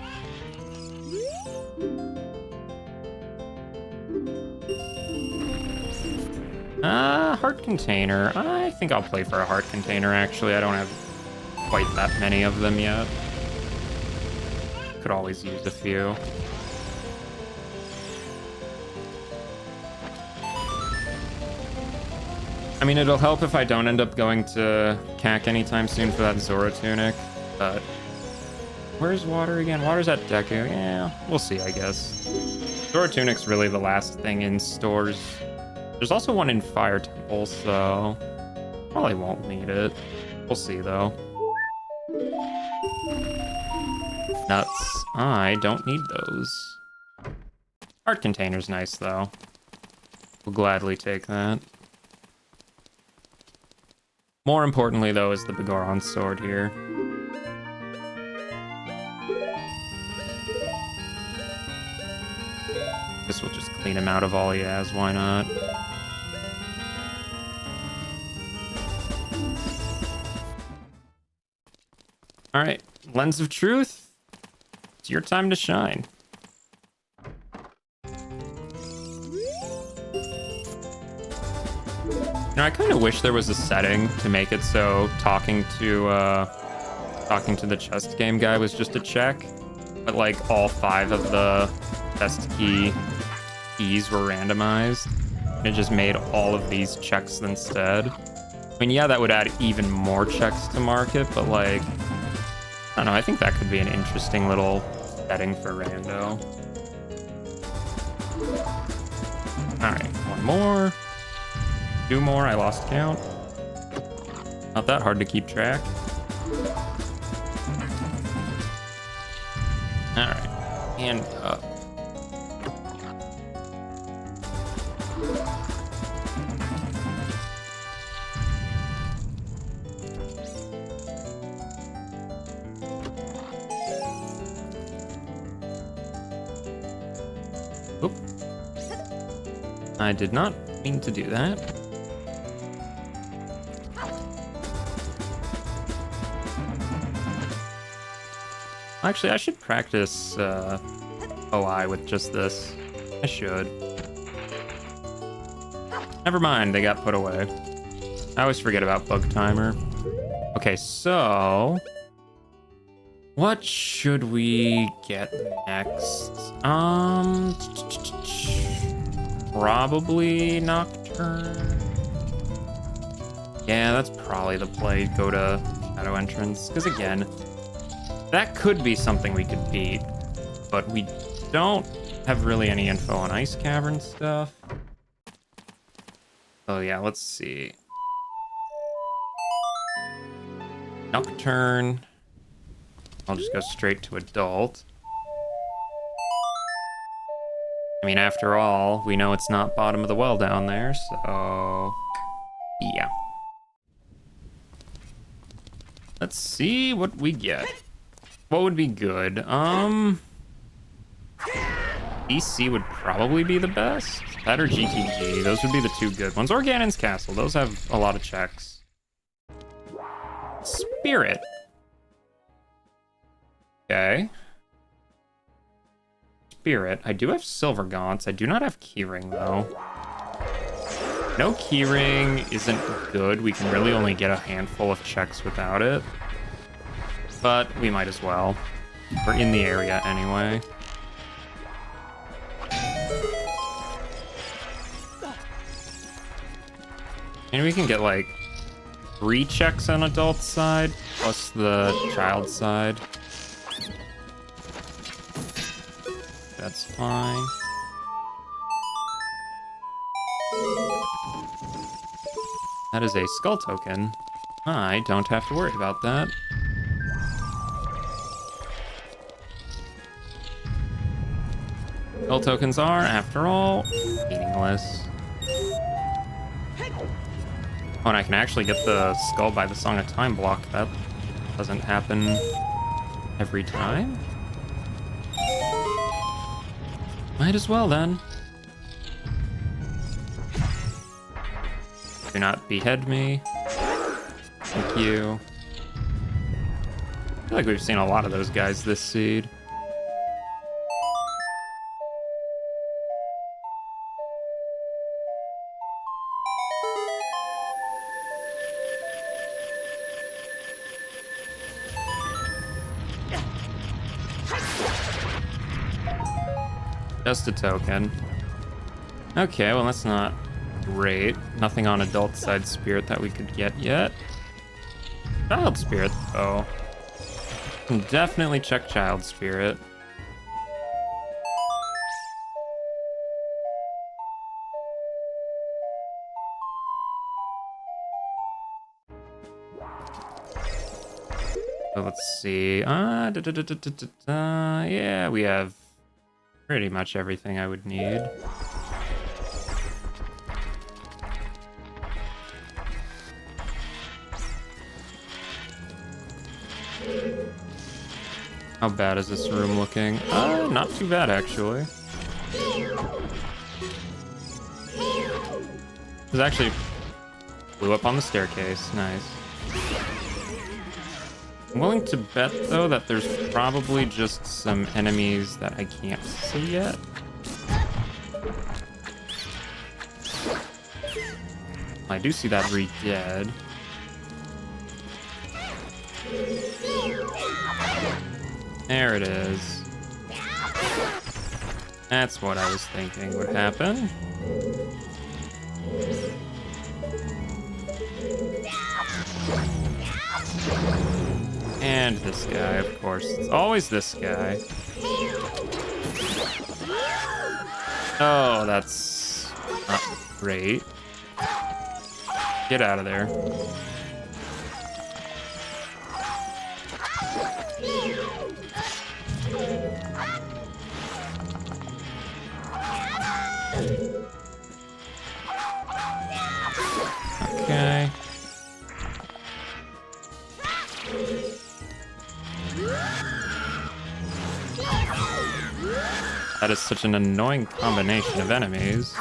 Heart Container. I think I'll play for a Heart Container, actually. I don't have quite that many of them yet. Could always use a few. I mean, it'll help if I don't end up going to CAC anytime soon for that Zora Tunic, but... Where's Water again? Water's at Deku. Yeah, we'll see, I guess. Zora Tunic's really the last thing in stores. There's also one in Fire Temple, so... probably won't need it. We'll see, though. Nuts. I don't need those. Heart Container's nice, though. We'll gladly take that. More importantly, though, is the Goron Sword here. This will just clean him out of all he has, why not? Alright, Lens of Truth. It's your time to shine. I kind of wish there was a setting to make it so talking to the chest game guy was just a check, but like all 5 of the chest keys were randomized. It just made all of these checks instead. I mean, yeah, that would add even more checks to market, but like, I don't know, I think that could be an interesting little setting for rando. All right, 1 more. 2 more, I lost count. Not that hard to keep track. All right, and up. Oop. I did not mean to do that. Actually, I should practice OI with just this. I should. Never mind, they got put away. I always forget about bug timer. Okay, so what should we get next? Probably Nocturne. Yeah, that's probably the play. Go to Shadow Entrance, because again, that could be something we could beat, but we don't have really any info on Ice Cavern stuff. Oh yeah, let's see. Nocturne. I'll just go straight to Adult. I mean, after all, we know it's not bottom of the well down there, so yeah. Let's see what we get. What would be good? EC would probably be the best. That or GTG. Those would be the 2 good ones. Or Ganon's Castle. Those have a lot of checks. Spirit. Okay. Spirit. I do have Silver Gaunts. I do not have Keyring, though. No Keyring isn't good. We can really only get a handful of checks without it. But we might as well. We're in the area anyway. And we can get like 3 checks on adult side plus the child side. That's fine. That is a skull token. I don't have to worry about that. Skull tokens are, after all, meaningless. Oh, and I can actually get the skull by the Song of Time block. That doesn't happen every time. Might as well, then. Do not behead me. Thank you. I feel like we've seen a lot of those guys this seed. Just a token. Okay, well that's not great. Nothing on adult side spirit that we could get yet. Child spirit though. Can definitely check child spirit. So let's see. Yeah, we have pretty much everything I would need. How bad is this room looking? Not too bad, actually. This actually blew up on the staircase. Nice. I'm willing to bet, though, that there's probably just some enemies that I can't see yet. I do see that re-dead. There it is. That's what I was thinking would happen. And this guy, of course. It's always this guy. Oh, that's not great. Get out of there. Okay. That is such an annoying combination of enemies.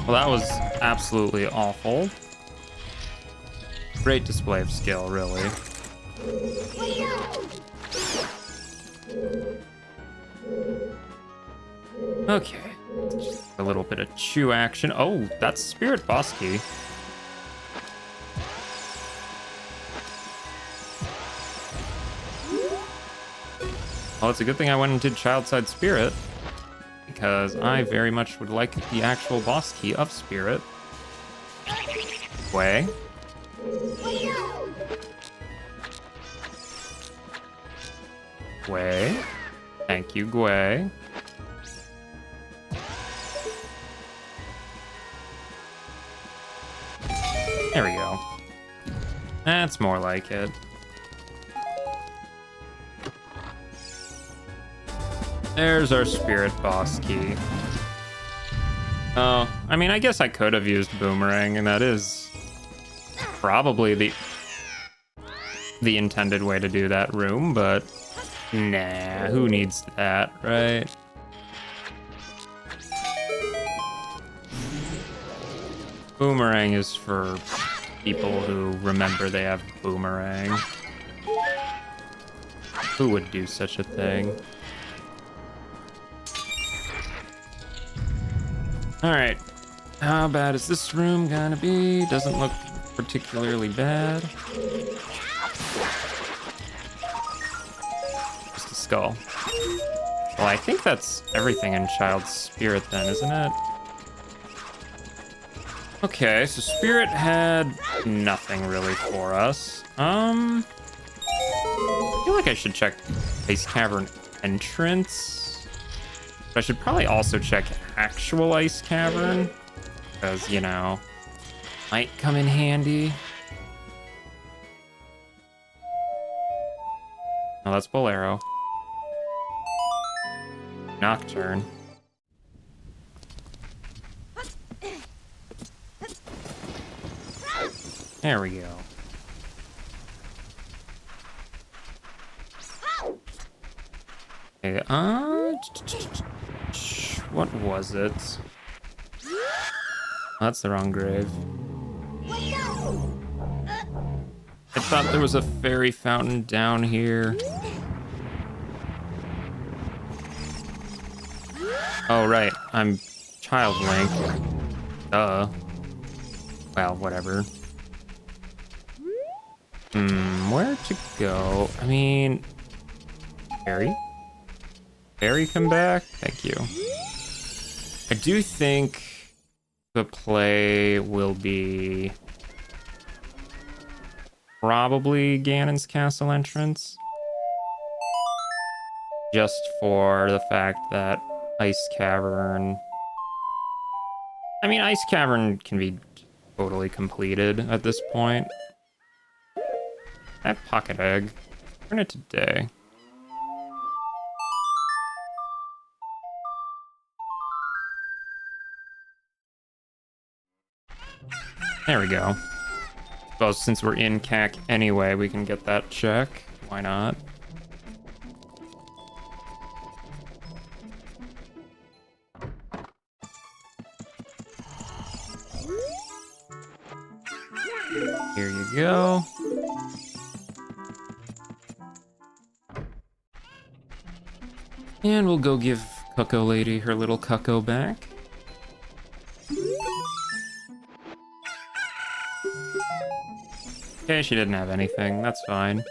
Well, that was absolutely awful. Great display of skill, really. Okay, just a little bit of chew action. Oh, that's Spirit Boss Key. Well, it's a good thing I went and did Child Side Spirit, because I very much would like the actual boss key of Spirit. Way. Gwei. Thank you, Gwei. There we go. That's more like it. There's our Spirit Boss Key. Oh, I mean, I guess I could have used Boomerang, and that is probably the intended way to do that room, but nah, who needs that, right? Boomerang is for people who remember they have Boomerang. Who would do such a thing? Alright, how bad is this room gonna be? Doesn't look particularly bad. Just a skull. Well, I think that's everything in Child's Spirit then, isn't it? Okay, so Spirit had nothing really for us. I feel like I should check Ice Cavern entrance. But I should probably also check actual Ice Cavern, because, you know, might come in handy. Oh, that's Bolero. Nocturne. There we go. Okay, what was it? That's the wrong grave. I thought there was a fairy fountain down here. Oh, right. I'm Child Link. Duh. Well, whatever. Where to go? I mean... Fairy? Fairy, come back? Thank you. I do think the play will be probably Ganon's castle entrance. Just for the fact that Ice Cavern... I mean, Ice Cavern can be totally completed at this point. I have Pocket Egg. Turn it to day. There we go. Well, since we're in CAC anyway, we can get that check. Why not? Here you go. And we'll go give Cuckoo Lady her little Cuckoo back. Okay, she didn't have anything. That's fine.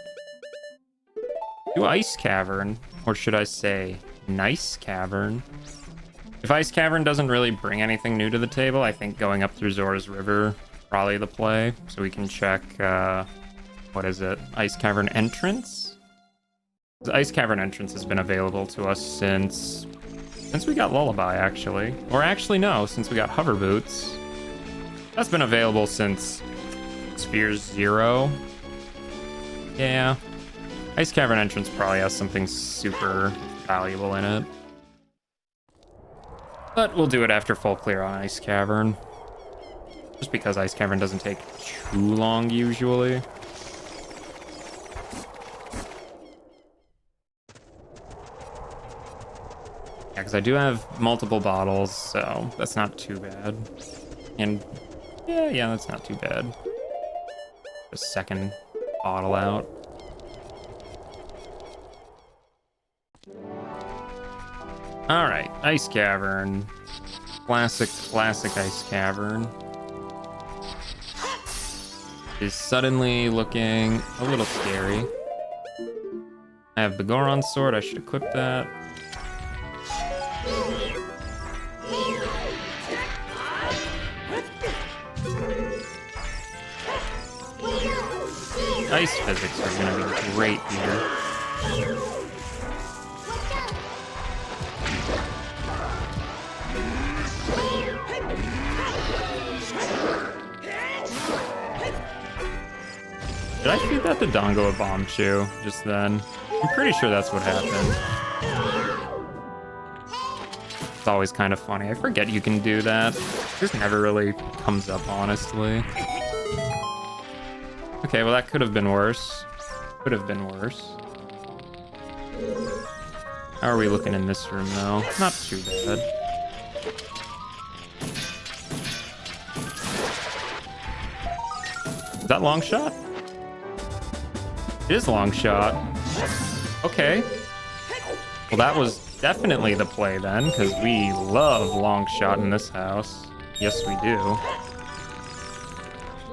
Do Ice Cavern, or should I say Nice Cavern? If Ice Cavern doesn't really bring anything new to the table, I think going up through Zora's River probably the play. So we can check, what is it? Ice Cavern Entrance? The Ice Cavern Entrance has been available to us since we got Lullaby, actually. Or actually, no, since we got Hover Boots. That's been available since Spheres 0. Yeah. Ice Cavern Entrance probably has something super valuable in it. But we'll do it after full clear on Ice Cavern. Just because Ice Cavern doesn't take too long usually. Yeah, because I do have multiple bottles, so that's not too bad. And yeah, that's not too bad. A second bottle out. Alright, Ice Cavern. Classic Ice Cavern. Is suddenly looking a little scary. I have the Goron sword, I should equip that. Ice physics are gonna be great here. Did I feed that to Dongo a Bombchu just then? I'm pretty sure that's what happened. It's always kind of funny. I forget you can do that. It just never really comes up, honestly. Okay, well that could have been worse. Could have been worse. How are we looking in this room, though? Not too bad. Is that long shot? It is long shot. Okay. Well, that was definitely the play then, because we love long shot in this house. Yes, we do.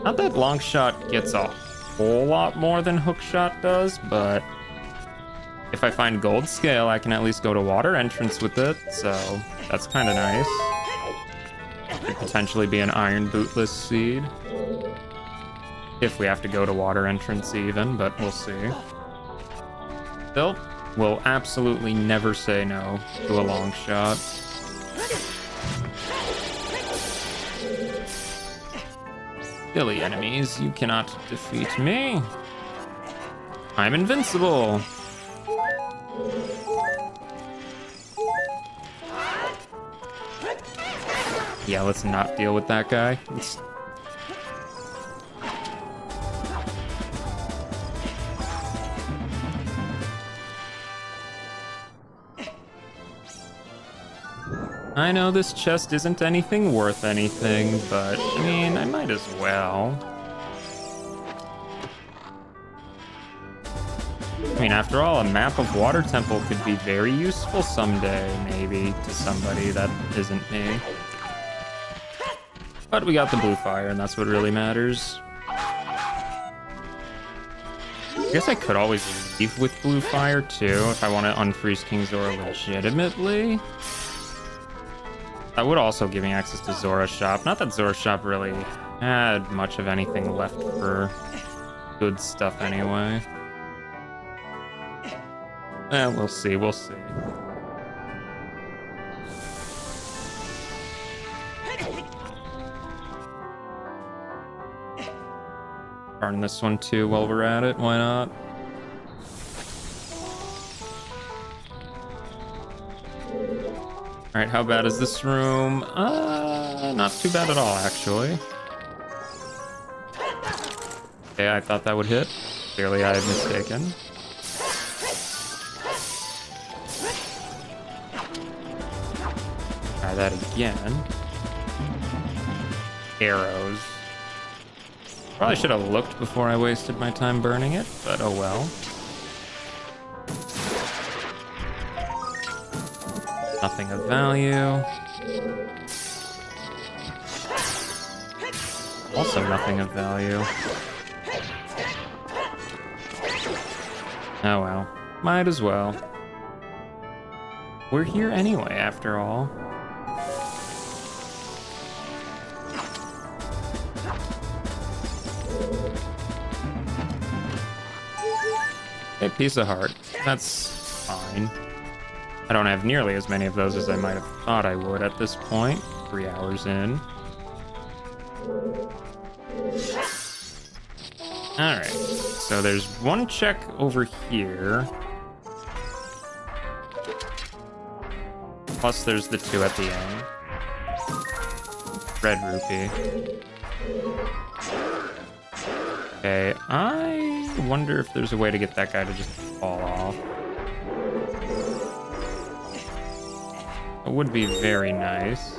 Not that long shot gets a whole lot more than hook shot does, but if I find gold scale, I can at least go to water entrance with it, so that's kind of nice. Could potentially be an iron bootless seed. If we have to go to water entrance even, but we'll see. Still, we'll absolutely never say no to a long shot. Silly enemies, you cannot defeat me. I'm invincible. Yeah, let's not deal with that guy. I know this chest isn't anything worth anything, but I mean, I might as well. I mean, after all, a map of Water Temple could be very useful someday, maybe, to somebody that isn't me. But we got the blue fire, and that's what really matters. I guess I could always leave with blue fire, too, if I want to unfreeze King Zora legitimately. That would also give me access to Zora's shop. Not that Zora's shop really had much of anything left for good stuff anyway. We'll see, we'll see. Burn this one too while we're at it, why not? Alright, how bad is this room? Not too bad at all, actually. Okay, I thought that would hit. Clearly I had mistaken. Try that again. arrows. Probably should have looked before I wasted my time burning it, but oh well. Nothing of value. Also nothing of value. Oh well. Might as well. We're here anyway, after all. A piece of heart. That's fine. I don't have nearly as many of those as I might have thought I would at this point. 3 hours in. Alright, so there's one check over here. Plus there's the 2 at the end. Red rupee. Okay, I wonder if there's a way to get that guy to just fall off. It would be very nice.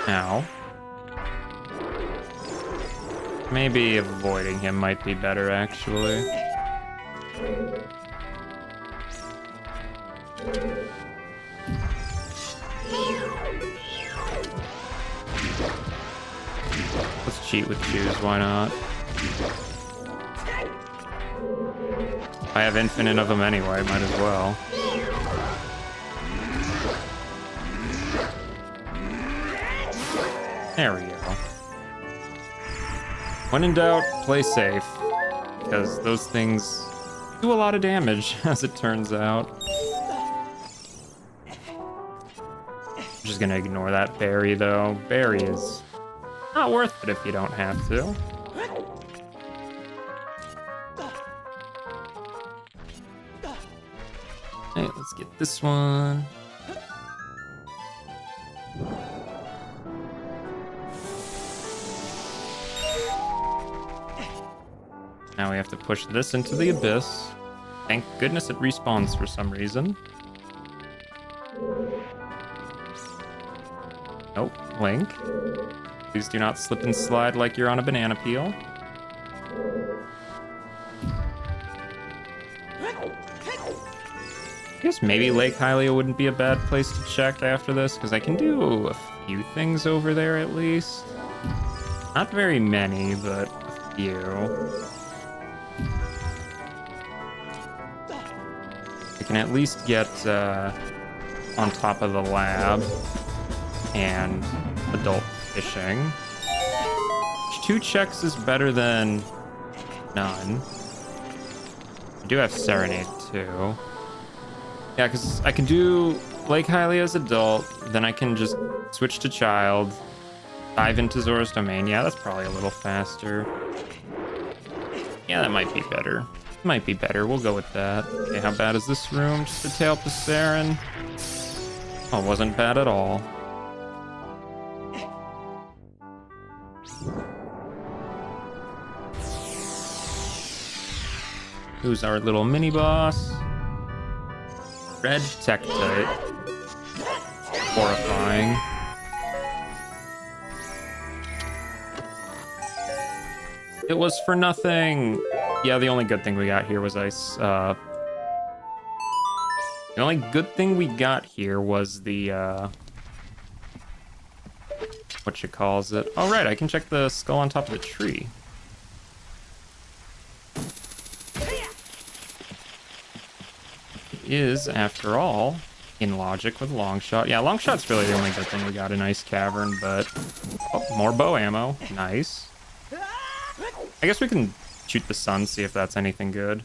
Ow. Maybe avoiding him might be better, actually. Let's cheat with shoes, why not? I have infinite of them anyway, might as well. There we go. When in doubt, play safe. Because those things do a lot of damage, as it turns out. I'm just gonna ignore that berry, though. Berry is not worth it if you don't have to. Hey, let's get this one. Now we have to push this into the abyss. Thank goodness it respawns for some reason. Nope, Link. Please do not slip and slide like you're on a banana peel. I guess maybe Lake Hylia wouldn't be a bad place to check after this, because I can do a few things over there at least. Not very many, but a few. I can at least get on top of the lab and adult fishing. 2 checks is better than none. I do have Serenade too. Yeah, because I can do Lake Hylia as adult, then I can just switch to child, dive into Zora's Domain. Yeah, that's probably a little faster. Yeah, that might be better. Might be better. We'll go with that. Okay, how bad is this room? Just to tail up to Saren. Oh, it wasn't bad at all. Who's our little mini boss? Red Tektite. Horrifying. It was for nothing. Yeah, the only good thing we got here was ice. The only good thing we got here was the what you calls it. Oh right, I can check the skull on top of the tree. Is, after all, in logic with Longshot. Yeah, Longshot's really the only good thing we got in Ice Cavern, but... Oh, more bow ammo. Nice. I guess we can shoot the sun, see if that's anything good.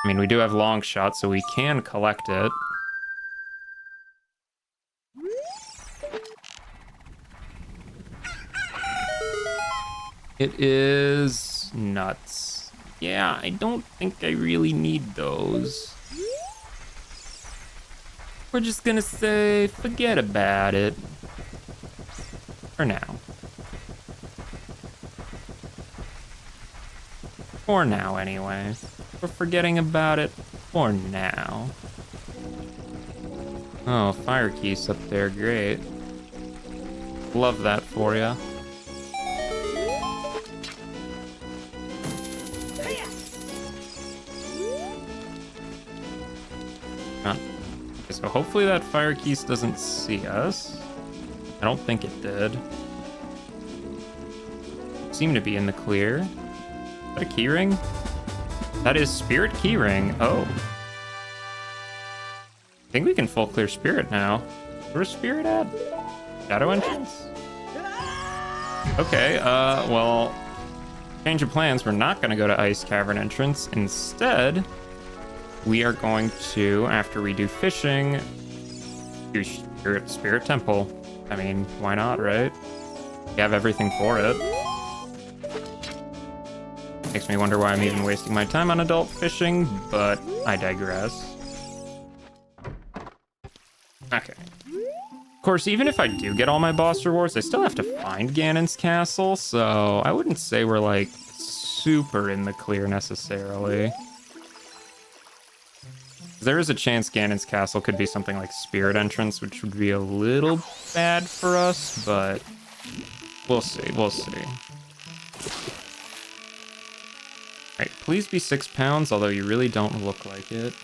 I mean, we do have Longshot, so we can collect it. It is nuts. Yeah, I don't think I really need those. We're just gonna say, forget about it. For now. For now, anyway. We're forgetting about it for now. Oh, fire keys up there, great. Love that for ya. Okay, so hopefully that fire keys doesn't see us. I don't think it did. Seem to be in the clear. Is that a keyring? That is spirit keyring. Oh. I think we can full clear spirit now. Where's spirit at? Shadow entrance? Okay, well, change of plans. We're not gonna go to ice cavern entrance. Instead, we are going to, after we do fishing, do spirit temple. I mean, why not, right? We have everything for it. Makes me wonder why I'm even wasting my time on adult fishing, but I digress. Okay. Of course, even if I do get all my boss rewards, I still have to find Ganon's castle, so I wouldn't say we're, like, super in the clear necessarily. There is a chance Ganon's castle could be something like Spirit Entrance, which would be a little bad for us, but we'll see, we'll see. Alright, please be 6 pounds, although you really don't look like it.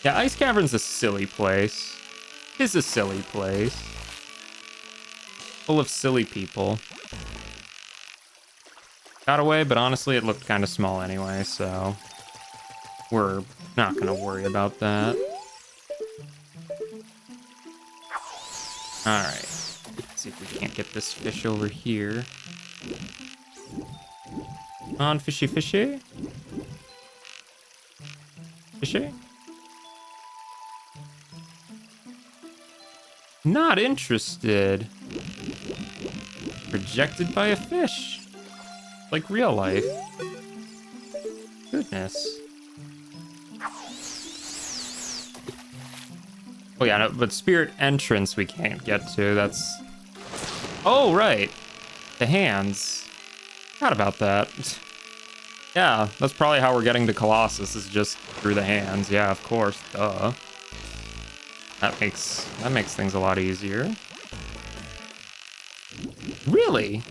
Yeah, Ice Cavern's a silly place. It's a silly place. Full of silly people. Got away, but honestly it looked kind of small anyway, so we're not gonna worry about that. Alright. Let's see if we can't get this fish over here. On, fishy fishy. Fishy? Not interested. Rejected by a fish. Like real life. Goodness. Oh yeah, no, but Spirit Entrance we can't get to, that's... Oh, right. The hands. Forgot about that. Yeah, that's probably how we're getting to Colossus, is just through the hands. Yeah, of course, duh. That makes things a lot easier. Really?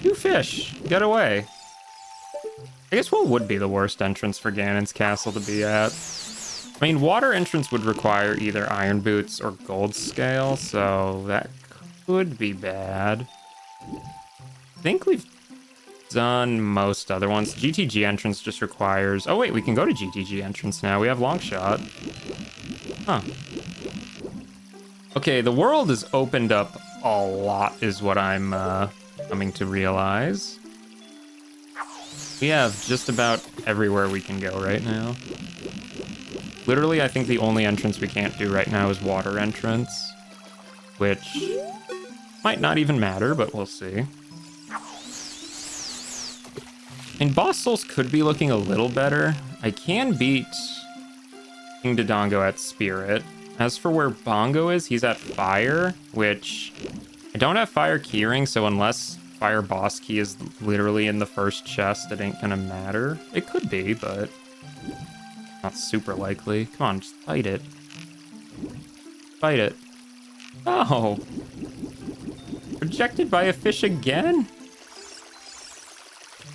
You fish, get away. I guess what would be the worst entrance for Ganon's castle to be at? I mean, water entrance would require either iron boots or gold scale, so that could be bad. I think we've done most other ones. GTG entrance just requires... Oh wait, we can go to GTG entrance now. We have long shot. Huh. Okay, the world has opened up a lot is what I'm coming to realize. We have just about everywhere we can go right now. Literally, I think the only entrance we can't do right now is water entrance, which might not even matter, but we'll see. And boss souls could be looking a little better. I can beat King Dodongo at Spirit. As for where Bongo is, he's at Fire, which I don't have Fire Keyring, so unless Fire Boss Key is literally in the first chest, it ain't gonna matter. It could be, but not super likely. Come on, just fight it. Fight it. Oh! Rejected by a fish again?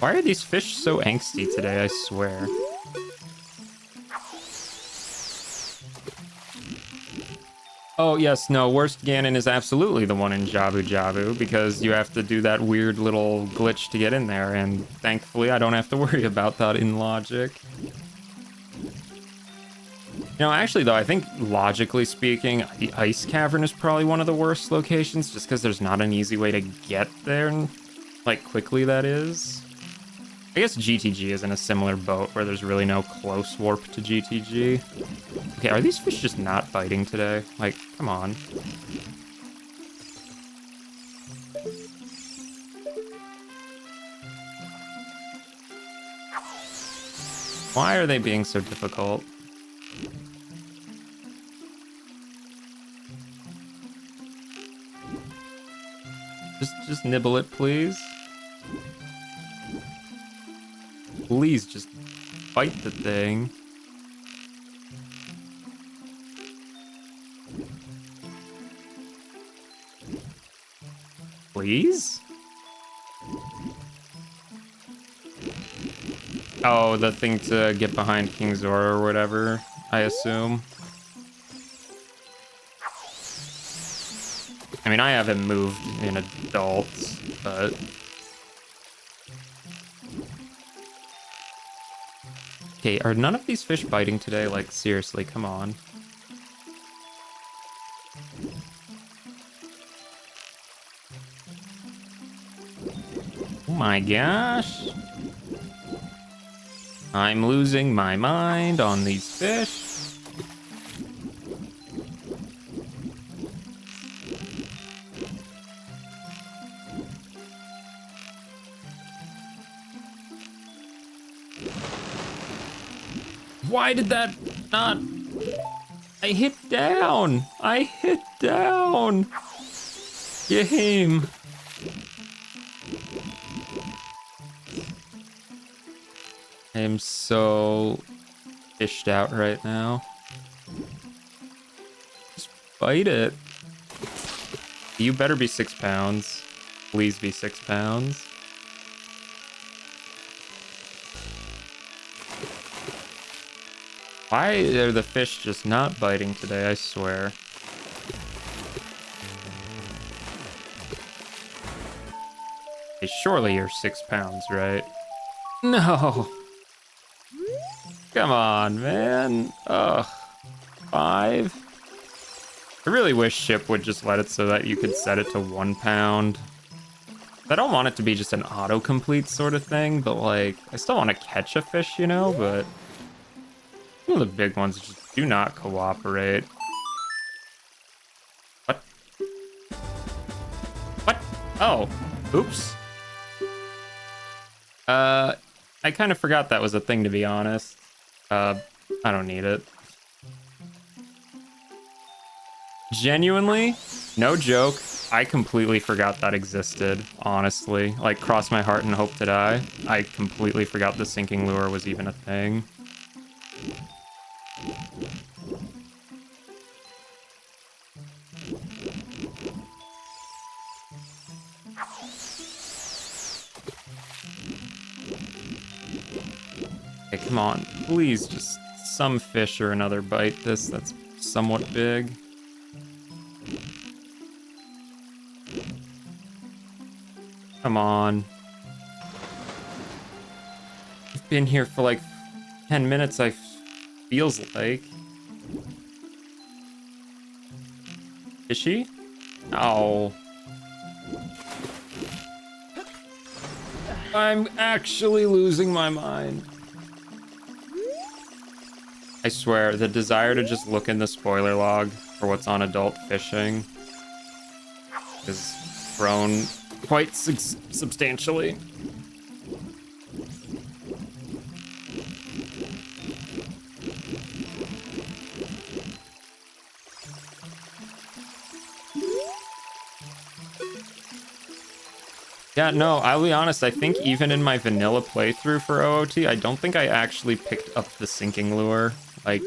Why are these fish so angsty today, I swear? Oh, yes, no, worst Ganon is absolutely the one in Jabu Jabu, because you have to do that weird little glitch to get in there, and thankfully I don't have to worry about that in logic. You know, actually, though, I think, logically speaking, the Ice Cavern is probably one of the worst locations, just because there's not an easy way to get there, like, quickly, that is. I guess GTG is in a similar boat, where there's really no close warp to GTG. Okay, are these fish just not biting today? Like, come on. Why are they being so difficult? Just nibble it, please. Please, just bite the thing. Please? Oh, the thing to get behind King Zora or whatever, I assume. I mean, I haven't moved in adults, but... Okay, are none of these fish biting today? Like, seriously, come on. Oh my gosh. I'm losing my mind on these fish. Why did that not... I hit down. I hit down. Game. I am so fished out right now. Just bite it. You better be 6 pounds. Please be 6 pounds. Why are the fish just not biting today? I swear. Hey, surely you're 6 pounds, right? No. Come on, man. Ugh. 5. I really wish Ship would just let it so that you could set it to 1 pound. I don't want it to be just an autocomplete sort of thing, but like, I still want to catch a fish, you know, but some of the big ones just do not cooperate. What? What? Oh, oops. I kind of forgot that was a thing, to be honest. I don't need it. Genuinely, no joke, I completely forgot that existed, honestly. Like, cross my heart and hope to die. I completely forgot the sinking lure was even a thing. Okay, come on. Please, just some fish or another bite this. That's somewhat big. Come on. I've been here for like 10 minutes, feels like. Is she? Oh. I'm actually losing my mind. I swear, the desire to just look in the spoiler log for what's on adult fishing is grown quite substantially. Yeah, no, I'll be honest, I think even in my vanilla playthrough for OOT, I don't think I actually picked up the sinking lure, like,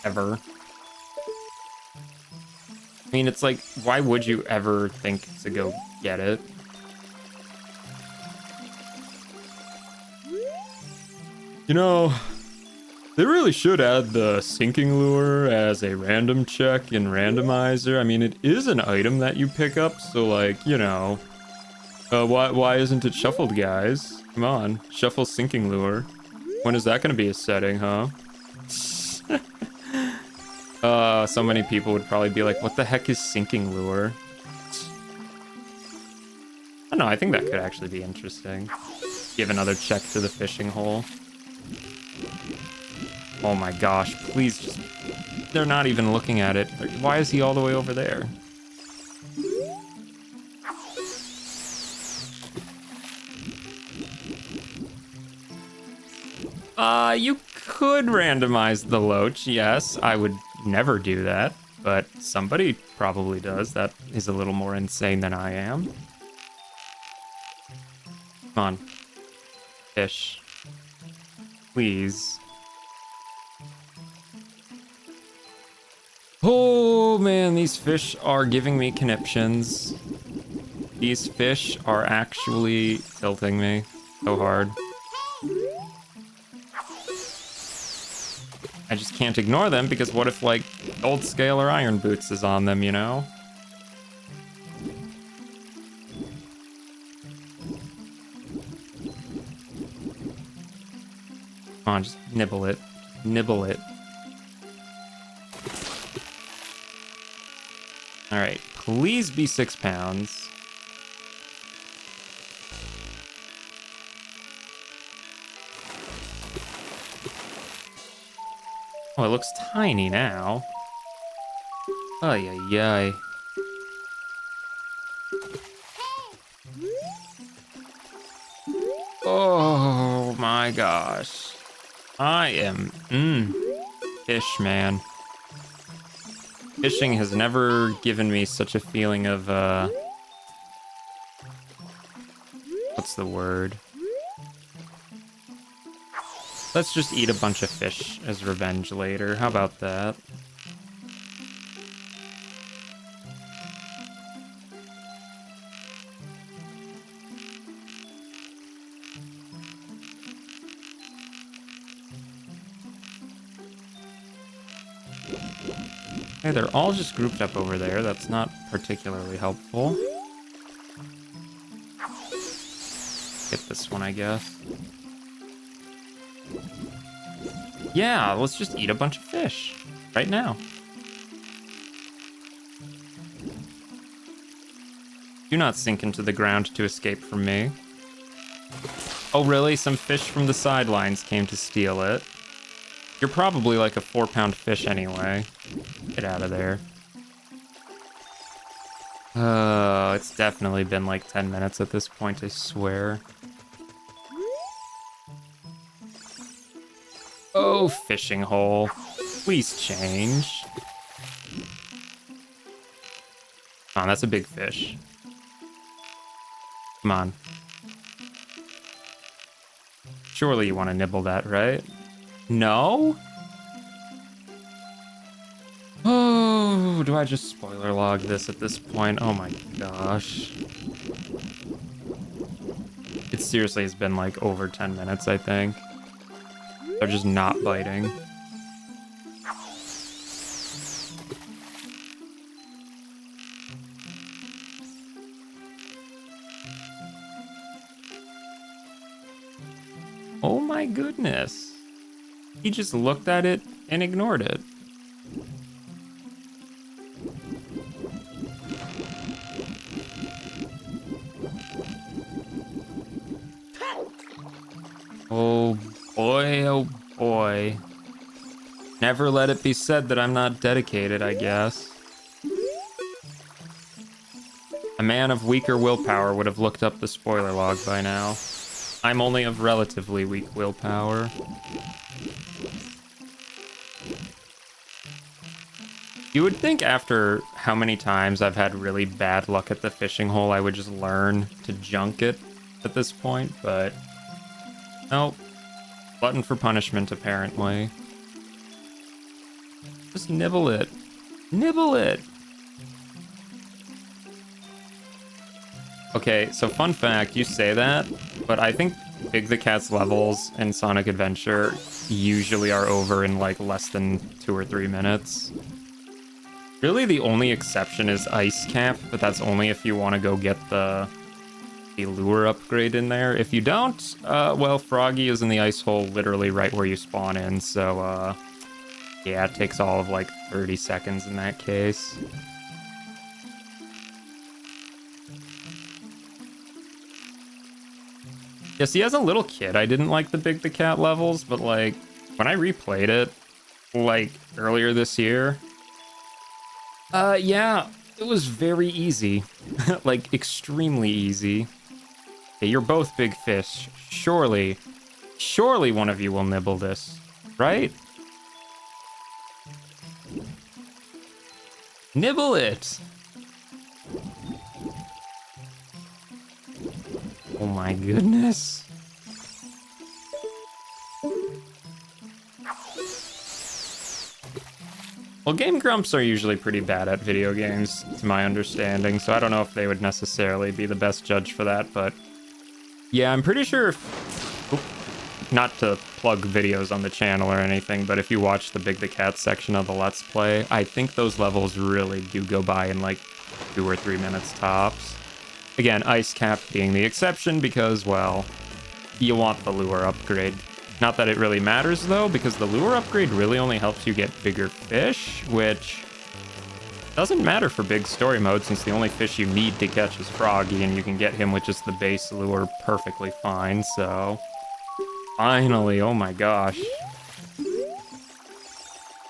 ever. I mean, it's like, why would you ever think to go get it? You know, they really should add the sinking lure as a random check in Randomizer. I mean, it is an item that you pick up, so like, you know... why isn't it shuffled, guys? Come on, shuffle sinking lure. When is that gonna be a setting, huh? So many people would probably be like, what the heck is sinking lure? I don't know, I think that could actually be interesting. Give another check to the fishing hole. Oh my gosh, please just... They're not even looking at it. Why is he all the way over there? You could randomize the loach, yes. I would never do that, but somebody probably does. That is a little more insane than I am. Come on. Fish. Please. Oh man, these fish are giving me conniptions. These fish are actually tilting me so hard. I just can't ignore them because what if, like, Gold Scale or Iron Boots is on them, you know? Come on, just nibble it. Nibble it. Alright, please be 6 pounds. Oh, it looks tiny now. Ay, ay, ay. Oh my gosh. I am, fish, man. Fishing has never given me such a feeling of, what's the word? Let's just eat a bunch of fish as revenge later. How about that? Okay, they're all just grouped up over there. That's not particularly helpful. Get this one, I guess. Yeah, let's just eat a bunch of fish right now. Do not sink into the ground to escape from me. Oh, really? Some fish from the sidelines came to steal it. You're probably like a 4-pound fish anyway. Get out of there. It's definitely been like 10 minutes at this point, I swear. Oh, fishing hole. Please change. Oh, that's a big fish. Come on. Surely you want to nibble that, right? No? Oh, do I just spoiler log this at this point? Oh my gosh. It seriously has been like over 10 minutes, I think. They're just not biting. Oh my goodness. He just looked at it and ignored it. Oh boy, oh boy. Never let it be said that I'm not dedicated, I guess. A man of weaker willpower would have looked up the spoiler log by now. I'm only of relatively weak willpower. You would think after how many times I've had really bad luck at the fishing hole, I would just learn to junk it at this point, but nope. Button for punishment, apparently. Just nibble it. Nibble it! Okay, so fun fact, you say that, but I think Big the Cat's levels in Sonic Adventure usually are over in like less than 2 or 3 minutes. Really, the only exception is Ice Cap, but that's only if you want to go get the lure upgrade in there. If you don't, well, Froggy is in the ice hole literally right where you spawn in, so, yeah, it takes all of like 30 seconds in that case. Yeah, see, as a little kid, I didn't like the Big the Cat levels, but like, when I replayed it, like, earlier this year, yeah, it was very easy. Like, extremely easy. Okay, you're both big fish. Surely one of you will nibble this, right? Nibble it! Oh my goodness. Well, Game Grumps are usually pretty bad at video games, to my understanding, so I don't know if they would necessarily be the best judge for that, but yeah, I'm pretty sure not to plug videos on the channel or anything, but if you watch the Big the Cat section of the Let's Play, I think those levels really do go by in like 2 or 3 minutes tops. Again, Ice Cap being the exception because, well, you want the lure upgrade. Not that it really matters, though, because the lure upgrade really only helps you get bigger fish, which doesn't matter for big story mode, since the only fish you need to catch is Froggy, and you can get him with just the base lure perfectly fine, so... Finally, oh my gosh.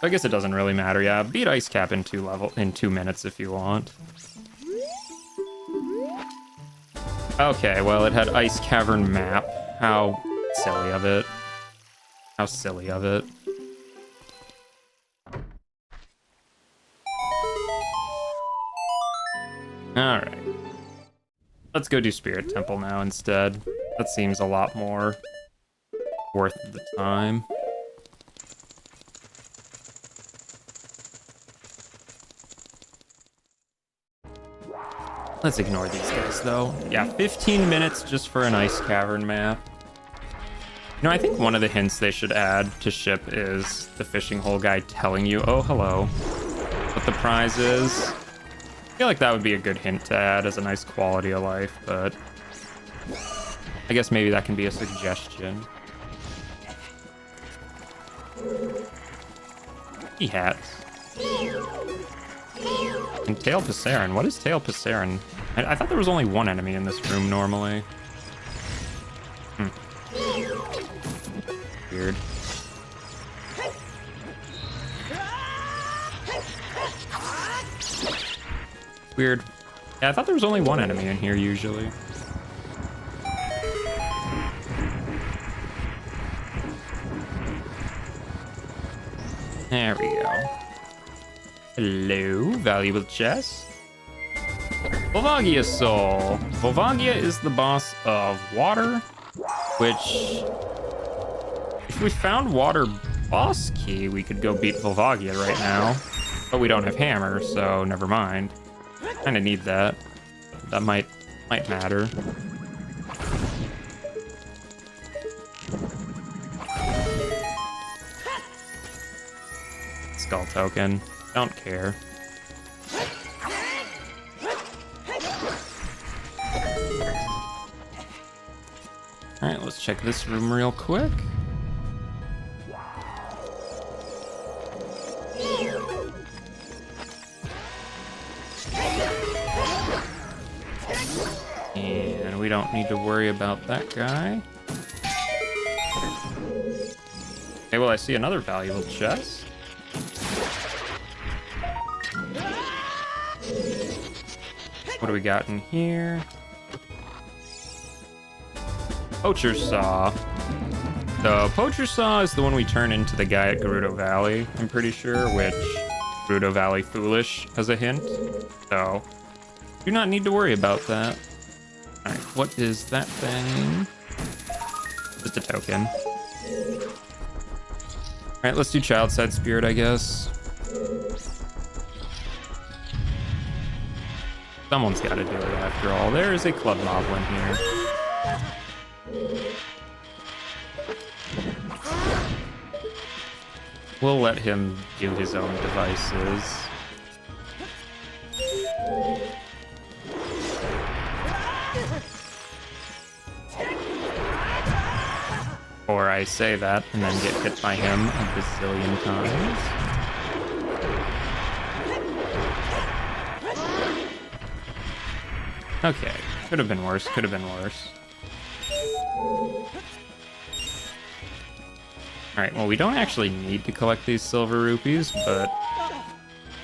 I guess it doesn't really matter, yeah. Beat Ice Cap in 2 minutes if you want. Okay, well, it had Ice Cavern map. How silly of it. How silly of it. Alright. Let's go do Spirit Temple now instead. That seems a lot more worth the time. Let's ignore these guys, though. Yeah, 15 minutes just for an Ice Cavern map. You know, I think one of the hints they should add to ship is the fishing hole guy telling you, oh, hello, what the prize is. I feel like that would be a good hint to add as a nice quality of life, but I guess maybe that can be a suggestion. Hats. And Tail Passarin. What is Tail Passarin? I thought there was only one enemy in this room normally. Weird. Weird. Yeah, I thought there was only one enemy in here usually. There we go. Hello, valuable chest. Volvagia Soul. Volvagia is the boss of water, which... If we found water boss key, we could go beat Volvagia right now. But we don't have hammer, so never mind. Kinda need that. That might matter. Skull token. Don't care. Alright, let's check this room real quick. And we don't need to worry about that guy. Okay, well, I see another valuable chest. What do we got in here? Poacher Saw. The Poacher Saw is the one we turn into the guy at Grotto Valley, I'm pretty sure, which Grotto Valley Foolish has a hint. So, do not need to worry about that. Alright, what is that thing? Just a token. Alright, let's do Child Side Spirit, I guess. Someone's got to do it after all. There is a club moblin here. We'll let him do his own devices. Or I say that and then get hit by him a bazillion times. Okay, could have been worse, could have been worse. Alright, well, we don't actually need to collect these silver rupees, but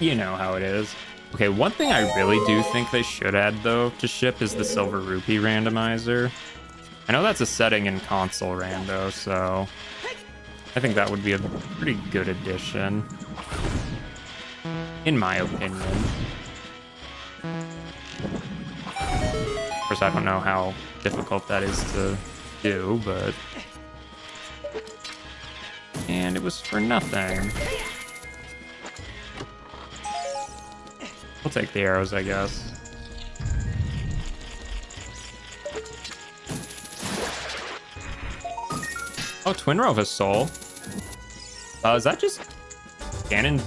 you know how it is. Okay, one thing I really do think they should add, though, to ship is the silver rupee randomizer. I know that's a setting in console rando, so I think that would be a pretty good addition, in my opinion. Of course, I don't know how difficult that is to do, but... And it was for nothing. We'll take the arrows, I guess. Oh, Twin Rova's soul. Is that just Ganon?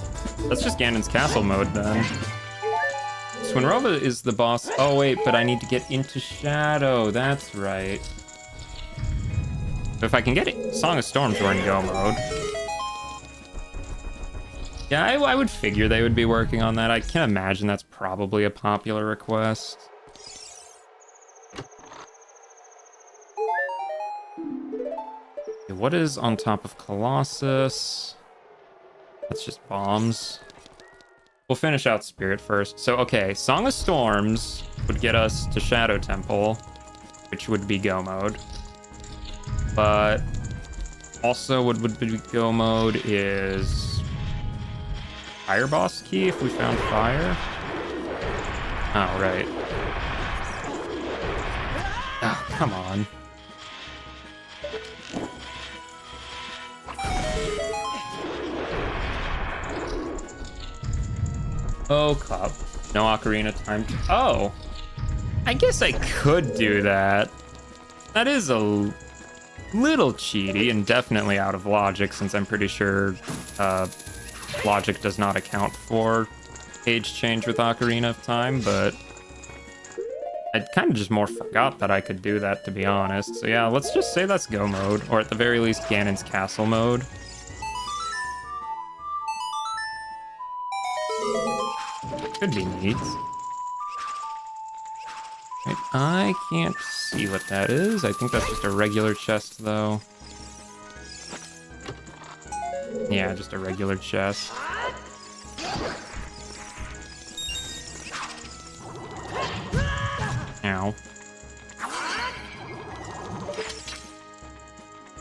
That's just Ganon's castle mode then. Twinrova is the boss. Oh wait, but I need to get into Shadow. That's right. If I can get it, Song of Storms, we're in go mode. Yeah, I would figure they would be working on that. I can imagine that's probably a popular request. Okay, what is on top of Colossus? That's just bombs. We'll finish out Spirit first. So, okay, Song of Storms would get us to Shadow Temple, which would be go mode. But also what would be go mode is Fire Boss Key if we found fire. Oh, right. Oh, come on. Oh, Cup. No Ocarina time. Oh. I guess I could do that. That is a little cheaty and definitely out of logic, since I'm pretty sure logic does not account for age change with Ocarina of Time, but I kind of just more forgot that I could do that, to be honest. So yeah, let's just say that's go mode, or at the very least Ganon's castle mode. Could be neat. Right, I can't see what that is. I think that's just a regular chest, though. Yeah, just a regular chest. Ow.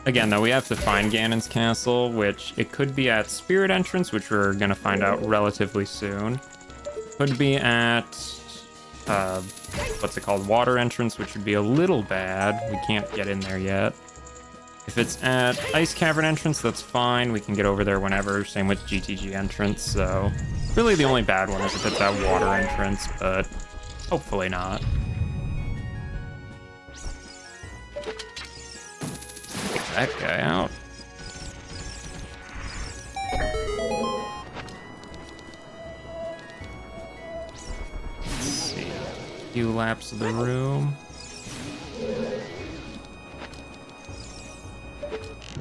Again, though, we have to find Ganon's castle, which it could be at Spirit Entrance, which we're gonna find out relatively soon. Could be at, what's it called? Water Entrance, which would be a little bad. We can't get in there yet. If it's at Ice Cavern Entrance, that's fine. We can get over there whenever. Same with GTG Entrance, so... Really, the only bad one is if it's at Water Entrance, but hopefully not. Take that guy out. Few laps of the room.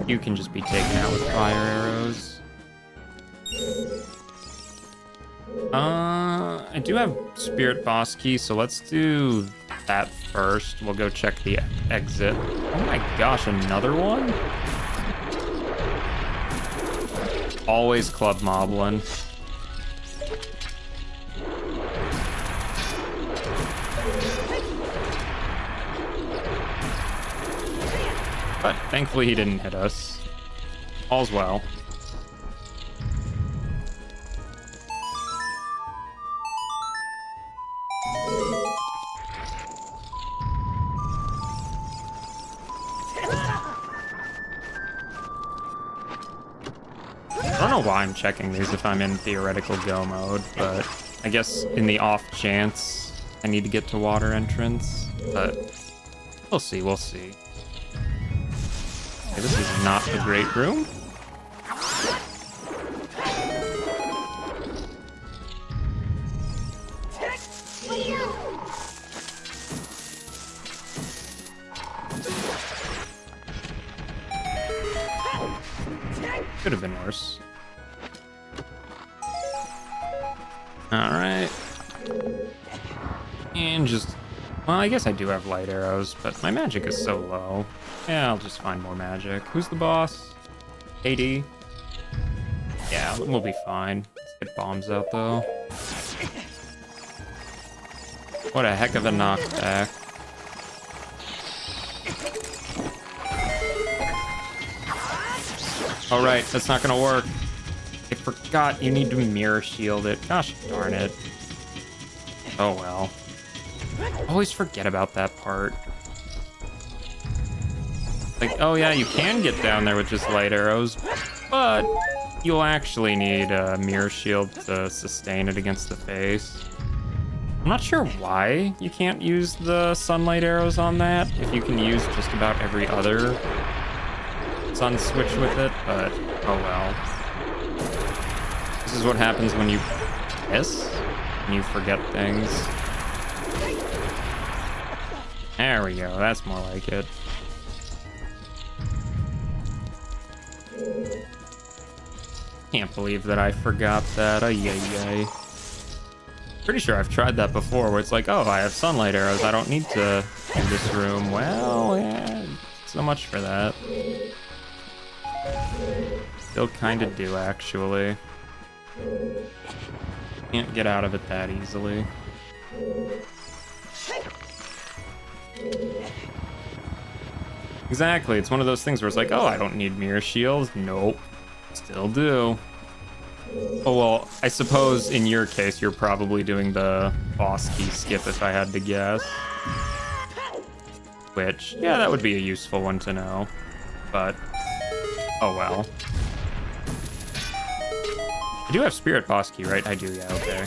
You can just be taken out with fire arrows. I do have Spirit Boss Key, so let's do that first. We'll go check the exit. Oh my gosh, another one? Always Club Moblin. But thankfully he didn't hit us. All's well. I don't know why I'm checking these if I'm in theoretical go mode, but I guess in the off chance I need to get to Water Entrance, but we'll see, we'll see. Okay, this is not a great room. Could have been worse. Alright. And just... Well, I guess I do have light arrows, but my magic is so low. Yeah, I'll just find more magic. Who's the boss? AD? Yeah, we'll be fine. Let's get bombs out, though. What a heck of a knockback. Oh, right, that's not gonna work. I forgot you need to mirror shield it. Gosh darn it. Oh, well. Always forget about that part. Like, oh yeah, you can get down there with just light arrows, but you'll actually need a mirror shield to sustain it against the face. I'm not sure why you can't use the sunlight arrows on that, if you can use just about every other sun switch with it, but oh well. This is what happens when you miss, and you forget things. There we go, that's more like it. Can't believe that I forgot that. Ay. Pretty sure I've tried that before, where it's like, oh, I have sunlight arrows, I don't need to in this room. Well, yeah, so much for that. Still kind of do, actually. Can't get out of it that easily. Exactly, it's one of those things where it's like, oh, I don't need mirror shields. Nope, still do. Oh, well, I suppose in your case, you're probably doing the boss key skip if I had to guess. Which, yeah, that would be a useful one to know. But, oh well. I do have Spirit Boss Key, right? I do, yeah, okay.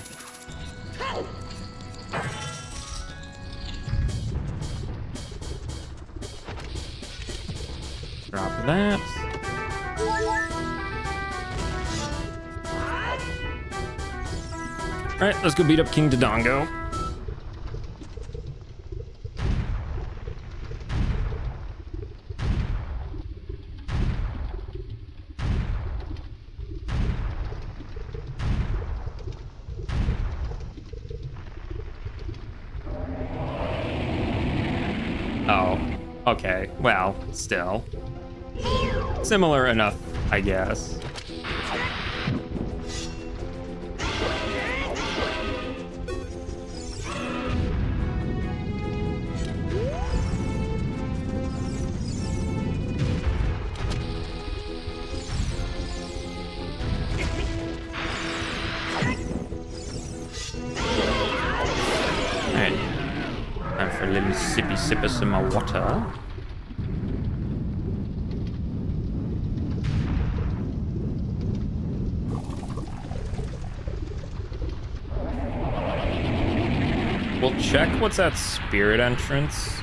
Drop that. Alright, let's go beat up King Dodongo. Oh, okay. Well, still. Similar enough, I guess. Time for a little sippy sip of some water. We'll check what's at Spirit Entrance,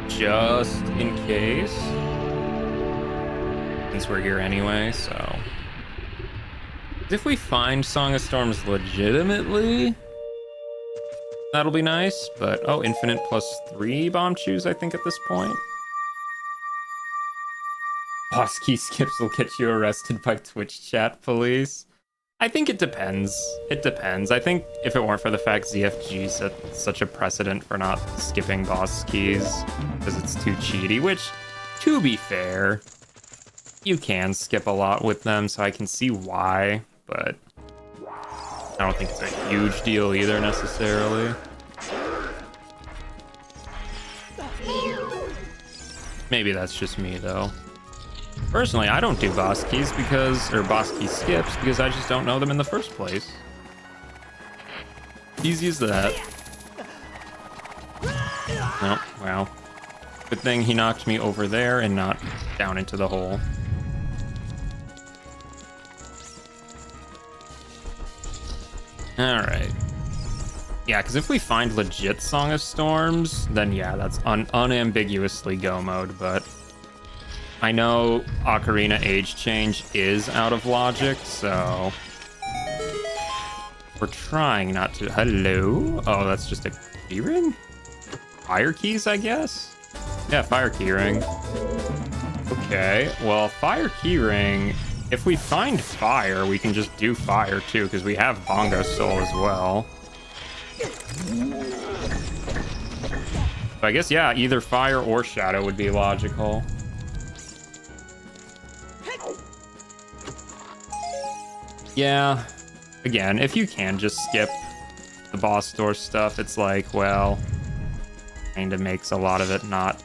just in case. Since we're here anyway, so. If we find Song of Storms legitimately, that'll be nice, but oh, infinite +3 bomb chews, I think, at this point. Boss key skips will get you arrested by Twitch chat police. I think it depends. It depends. I think if it weren't for the fact ZFG set such a precedent for not skipping boss keys because it's too cheaty, which, to be fair, you can skip a lot with them, so I can see why, but I don't think it's a huge deal either necessarily. Maybe that's just me though. Personally, I don't do boss keys or boss key skips because I just don't know them in the first place. Easy as that. Oh, wow. Good thing he knocked me over there and not down into the hole. Alright. Yeah, because if we find legit Song of Storms, then yeah, that's unambiguously go mode, but I know Ocarina Age Change is out of logic, so we're trying not to. Hello? Oh, that's just a keyring? Fire keys, I guess? Yeah, fire keyring. Okay, well, fire keyring, if we find fire, we can just do fire too, because we have Bongo Soul as well. So I guess, yeah, either fire or shadow would be logical. Yeah, again, if you can just skip the boss door stuff, it's like, well, kind of makes a lot of it not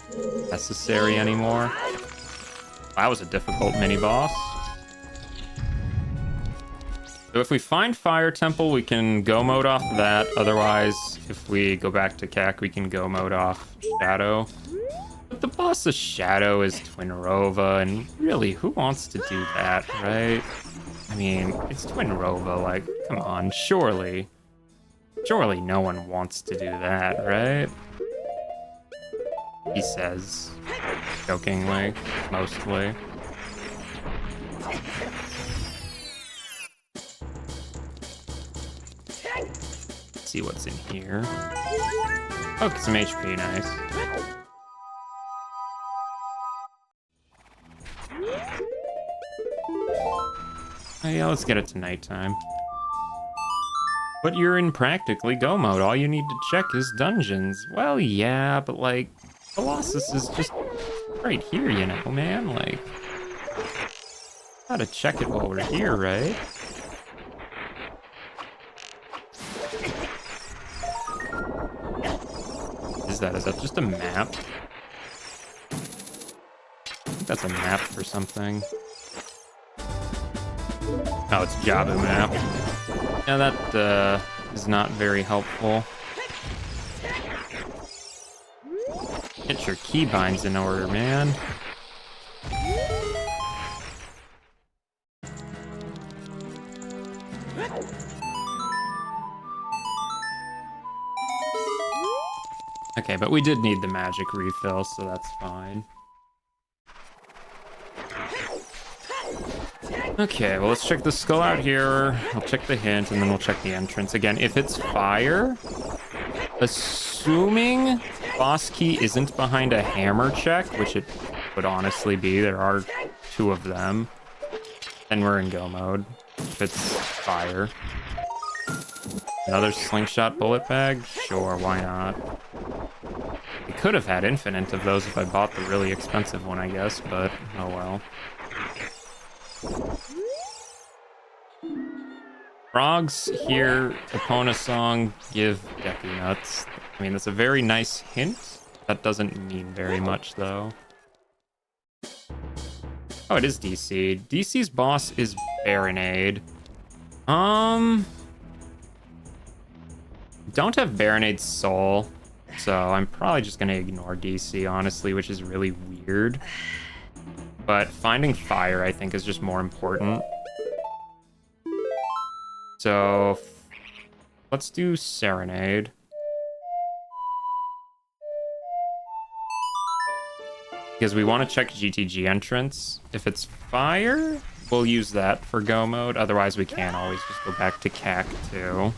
necessary anymore. That was a difficult mini-boss. So if we find Fire Temple, we can go mode off that. Otherwise, if we go back to CAC, we can go mode off Shadow. But the boss of Shadow is Twinrova, and really, who wants to do that, right? I mean, it's Twinrova, like, come on, surely. Surely no one wants to do that, right? He says, jokingly, mostly. Let's see what's in here. Oh, some HP, nice. Oh yeah, let's get it to nighttime. But you're in practically go mode. All you need to check is dungeons. Well, yeah, but like, Colossus is just right here, you know, man. Like, gotta check it while we're here, right? Is that just a map? I think that's a map for something. Oh, it's Jabu map. Yeah, that is not very helpful. Get your keybinds in order, man. Okay, but we did need the magic refill, so that's fine. Okay, well, let's check the skull out here. I'll check the hint, and then we'll check the entrance. Again, if it's fire, assuming boss key isn't behind a hammer check, which it would honestly be, there are 2 of them, then we're in go mode. If it's fire. Another slingshot bullet bag? Sure, why not? I could have had infinite of those if I bought the really expensive one, I guess, but oh well. Frogs hear Epona song, give Deku nuts. I mean, that's a very nice hint. That doesn't mean very much, though. Oh, it is DC. DC's boss is Baronade. Don't have Baronade's soul, so I'm probably just gonna ignore DC, honestly, which is really weird. But finding fire, I think, is just more important. So, let's do Serenade. Because we want to check GTG entrance. If it's fire, we'll use that for go mode. Otherwise, we can always just go back to CAC too.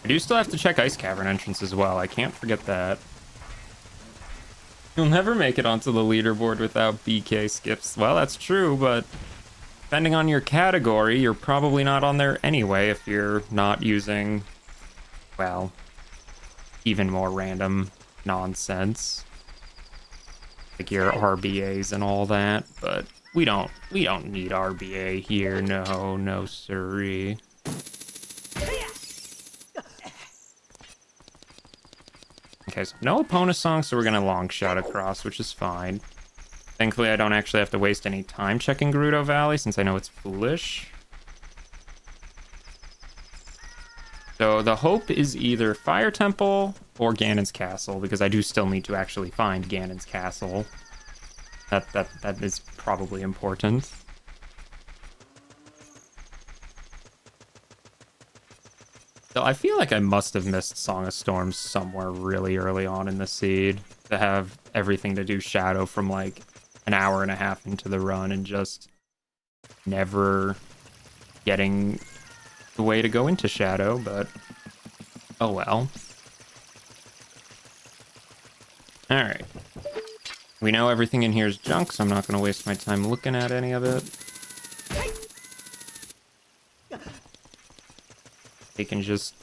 I do still have to check Ice Cavern entrance as well. I can't forget that. You'll never make it onto the leaderboard without BK skips. Well, that's true, but depending on your category, you're probably not on there anyway if you're not using, well, even more random nonsense. Like your RBAs and all that, but we don't need RBA here. No siree. Okay, so no Epona song, so we're gonna long shot across, which is fine. Thankfully, I don't actually have to waste any time checking Grotto Valley, since I know it's foolish. So the hope is either Fire Temple or Ganon's Castle, because I do still need to actually find Ganon's Castle. That is probably important. So I feel like I must have missed Song of Storms somewhere really early on in the seed to have everything to do Shadow from like an hour and a half into the run and just never getting the way to go into Shadow, but oh well. Alright. We know everything in here is junk, so I'm not going to waste my time looking at any of it. They can just,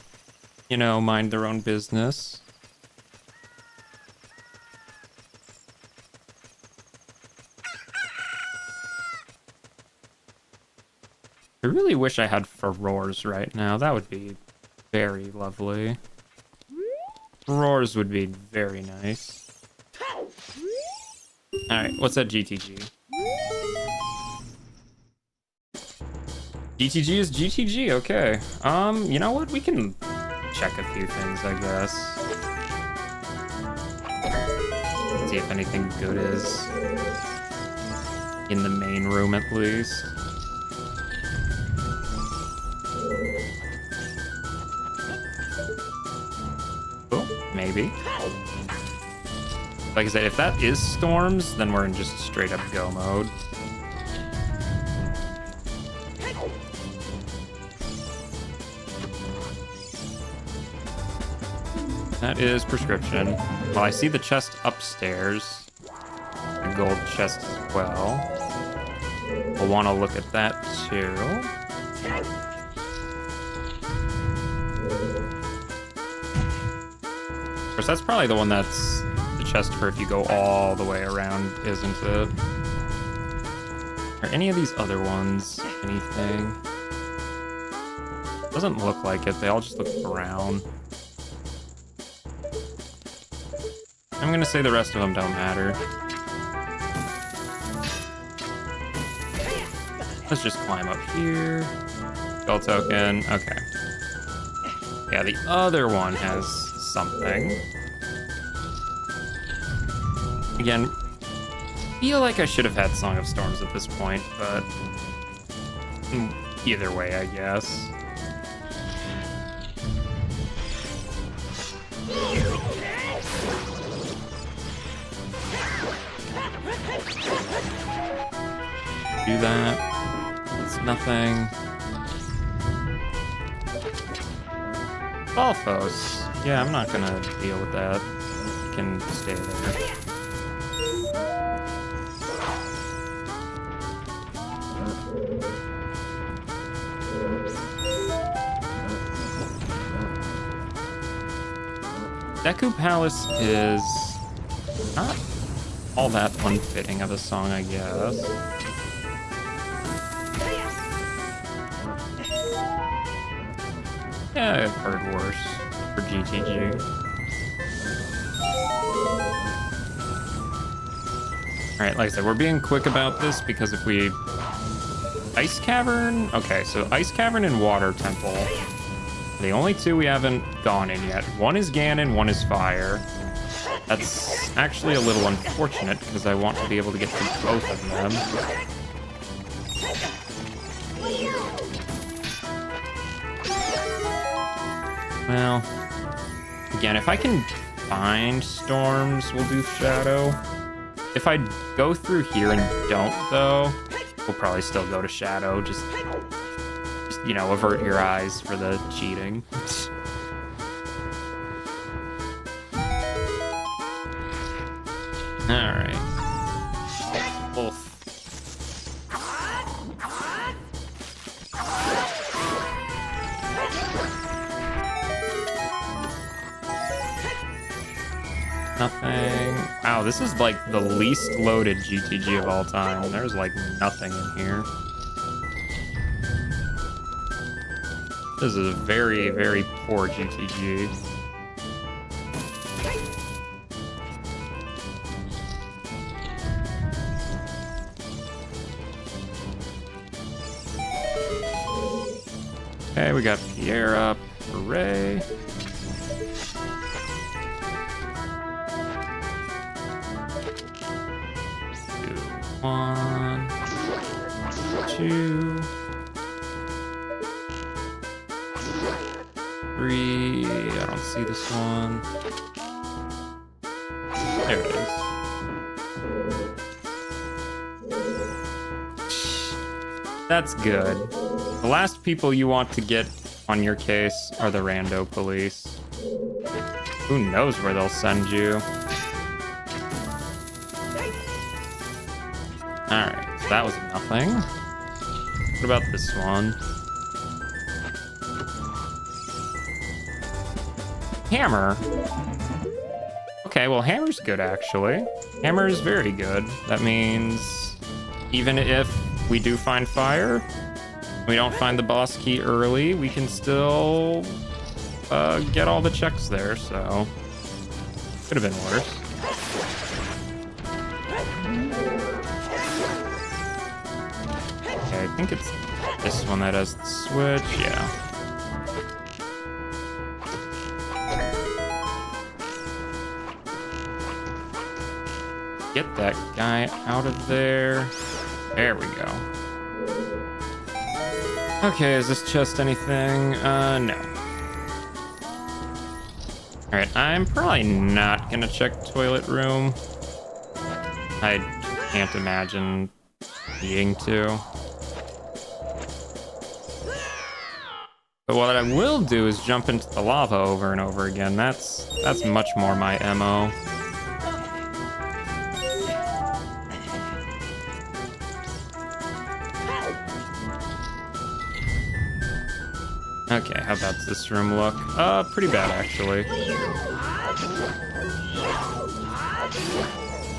you know, mind their own business. I really wish I had Furores right now. That would be very lovely. Furores would be very nice. Alright, what's that GTG? GTG is GTG, okay. You know what? We can check a few things, I guess. See if anything good is in the main room, at least. maybe. Like I said, if that is storms, then we're in just straight up go mode. That is prescription. Well, I see the chest upstairs. The gold chest as well. We'll want to look at that too. Of course, that's probably the one that's the chest for if you go all the way around, isn't it? Are any of these other ones anything? Doesn't look like it. They all just look brown. I'm gonna say the rest of them don't matter. Let's just climb up here. Skull token. Okay. Yeah, the other one has something. Again, feel like I should have had Song of Storms at this point, but either way, I guess. Do that. It's nothing. Balfos. Yeah, I'm not gonna deal with that. You can stay there. Deku Palace is not all that unfitting of a song, I guess. Yeah, I've heard worse for GTG. Alright, like I said, we're being quick about this because if we... Ice Cavern? Okay, so Ice Cavern and Water Temple. The only two we haven't gone in yet. One is Ganon, one is Fire. That's actually a little unfortunate because I want to be able to get through both of them. Well, again, if I can find storms, we'll do Shadow. If I go through here and don't, though, we'll probably still go to Shadow. Just you know, avert your eyes for the cheating. Alright. Wolf. Nothing. Wow, this is like the least loaded GTG of all time. There's like nothing in here. This is a very, very poor GTG. Okay, we got Pierre up. Hooray. 1, 2, 3. I don't see this one. There it is. That's good. The last people you want to get on your case are the rando police. Who knows where they'll send you? Alright, so that was nothing. What about this one? Hammer. Okay, well, Hammer's good, actually. Hammer is very good. That means even if we do find fire, we don't find the boss key early, we can still get all the checks there, so could have been worse. Okay, I think it's this one that has the switch, yeah. Get that guy out of there. There we go. Okay, is this chest anything? No. Alright, I'm probably not gonna check toilet room. I can't imagine needing to. But what I will do is jump into the lava over and over again. That's much more my MO. Okay, how about this room look? Pretty bad actually.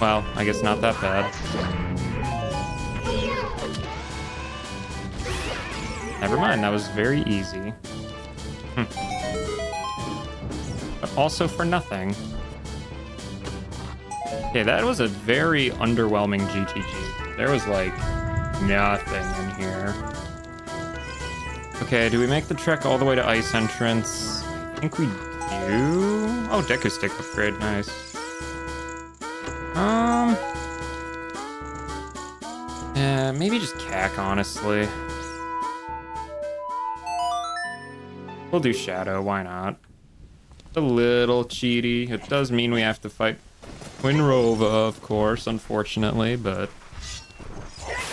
Well, I guess not that bad. Never mind, that was very easy. But also for nothing. Okay, that was a very underwhelming GTG. There was like nothing in here. Okay, do we make the trek all the way to ice entrance? I think we do. Oh, Deku Stick upgrade, nice. Yeah, maybe just Cack, honestly. We'll do Shadow, why not? A little cheaty. It does mean we have to fight Winrova, of course, unfortunately, but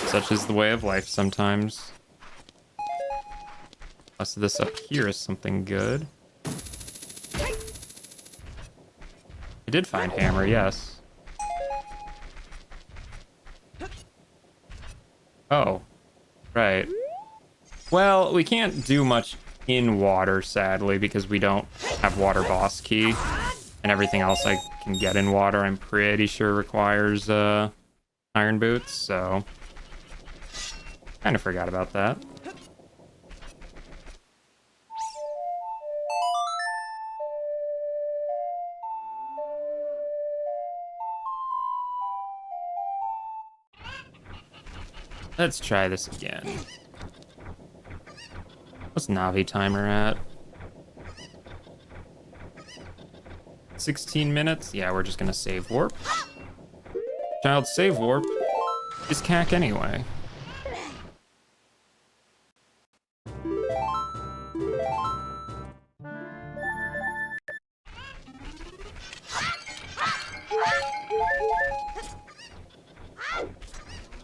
such is the way of life sometimes. Plus this up here is something good. I did find Hammer, yes. Oh, right. Well, we can't do much in water, sadly, because we don't have water boss key. And everything else I can get in water, I'm pretty sure requires iron boots, so kind of forgot about that. Let's try this again. What's Navi timer at? 16 minutes? Yeah, we're just gonna save warp. Child save warp is Cack anyway.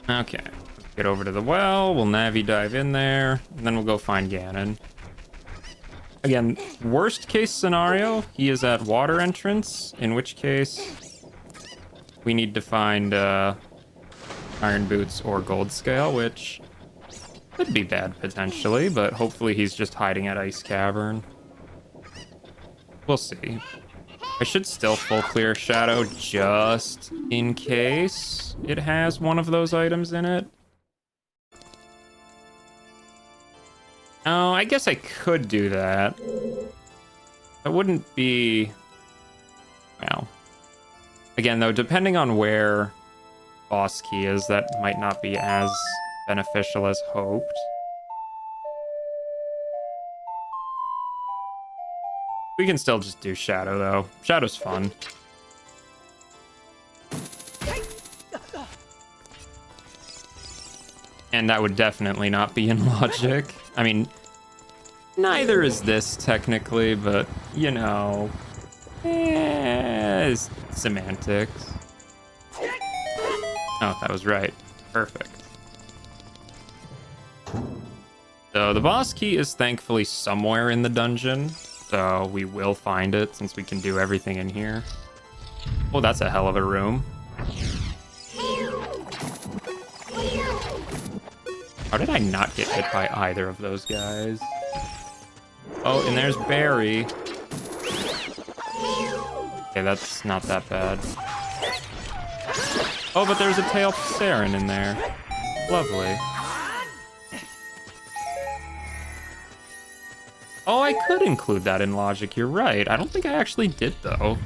Okay, get over to the well, we'll Navi dive in there, and then we'll go find Ganon. Again, worst case scenario, he is at water entrance, in which case we need to find iron boots or gold scale, which could be bad potentially, but hopefully he's just hiding at ice cavern. We'll see. I should still full clear Shadow just in case it has one of those items in it. Oh, I guess I could do that. That wouldn't be... Well. Again, though, depending on where boss key is, that might not be as beneficial as hoped. We can still just do Shadow, though. Shadow's fun. And that would definitely not be in logic. I mean, neither is this technically, but, you know, it's semantics. Oh, that was right. Perfect. So the boss key is thankfully somewhere in the dungeon, so we will find it since we can do everything in here. Oh, that's a hell of a room. How did I not get hit by either of those guys? Oh, and there's Barry. Okay, that's not that bad. Oh, but there's a tail Saren in there. Lovely. Oh, I could include that in logic, you're right. I don't think I actually did, though.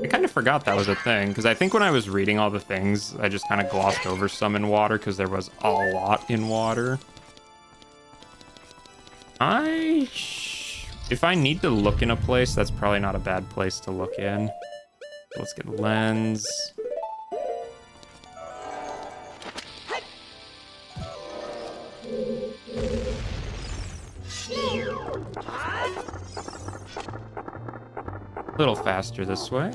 I kind of forgot that was a thing, because I think when I was reading all the things, I just kind of glossed over some in water, because there was a lot in water. If I need to look in a place, that's probably not a bad place to look in. Let's get lens. A little faster this way.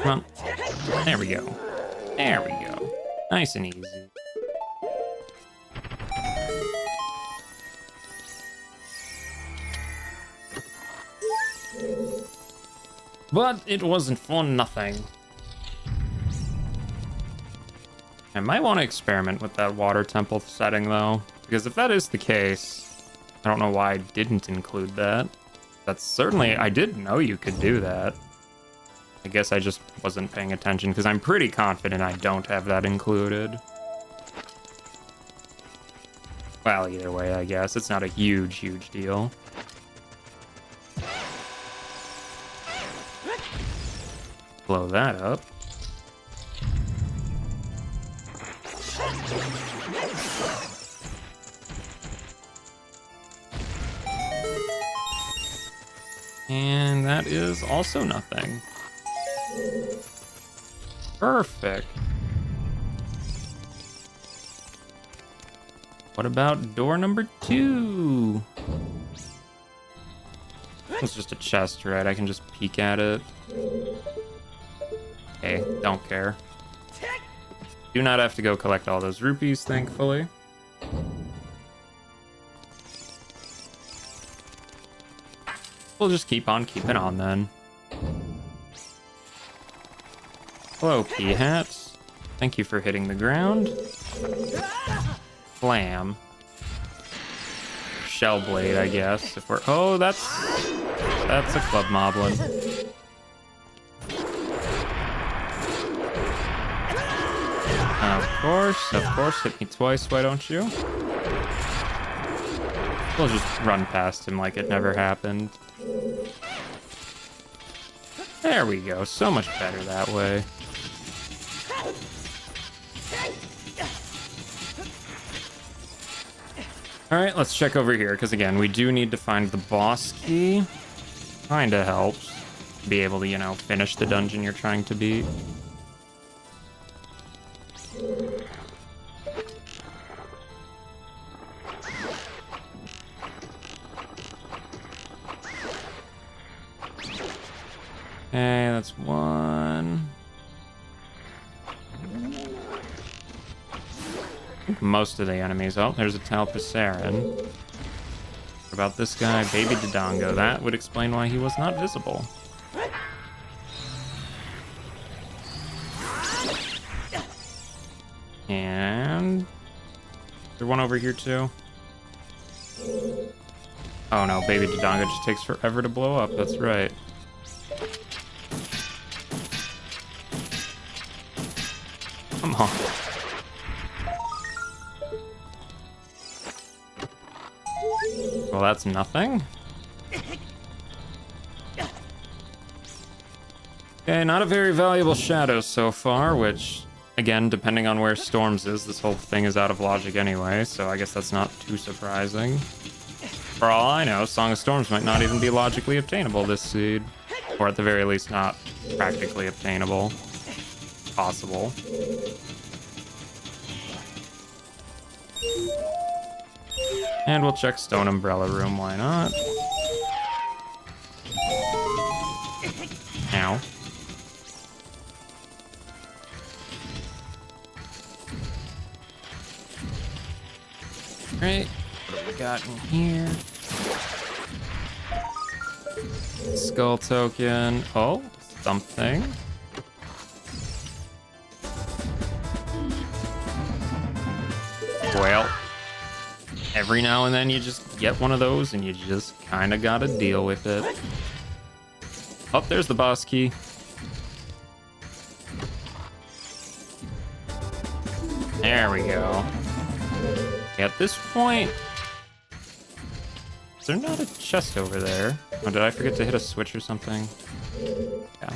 Come on. There we go. There we go. Nice and easy. But it wasn't for nothing. I might want to experiment with that water temple setting though, because if that is the case, I don't know why I didn't include that. That's certainly, I did know you could do that. I guess I just wasn't paying attention because I'm pretty confident I don't have that included. Well, either way, I guess. It's not a huge deal. Blow that up. And that is also nothing. Perfect. What about door number 2? It's just a chest, right? I can just peek at it. Okay, don't care. Do not have to go collect all those rupees, thankfully. We'll just keep on keeping on then. Hello, P-Hats. Thank you for hitting the ground. Flam. Shell blade, I guess. If we're that's a club moblin. Of course, hit me twice, why don't you? We'll just run past him like it never happened. There we go, so much better that way. Alright, let's check over here, because again, we do need to find the boss key. Kinda helps to be able to, you know, finish the dungeon you're trying to beat. Okay, that's one. I think most of the enemies. Oh, there's a Talpisaran. What about this guy? Baby Dodongo. That would explain why he was not visible. And... is there one over here too? Oh no, Baby Dodongo just takes forever to blow up. That's right. Come on. Well, that's nothing. Okay, not a very valuable shadow so far, which, again, depending on where Storms is, this whole thing is out of logic anyway, so I guess that's not too surprising. For all I know, Song of Storms might not even be logically obtainable this seed. Or at the very least, not practically obtainable. Possible. And we'll check Stone Umbrella Room, why not? Ow. Right, what have we got in here? Skull token. Oh, something. Well, every now and then you just get one of those and you just kind of gotta deal with it. Oh, there's the boss key. There we go. At this point, is there not a chest over there? Oh, did I forget to hit a switch or something? Yeah.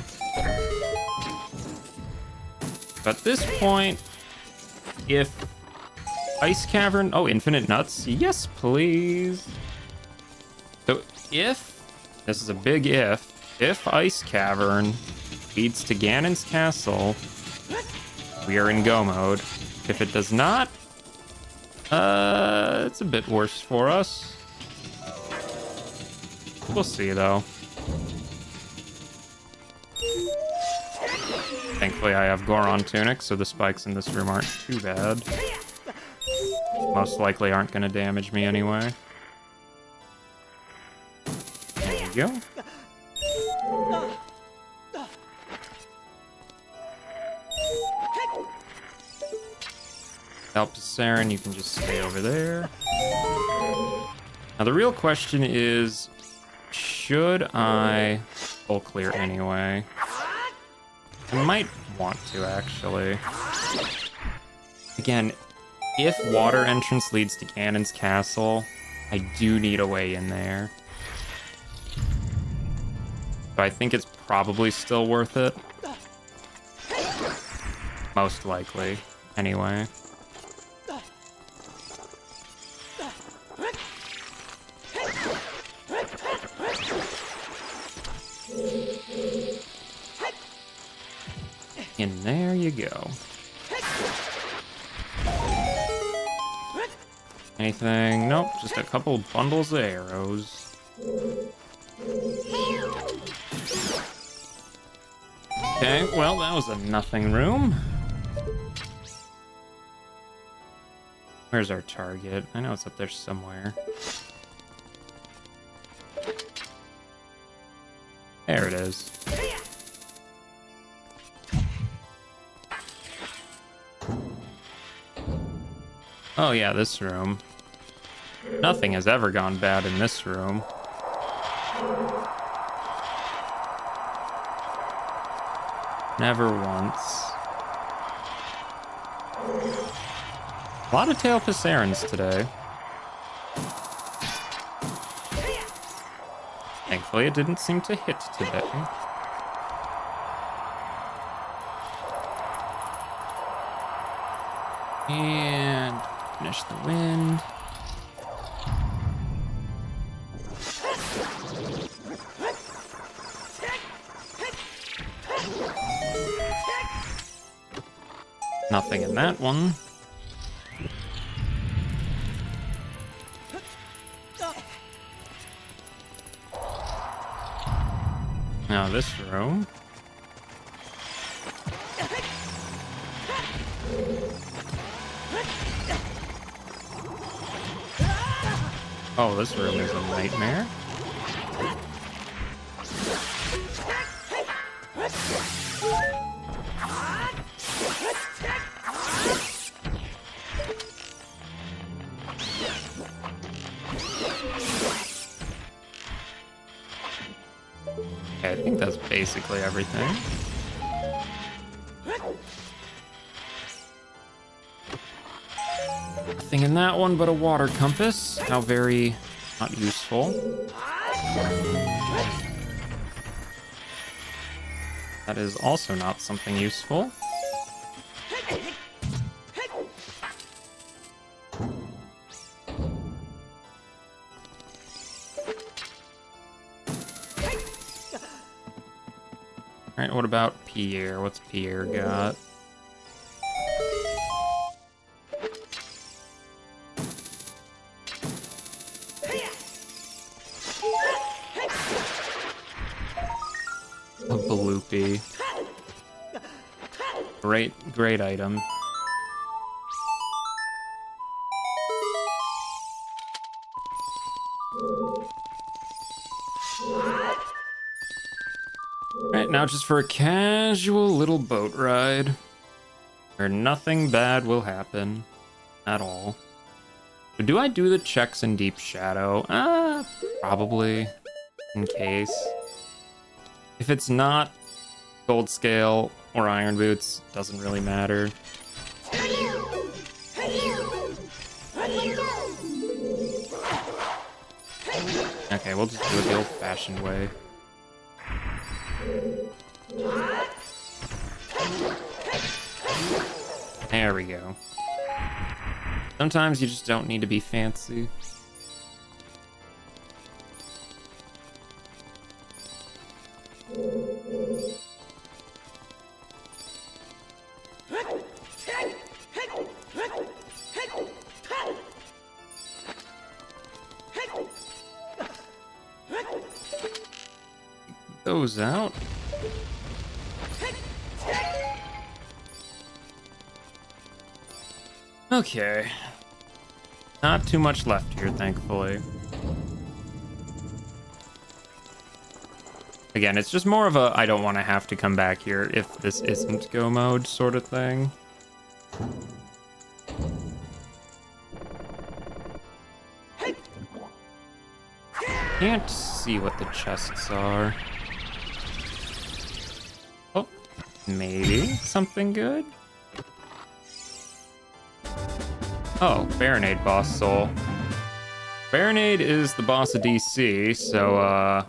But at this point, if Ice Cavern... oh, infinite nuts? Yes, please. So if This is a big if. If Ice Cavern leads to Ganon's castle, we are in go mode. If it does not, it's a bit worse for us. We'll see, though. Thankfully, I have Goron Tunic, so the spikes in this room aren't too bad. Most likely aren't going to damage me anyway. There we go. Alpaceren, you can just stay over there. Now the real question is, should I full clear anyway? I might want to, actually. Again, if water entrance leads to Ganon's castle, I do need a way in there. But I think it's probably still worth it. Most likely, anyway. And there you go. Anything? Nope, just a couple bundles of arrows. Okay, well, that was a nothing room. Where's our target? I know it's up there somewhere. There it is. Oh yeah, this room. Nothing has ever gone bad in this room. Never once. A lot of Tailpacerens today. Thankfully, it didn't seem to hit today. And finish the wind. Nothing in that one. Now this room. Oh, this room is a nightmare. Okay, I think that's basically everything. Nothing in that one but a water compass. How very not useful. That is also not something useful. Alright, what about Pierre? What's Pierre got? A Bloopy. Great item. Alright, now just for a casual little boat ride, where nothing bad will happen at all. But do I do the checks in Deep Shadow? Probably, in case. If it's not Gold Scale or Iron Boots, doesn't really matter. Okay, we'll just do it the old-fashioned way. There we go. Sometimes you just don't need to be fancy. Those out. Okay. Not too much left here, thankfully. Again, it's just more of a I don't want to have to come back here if this isn't go mode sort of thing. Can't see what the chests are. Oh, maybe something good? Oh, Baronade boss soul. Baronade is the boss of DC, so,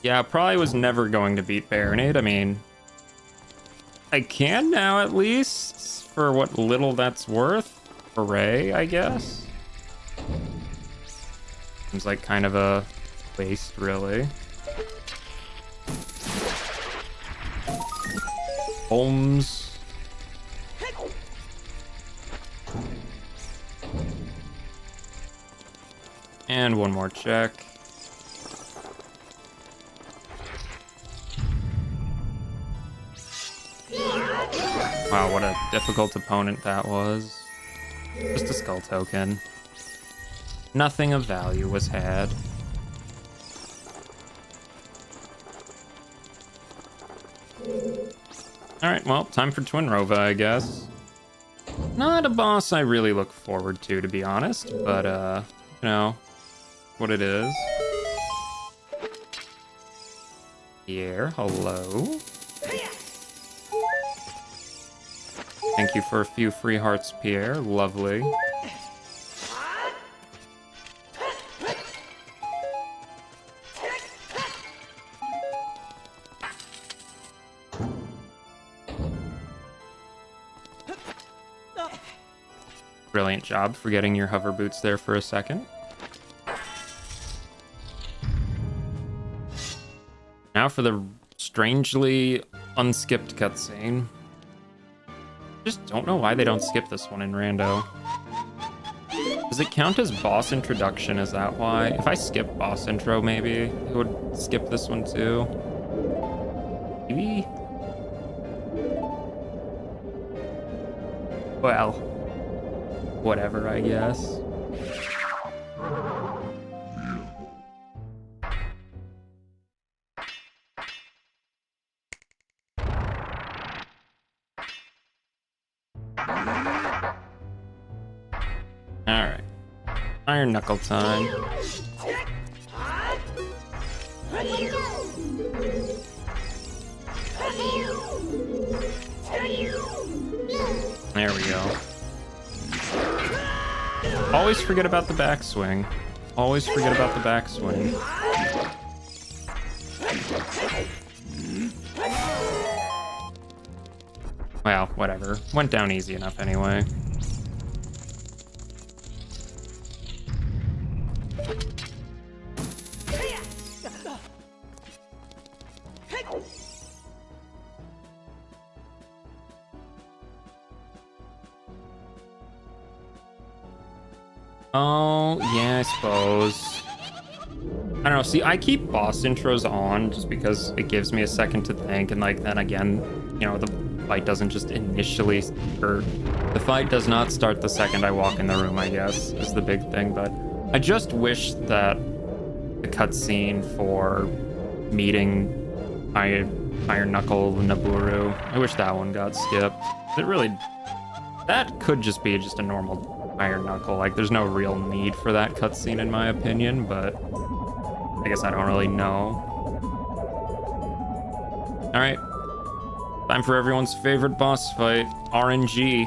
yeah, probably was never going to beat Baronade. I mean, I can now at least, for what little that's worth. Hooray, I guess. Seems like kind of a waste, really. Holmes. And one more check. Wow, what a difficult opponent that was. Just a skull token. Nothing of value was had. Alright, well, time for Twin Rova, I guess. Not a boss I really look forward to be honest, but, you know, what it is. Pierre, hello. Thank you for a few free hearts, Pierre. Lovely. Brilliant job for getting your hover boots there for a second. Now for the strangely unskipped cutscene. Just don't know why they don't skip this one in Rando. Does it count as boss introduction? Is that why? If I skip boss intro, maybe it would skip this one too. Maybe? Well, whatever, I guess. Alright. Iron Knuckle time. There we go. Always forget about the backswing. Always forget about the backswing. Well, whatever. Went down easy enough anyway. Oh, yeah, I suppose. I don't know, see, I keep boss intros on just because it gives me a second to think, and like, then again, you know, the fight doesn't just initially, or the fight does not start the second I walk in the room, I guess, is the big thing, but I just wish that the cutscene for meeting Iron Knuckle Naburu, I wish that one got skipped. It really, that could just be just a normal Iron Knuckle. Like, there's no real need for that cutscene in my opinion, but I guess I don't really know. Alright. Time for everyone's favorite boss fight, RNG.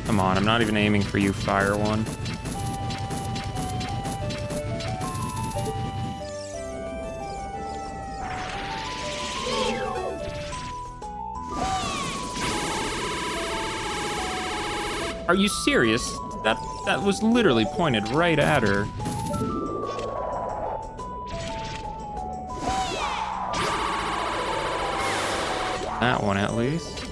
Come on, I'm not even aiming for you, Fire One. Are you serious? That was literally pointed right at her. That one at least.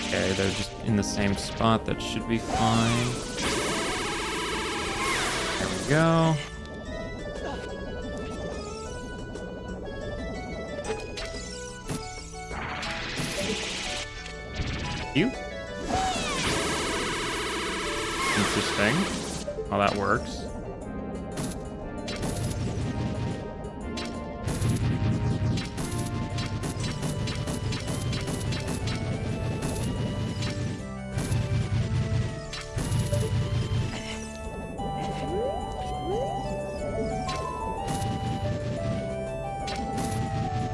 Okay, they're just in the same spot. That should be fine. There we go. You. Interesting. How that works.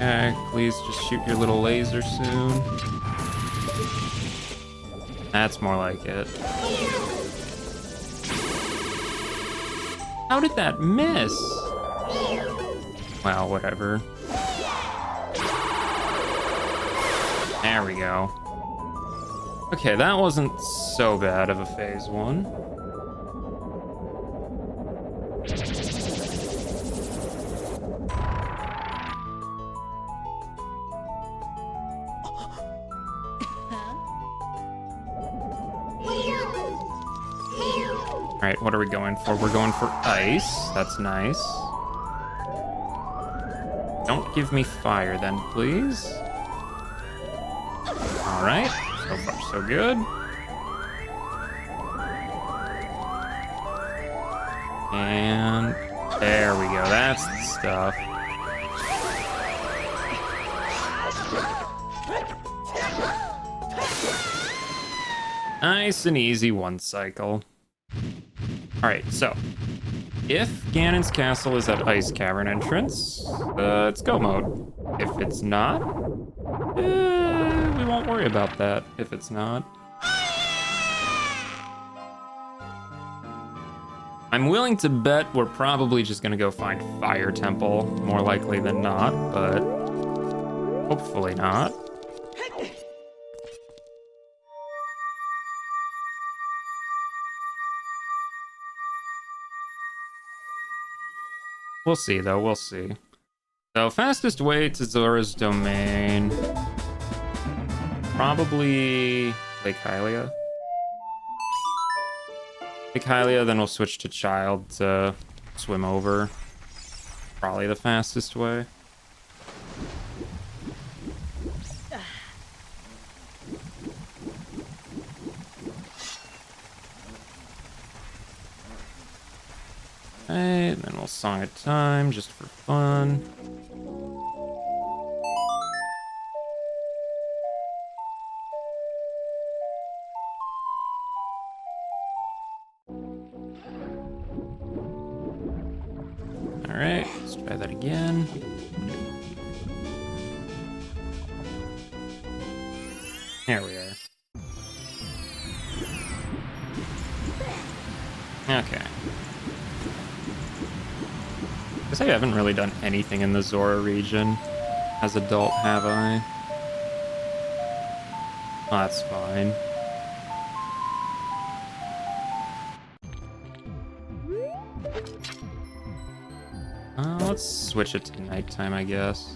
Okay, please just shoot your little laser soon. That's more like it. How did that miss? Well, whatever. There we go. Okay, that wasn't so bad of a phase one. Alright, what are we going for? We're going for ice. That's nice. Don't give me fire then, please. Alright, so far so good. And there we go, that's the stuff. Nice and easy one cycle. Alright, so if Ganon's castle is at Ice Cavern entrance, it's go mode. If it's not, we won't worry about that if it's not. I'm willing to bet we're probably just gonna go find Fire Temple, more likely than not, but hopefully not. We'll see, though. We'll see. So, fastest way to Zora's domain. Probably Lake Hylia. Lake Hylia, then we'll switch to Child to swim over. Probably the fastest way. Alright, then we'll Song of Time just for fun. Alright, let's try that again. There we are. Okay. Guess I haven't really done anything in the Zora region as adult, have I? Oh, that's fine. Let's switch it to nighttime, I guess.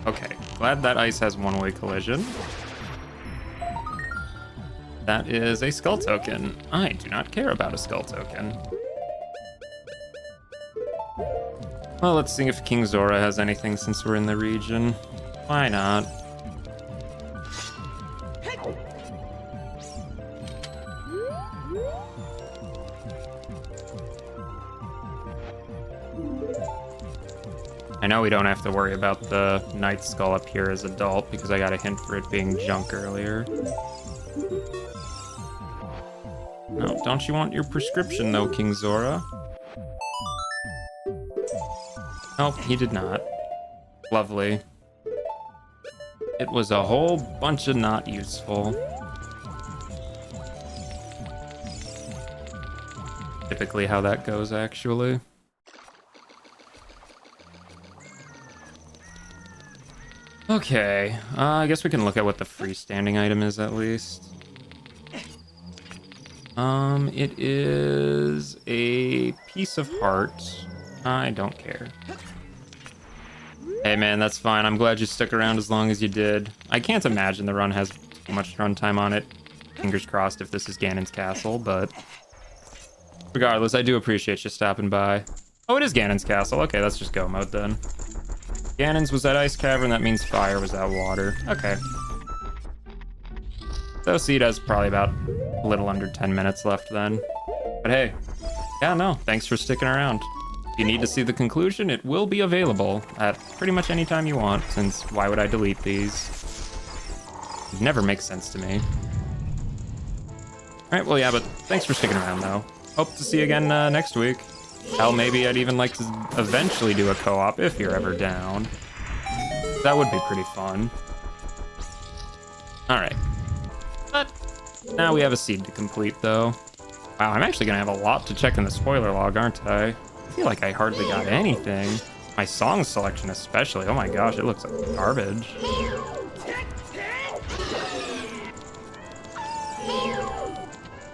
Okay, glad that ice has one-way collision. That is a skull token. I do not care about a skull token. Well, let's see if King Zora has anything since we're in the region. Why not? I know we don't have to worry about the Night Skull up here as adult because I got a hint for it being junk earlier. No, don't you want your prescription though, King Zora? Nope, he did not. Lovely. It was a whole bunch of not useful. Typically how that goes, actually. Okay, I guess we can look at what the freestanding item is at least. It is a piece of heart. I don't care. Hey man, that's fine. I'm glad you stuck around as long as you did. I can't imagine the run has too much runtime on it. Fingers crossed if this is Ganon's castle, but regardless, I do appreciate you stopping by. Oh, it is Ganon's castle. Okay, let's just go mode then. Ganon's was that ice cavern, that means fire was that water. Okay. So Seed has probably about a little under 10 minutes left then. But hey, yeah, no, thanks for sticking around. If you need to see the conclusion, it will be available at pretty much any time you want, since why would I delete these? It never makes sense to me. Alright, well yeah, but thanks for sticking around though. Hope to see you again next week. Hell, maybe I'd even like to eventually do a co-op if you're ever down. That would be pretty fun. Alright. But now we have a seed to complete though. Wow, I'm actually gonna have a lot to check in the spoiler log, aren't I? I feel like I hardly got anything. My song selection especially. Oh my gosh, it looks like garbage.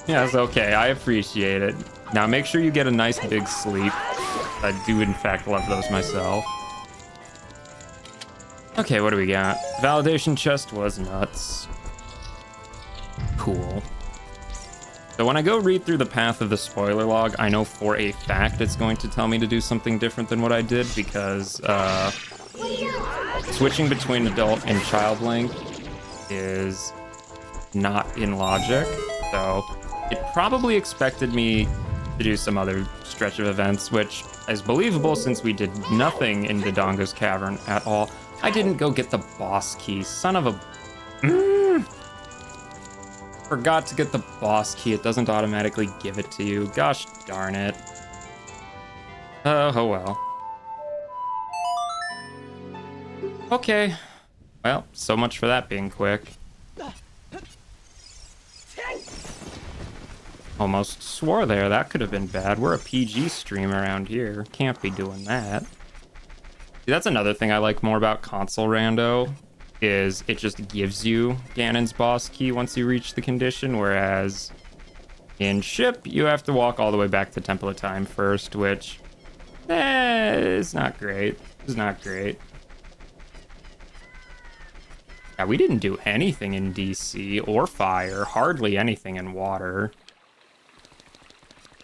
Yeah, it's okay. I appreciate it. Now make sure you get a nice big sleep. I do in fact love those myself. Okay, what do we got? Validation chest was nuts. Cool. So when I go read through the path of the spoiler log, I know for a fact it's going to tell me to do something different than what I did because switching between adult and child Link is not in logic. So it probably expected me to do some other stretch of events, which is believable since we did nothing in Dodongo's cavern at all. I didn't go get the boss key, son of a... Forgot to get the boss key. It doesn't automatically give it to you. Gosh darn it. Oh well. Okay. Well, so much for that being quick. Almost swore there. That could have been bad. We're a PG stream around here. Can't be doing that. See, that's another thing I like more about console rando, is it just gives you Ganon's boss key once you reach the condition, whereas in ship, you have to walk all the way back to Temple of Time first, which is not great. It's not great. Yeah, we didn't do anything in DC or fire, hardly anything in water.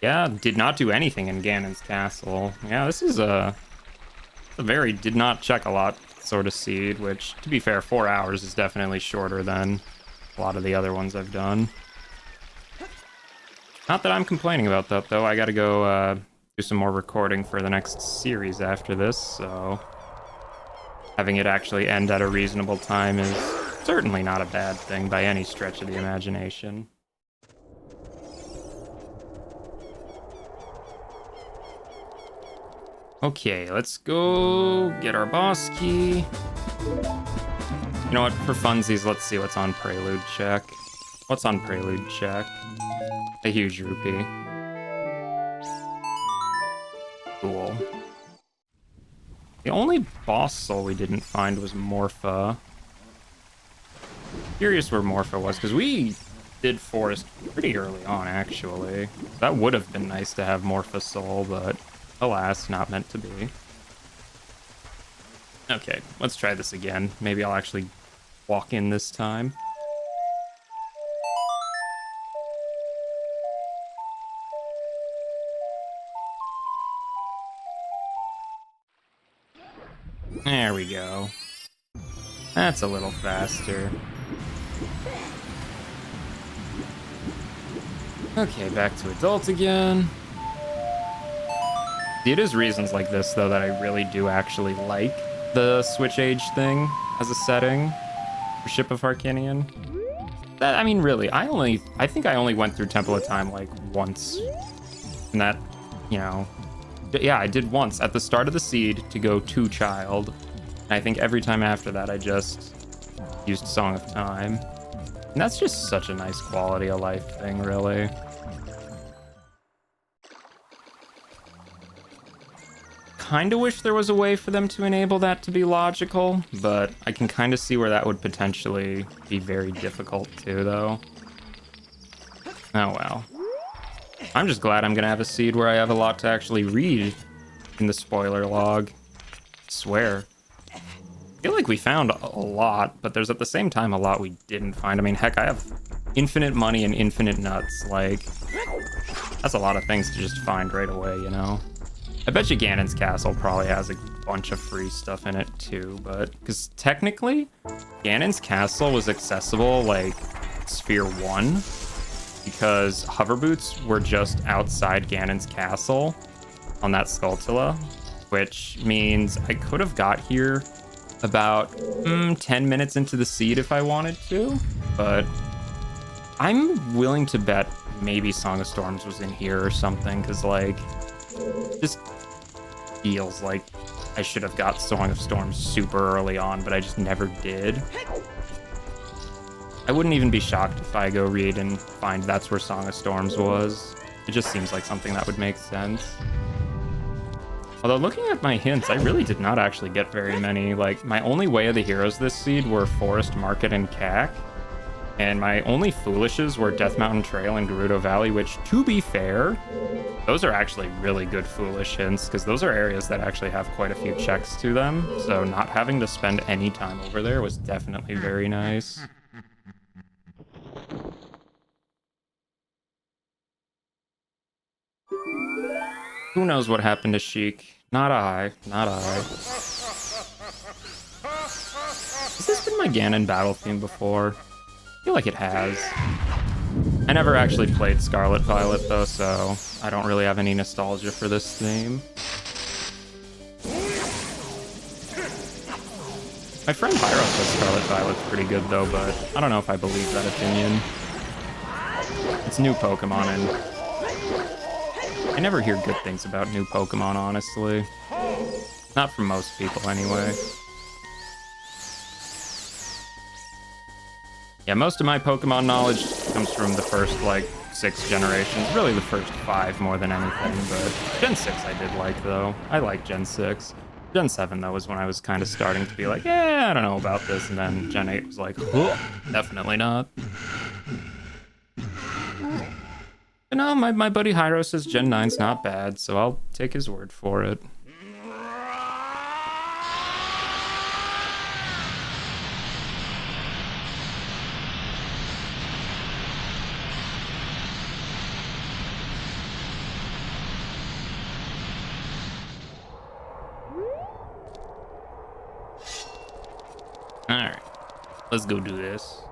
Yeah, did not do anything in Ganon's castle. Yeah, this is a very did not check a lot sort of seed, which, to be fair, 4 hours is definitely shorter than a lot of the other ones I've done. Not that I'm complaining about that, though. I gotta go do some more recording for the next series after this, so having it actually end at a reasonable time is certainly not a bad thing by any stretch of the imagination. Okay, let's go get our boss key. You know what, for funsies, let's see what's on Prelude check. What's on Prelude check? A huge rupee. Cool. The only boss soul we didn't find was Morpha. Curious where Morpha was, because we did Forest pretty early on, actually. That would have been nice to have Morpha soul, but alas, not meant to be. Okay, let's try this again. Maybe I'll actually walk in this time. There we go. That's a little faster. Okay, back to adult again. It is reasons like this, though, that I really do actually like the Switch age thing as a setting for Ship of Harkinian. That, I mean, really, I think I only went through Temple of Time like once. And that, you know, yeah, I did once at the start of the seed to go to Child. And I think every time after that, I just used Song of Time. And that's just such a nice quality of life thing, really. Kind of wish there was a way for them to enable that to be logical, but I can kind of see where that would potentially be very difficult too, though. Oh well. I'm just glad I'm gonna have a seed where I have a lot to actually read in the spoiler log. I swear. I feel like we found a lot, but there's at the same time a lot we didn't find. I mean, heck, I have infinite money and infinite nuts. Like, that's a lot of things to just find right away, you know? I bet you Ganon's Castle probably has a bunch of free stuff in it too, but because technically Ganon's Castle was accessible like Sphere 1 because hover boots were just outside Ganon's Castle on that Skulltula, which means I could have got here about 10 minutes into the seed if I wanted to, but I'm willing to bet maybe Song of Storms was in here or something, because like just feels like I should have got Song of Storms super early on, but I just never did. I wouldn't even be shocked if I go read and find that's where Song of Storms was. It just seems like something that would make sense. Although looking at my hints, I really did not actually get very many. Like, my only Way of the Heroes this seed were Forest Market and CAC. And my only Foolishes were Death Mountain Trail and Gerudo Valley, which, to be fair, those are actually really good Foolish hints, because those are areas that actually have quite a few checks to them. So not having to spend any time over there was definitely very nice. Who knows what happened to Sheik? Not I. Not I. Has this been my Ganon battle theme before? I feel like it has. I never actually played Scarlet Violet though, so I don't really have any nostalgia for this theme. My friend Pyro says Scarlet Violet's pretty good though, but I don't know if I believe that opinion. It's new Pokemon and I never hear good things about new Pokemon, honestly. Not from most people anyway. Yeah, most of my Pokemon knowledge comes from the first, like, 6 generations. Really the first 5 more than anything, but Gen 6 I did like, though. I like Gen 6. Gen 7, though, was when I was kind of starting to be like, yeah, I don't know about this, and then Gen 8 was like, oh, definitely not. But no, my buddy Hyro says Gen 9's not bad, so I'll take his word for it. Alright, let's go do this.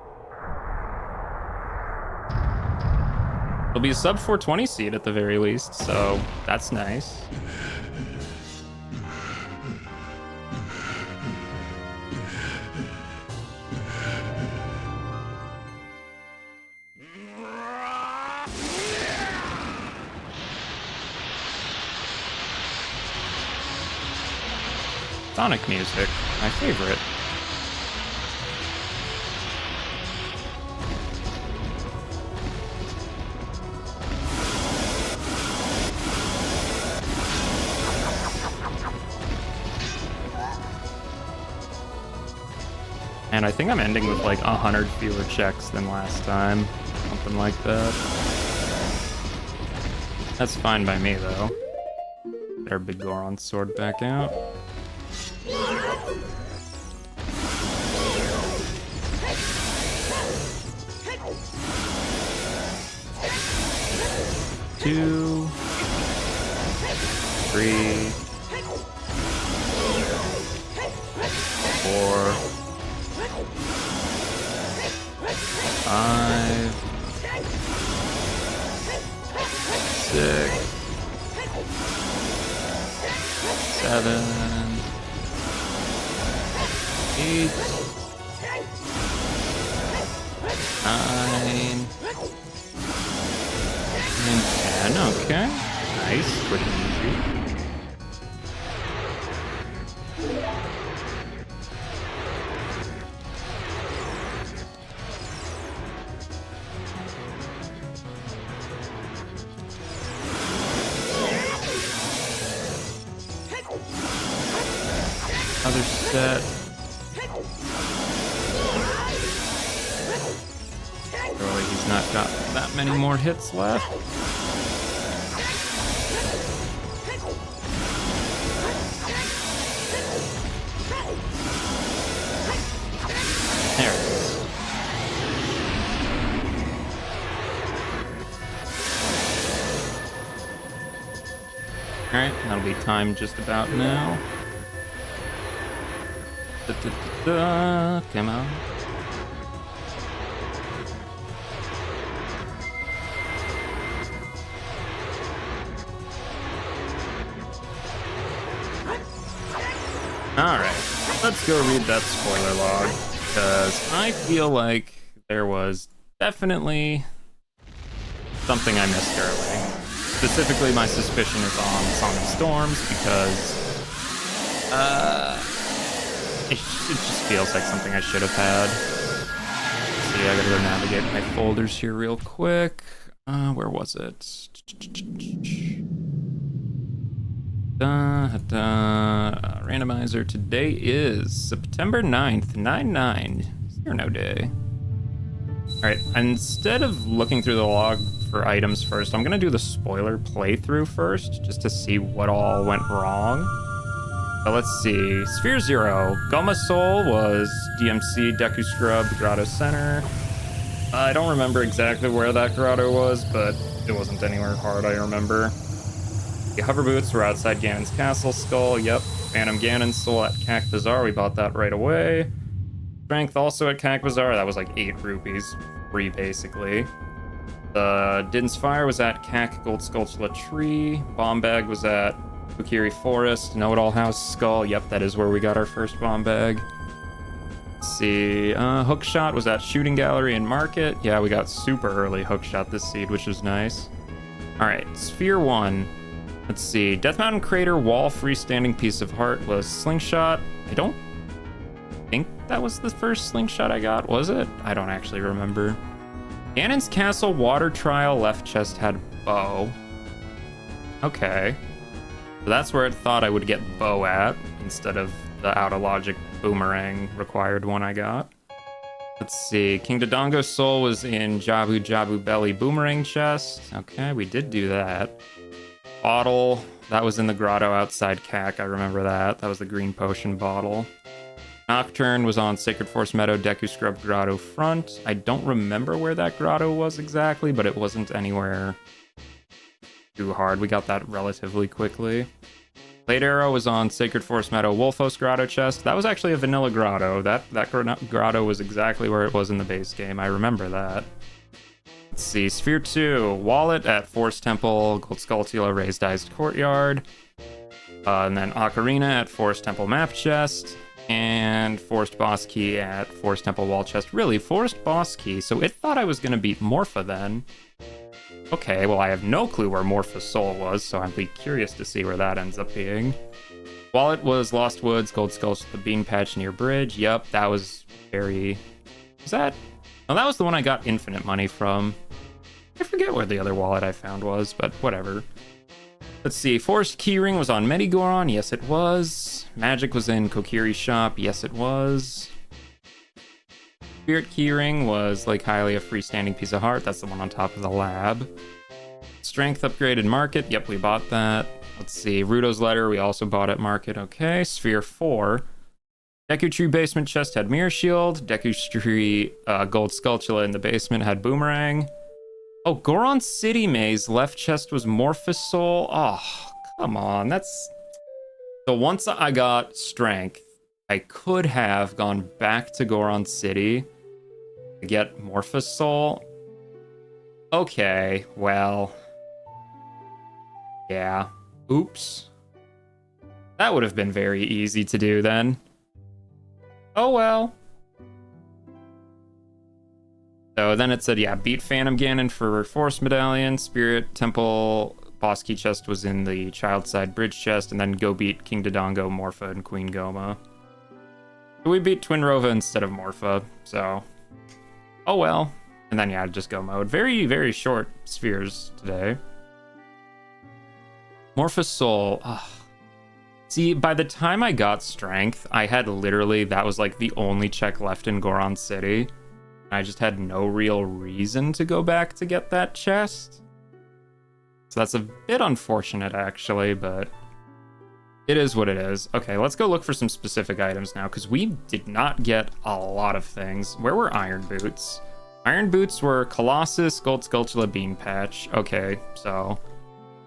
It'll be a sub 420 seed at the very least, so that's nice. Sonic music, my favorite. And I think I'm ending with like 100 fewer checks than last time. Something like that. That's fine by me though. Get our big Goron sword back out. Two, three, four, 5, 6, 7, 8, 9, and 10. Okay. Nice. Quick and easy. Other set. Surely he's not got that many more hits left. There it is. Alright, that'll be time just about now. Come on. Alright, let's go read that spoiler log, because I feel like there was definitely something I missed early. Specifically, my suspicion is on Song of Storms, because it just feels like something I should have had. See, I gotta go navigate my folders here real quick. Where was it? Randomizer. Today is September 9th, 9/9. Zero day. Alright, instead of looking through the log for items first, I'm gonna do the spoiler playthrough first, just to see what all went wrong. So let's see. Sphere 0. Goma Soul was DMC, Deku Scrub, Grotto Center. I don't remember exactly where that grotto was, but it wasn't anywhere hard, I remember. The hover boots were outside Ganon's castle. Skull, yep. Phantom Ganon Soul at Cac Bazaar. We bought that right away. Strength also at Cac Bazaar. That was like 8 rupees. Free, basically. The Din's Fire was at Cac Gold Sculptula Tree. Bomb Bag was at Kokiri Forest. Know-It-All House Skull. Yep, that is where we got our first bomb bag. Let's see. Hookshot was at Shooting Gallery and Market. Yeah, we got super early Hookshot this seed, which is nice. Alright, Sphere 1. Let's see. Death Mountain Crater Wall Freestanding Piece of Heart was Slingshot. I don't think that was the first Slingshot I got, was it? I don't actually remember. Ganon's Castle Water Trial left chest had bow. Okay. So that's where it thought I would get bow at, instead of the out of logic boomerang required one I got. Let's see. King Dodongo's soul was in Jabu Jabu Belly boomerang chest. Okay, we did do that. Bottle, that was in the grotto outside Cac. I remember that. That was the green potion bottle. Nocturne was on Sacred Forest Meadow, Deku Scrub Grotto front. I don't remember where that grotto was exactly, but it wasn't anywhere too hard. We got that relatively quickly. Blade Arrow was on Sacred Forest Meadow, Wolfos Grotto chest. That was actually a vanilla grotto. That grotto was exactly where it was in the base game. I remember that. Let's see, Sphere 2, Wallet at Forest Temple, Gold Skulltula Raised Iced Courtyard. And then Ocarina at Forest Temple Map Chest. And Forest Boss Key at Forest Temple Wall Chest. Really, Forest Boss Key, so it thought I was going to beat Morpha then. Okay, well I have no clue where Morpha's soul was, so I'd be curious to see where that ends up being. Wallet was Lost Woods, Gold Skulls, the Bean Patch near Bridge. Yep, that was very... Was that... Oh, that was the one I got infinite money from. I forget where the other wallet I found was, but whatever. Let's see, Forest Keyring was on Medigoron. Yes, it was. Magic was in Kokiri's shop. Yes, it was. Spirit Keyring was Lake Hylia freestanding piece of heart. That's the one on top of the lab. Strength upgraded Market. Yep, we bought that. Let's see, Rudo's Letter we also bought at Market. Okay, Sphere 4. Deku Tree basement chest had Mirror Shield. Deku Tree Gold Skulltula in the basement had Boomerang. Oh, Goron City Maze left chest was Morphous Soul. Oh, come on, that's... So once I got Strength, I could have gone back to Goron City to get Morphous Soul. Okay, well... Yeah. Oops. That would have been very easy to do then. Oh well. So then it said, yeah, beat Phantom Ganon for Force Medallion, Spirit Temple, Boss Key Chest was in the Child Side Bridge Chest, and then go beat King Dodongo, Morpha, and Queen Goma. We beat Twin Rova instead of Morpha, so... Oh well. And then, yeah, just go mode. Very, very short spheres today. Morpha Soul. Ugh. See, by the time I got Strength, I had literally... That was, like, the only check left in Goron City. I just had no real reason to go back to get that chest. So that's a bit unfortunate, actually, but it is what it is. Okay, let's go look for some specific items now, because we did not get a lot of things. Where were Iron Boots? Iron Boots were Colossus, Gold Skulltula, Bean Patch. Okay, so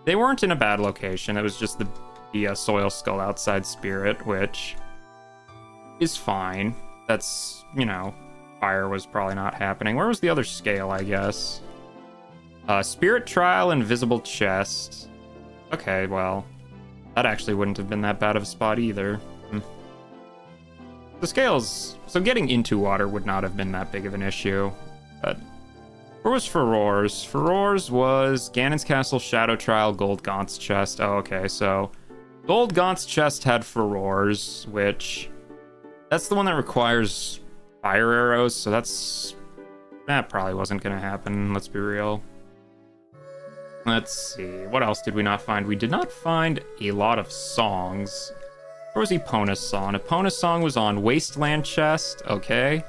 they weren't in a bad location. It was just the Soil Skull outside Spirit, which is fine. That's, you know... Fire was probably not happening. Where was the other scale, I guess? Spirit Trial, Invisible Chest. Okay, well, that actually wouldn't have been that bad of a spot either. The scales... So getting into water would not have been that big of an issue. But where was Furores? Furores was Ganon's Castle, Shadow Trial, Gold Gaunt's Chest. Oh, okay, so Gold Gaunt's Chest had Furores, which... That's the one that requires... fire arrows, so that probably wasn't gonna happen, let's be real. Let's see, what else did we not find? We did not find a lot of songs. Where was Epona's song? Epona's song was on Wasteland Chest, okay.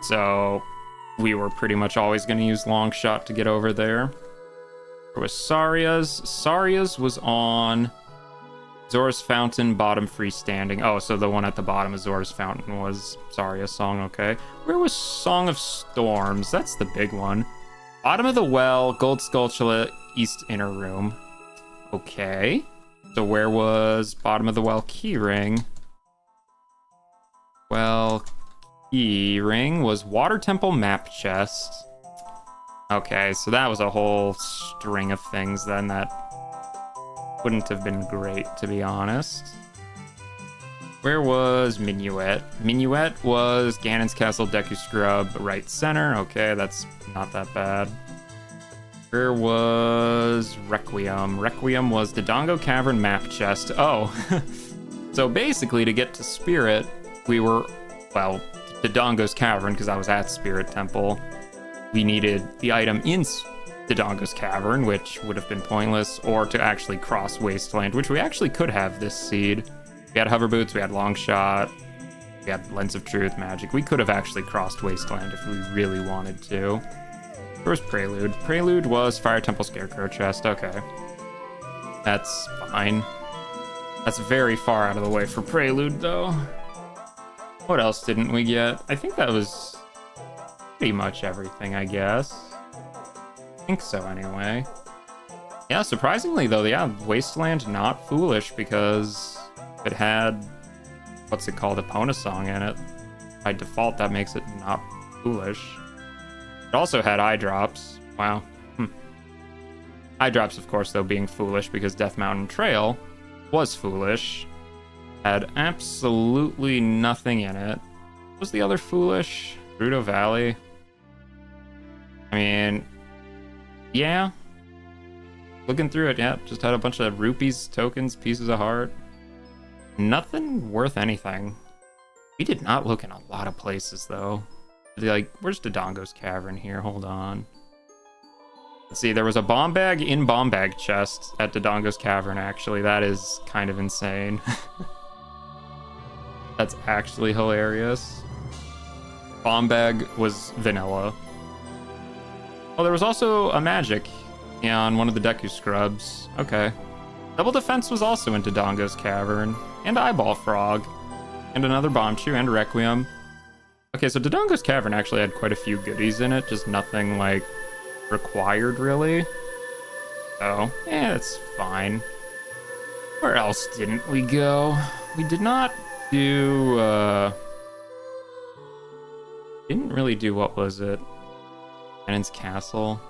So we were pretty much always gonna use Longshot to get over there. There was Saria's. Saria's was on Zora's Fountain, bottom freestanding. Oh, so the one at the bottom of Zora's Fountain was Saria's song, okay. Where was Song of Storms? That's the big one. Bottom of the Well, Gold Skulltula, East Inner Room. Okay. So where was Bottom of the Well Keyring? Well, Keyring was Water Temple Map Chest. Okay, so that was a whole string of things then that wouldn't have been great, to be honest. Where was Minuet? Minuet was Ganon's Castle, Deku Scrub, right center. Okay, that's not that bad. Where was Requiem? Requiem was Dodongo Cavern Map Chest. Oh, so basically to get to Spirit, we were, well, Dodongo's Cavern, because I was at Spirit Temple. We needed the item in Dodongo's Cavern, which would have been pointless, or to actually cross Wasteland, which we actually could have this seed. We had Hover Boots, we had Longshot, we had Lens of Truth, Magic. We could have actually crossed Wasteland if we really wanted to. Where was Prelude? Prelude was Fire Temple Scarecrow Chest. Okay. That's fine. That's very far out of the way for Prelude, though. What else didn't we get? I think that was pretty much everything, I guess. I think so, anyway. Yeah, surprisingly, though, yeah, Wasteland, not foolish, because it had, what's it called, Epona song in it. By default, that makes it not foolish. It also had eye drops. Wow. Eye drops, of course, though, being foolish, because Death Mountain Trail was foolish. Had absolutely nothing in it. What was the other foolish? Gerudo Valley? I mean... yeah. Looking through it, yeah, just had a bunch of rupees, tokens, pieces of heart. Nothing worth anything. We did not look in a lot of places, though. Like, where's Dodongo's Cavern here? Hold on. Let's see, there was a bomb bag in bomb bag chest at Dodongo's Cavern, actually. That is kind of insane. That's actually hilarious. Bomb bag was vanilla. Oh, there was also a magic on one of the Deku Scrubs. Okay. Double Defense was also in Dodongo's Cavern. And Eyeball Frog. And another Bombchu and Requiem. Okay, so Dodongo's Cavern actually had quite a few goodies in it. Just nothing, like, required, really. So, yeah, it's fine. Where else didn't we go? We did not do, didn't really do, what was it? Ganon's Castle.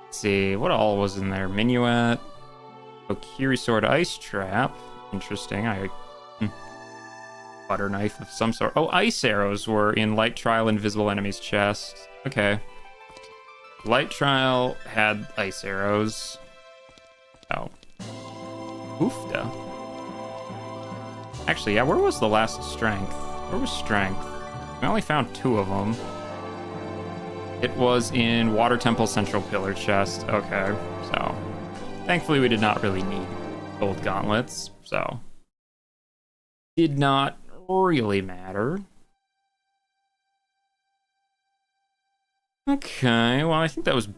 Let's see, what all was in there? Minuet, Okiri Sword Ice Trap, Interesting. Butter knife of some sort. Oh, ice arrows were in Light Trial Invisible Enemy's chest. Okay. Light Trial had ice arrows. Oh. Oofda. Actually, yeah, where was the last strength? Where was strength? We only found 2 of them. It was in Water Temple Central Pillar chest. Okay, so thankfully we did not really need gold gauntlets, so did not really matter. Okay, well, I think that was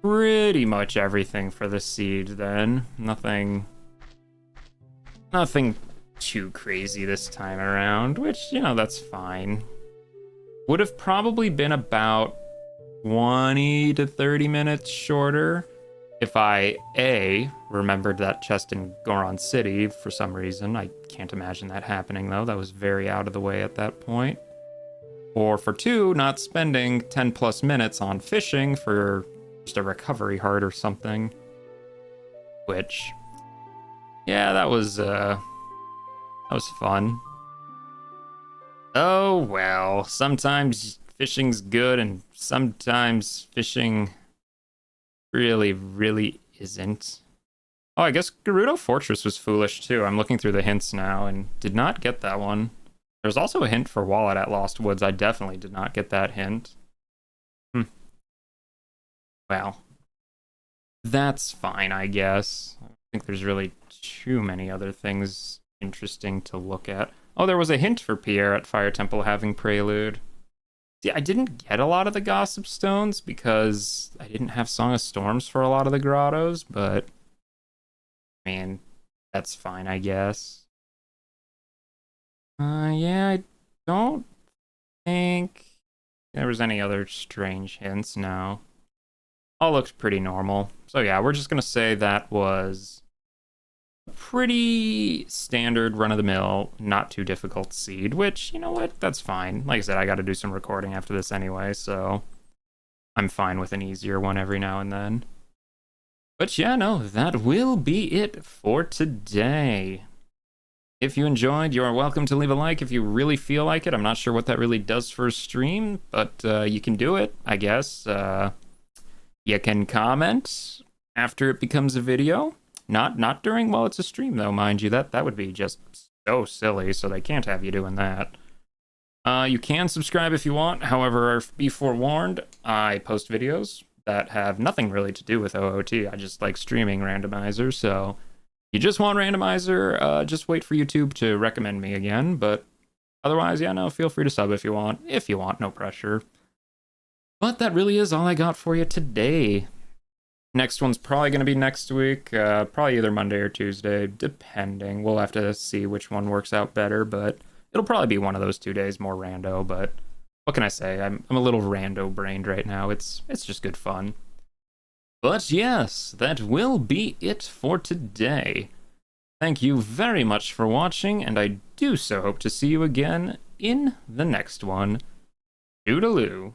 pretty much everything for the seed then. Nothing too crazy this time around, which, you know, that's fine. Would have probably been about 20 to 30 minutes shorter if I, A, remembered that chest in Goron City for some reason. I can't imagine that happening, though. That was very out of the way at that point. Or for 2, not spending 10 plus minutes on fishing for just a recovery heart or something. Which, yeah, that was fun. Oh, well, sometimes fishing's good and sometimes fishing really isn't. Oh, I guess Gerudo Fortress was foolish too. I'm looking through the hints now and did not get that one. There's also a hint for Wallet at Lost Woods. I definitely did not get that hint. Well, that's fine, I guess. I don't think there's really too many other things interesting to look at. Oh, there was a hint for Pierre at Fire Temple having Prelude. See, I didn't get a lot of the Gossip Stones because I didn't have Song of Storms for a lot of the Grottos, but I mean, that's fine, I guess. Yeah, I don't think there was any other strange hints, no. All looked pretty normal. So yeah, we're just gonna say that was pretty standard run-of-the-mill, not too difficult seed, which, you know what, that's fine. Like I said, I gotta do some recording after this anyway, so I'm fine with an easier one every now and then. But yeah, no, that will be it for today. If you enjoyed, you're welcome to leave a like if you really feel like it. I'm not sure what that really does for a stream, but you can do it, I guess. You can comment after it becomes a video. Not during while it's a stream, though, mind you. That would be just so silly, so they can't have you doing that. You can subscribe if you want. However, be forewarned, I post videos that have nothing really to do with OOT. I just like streaming Randomizer, so you just want Randomizer, just wait for YouTube to recommend me again. But otherwise, yeah, no, feel free to sub if you want. If you want, no pressure. But that really is all I got for you today. Next one's probably going to be next week, probably either Monday or Tuesday, depending. We'll have to see which one works out better, but it'll probably be one of those 2 days, more rando, but what can I say? I'm a little rando-brained right now. It's just good fun. But yes, that will be it for today. Thank you very much for watching, and I do so hope to see you again in the next one. Toodaloo.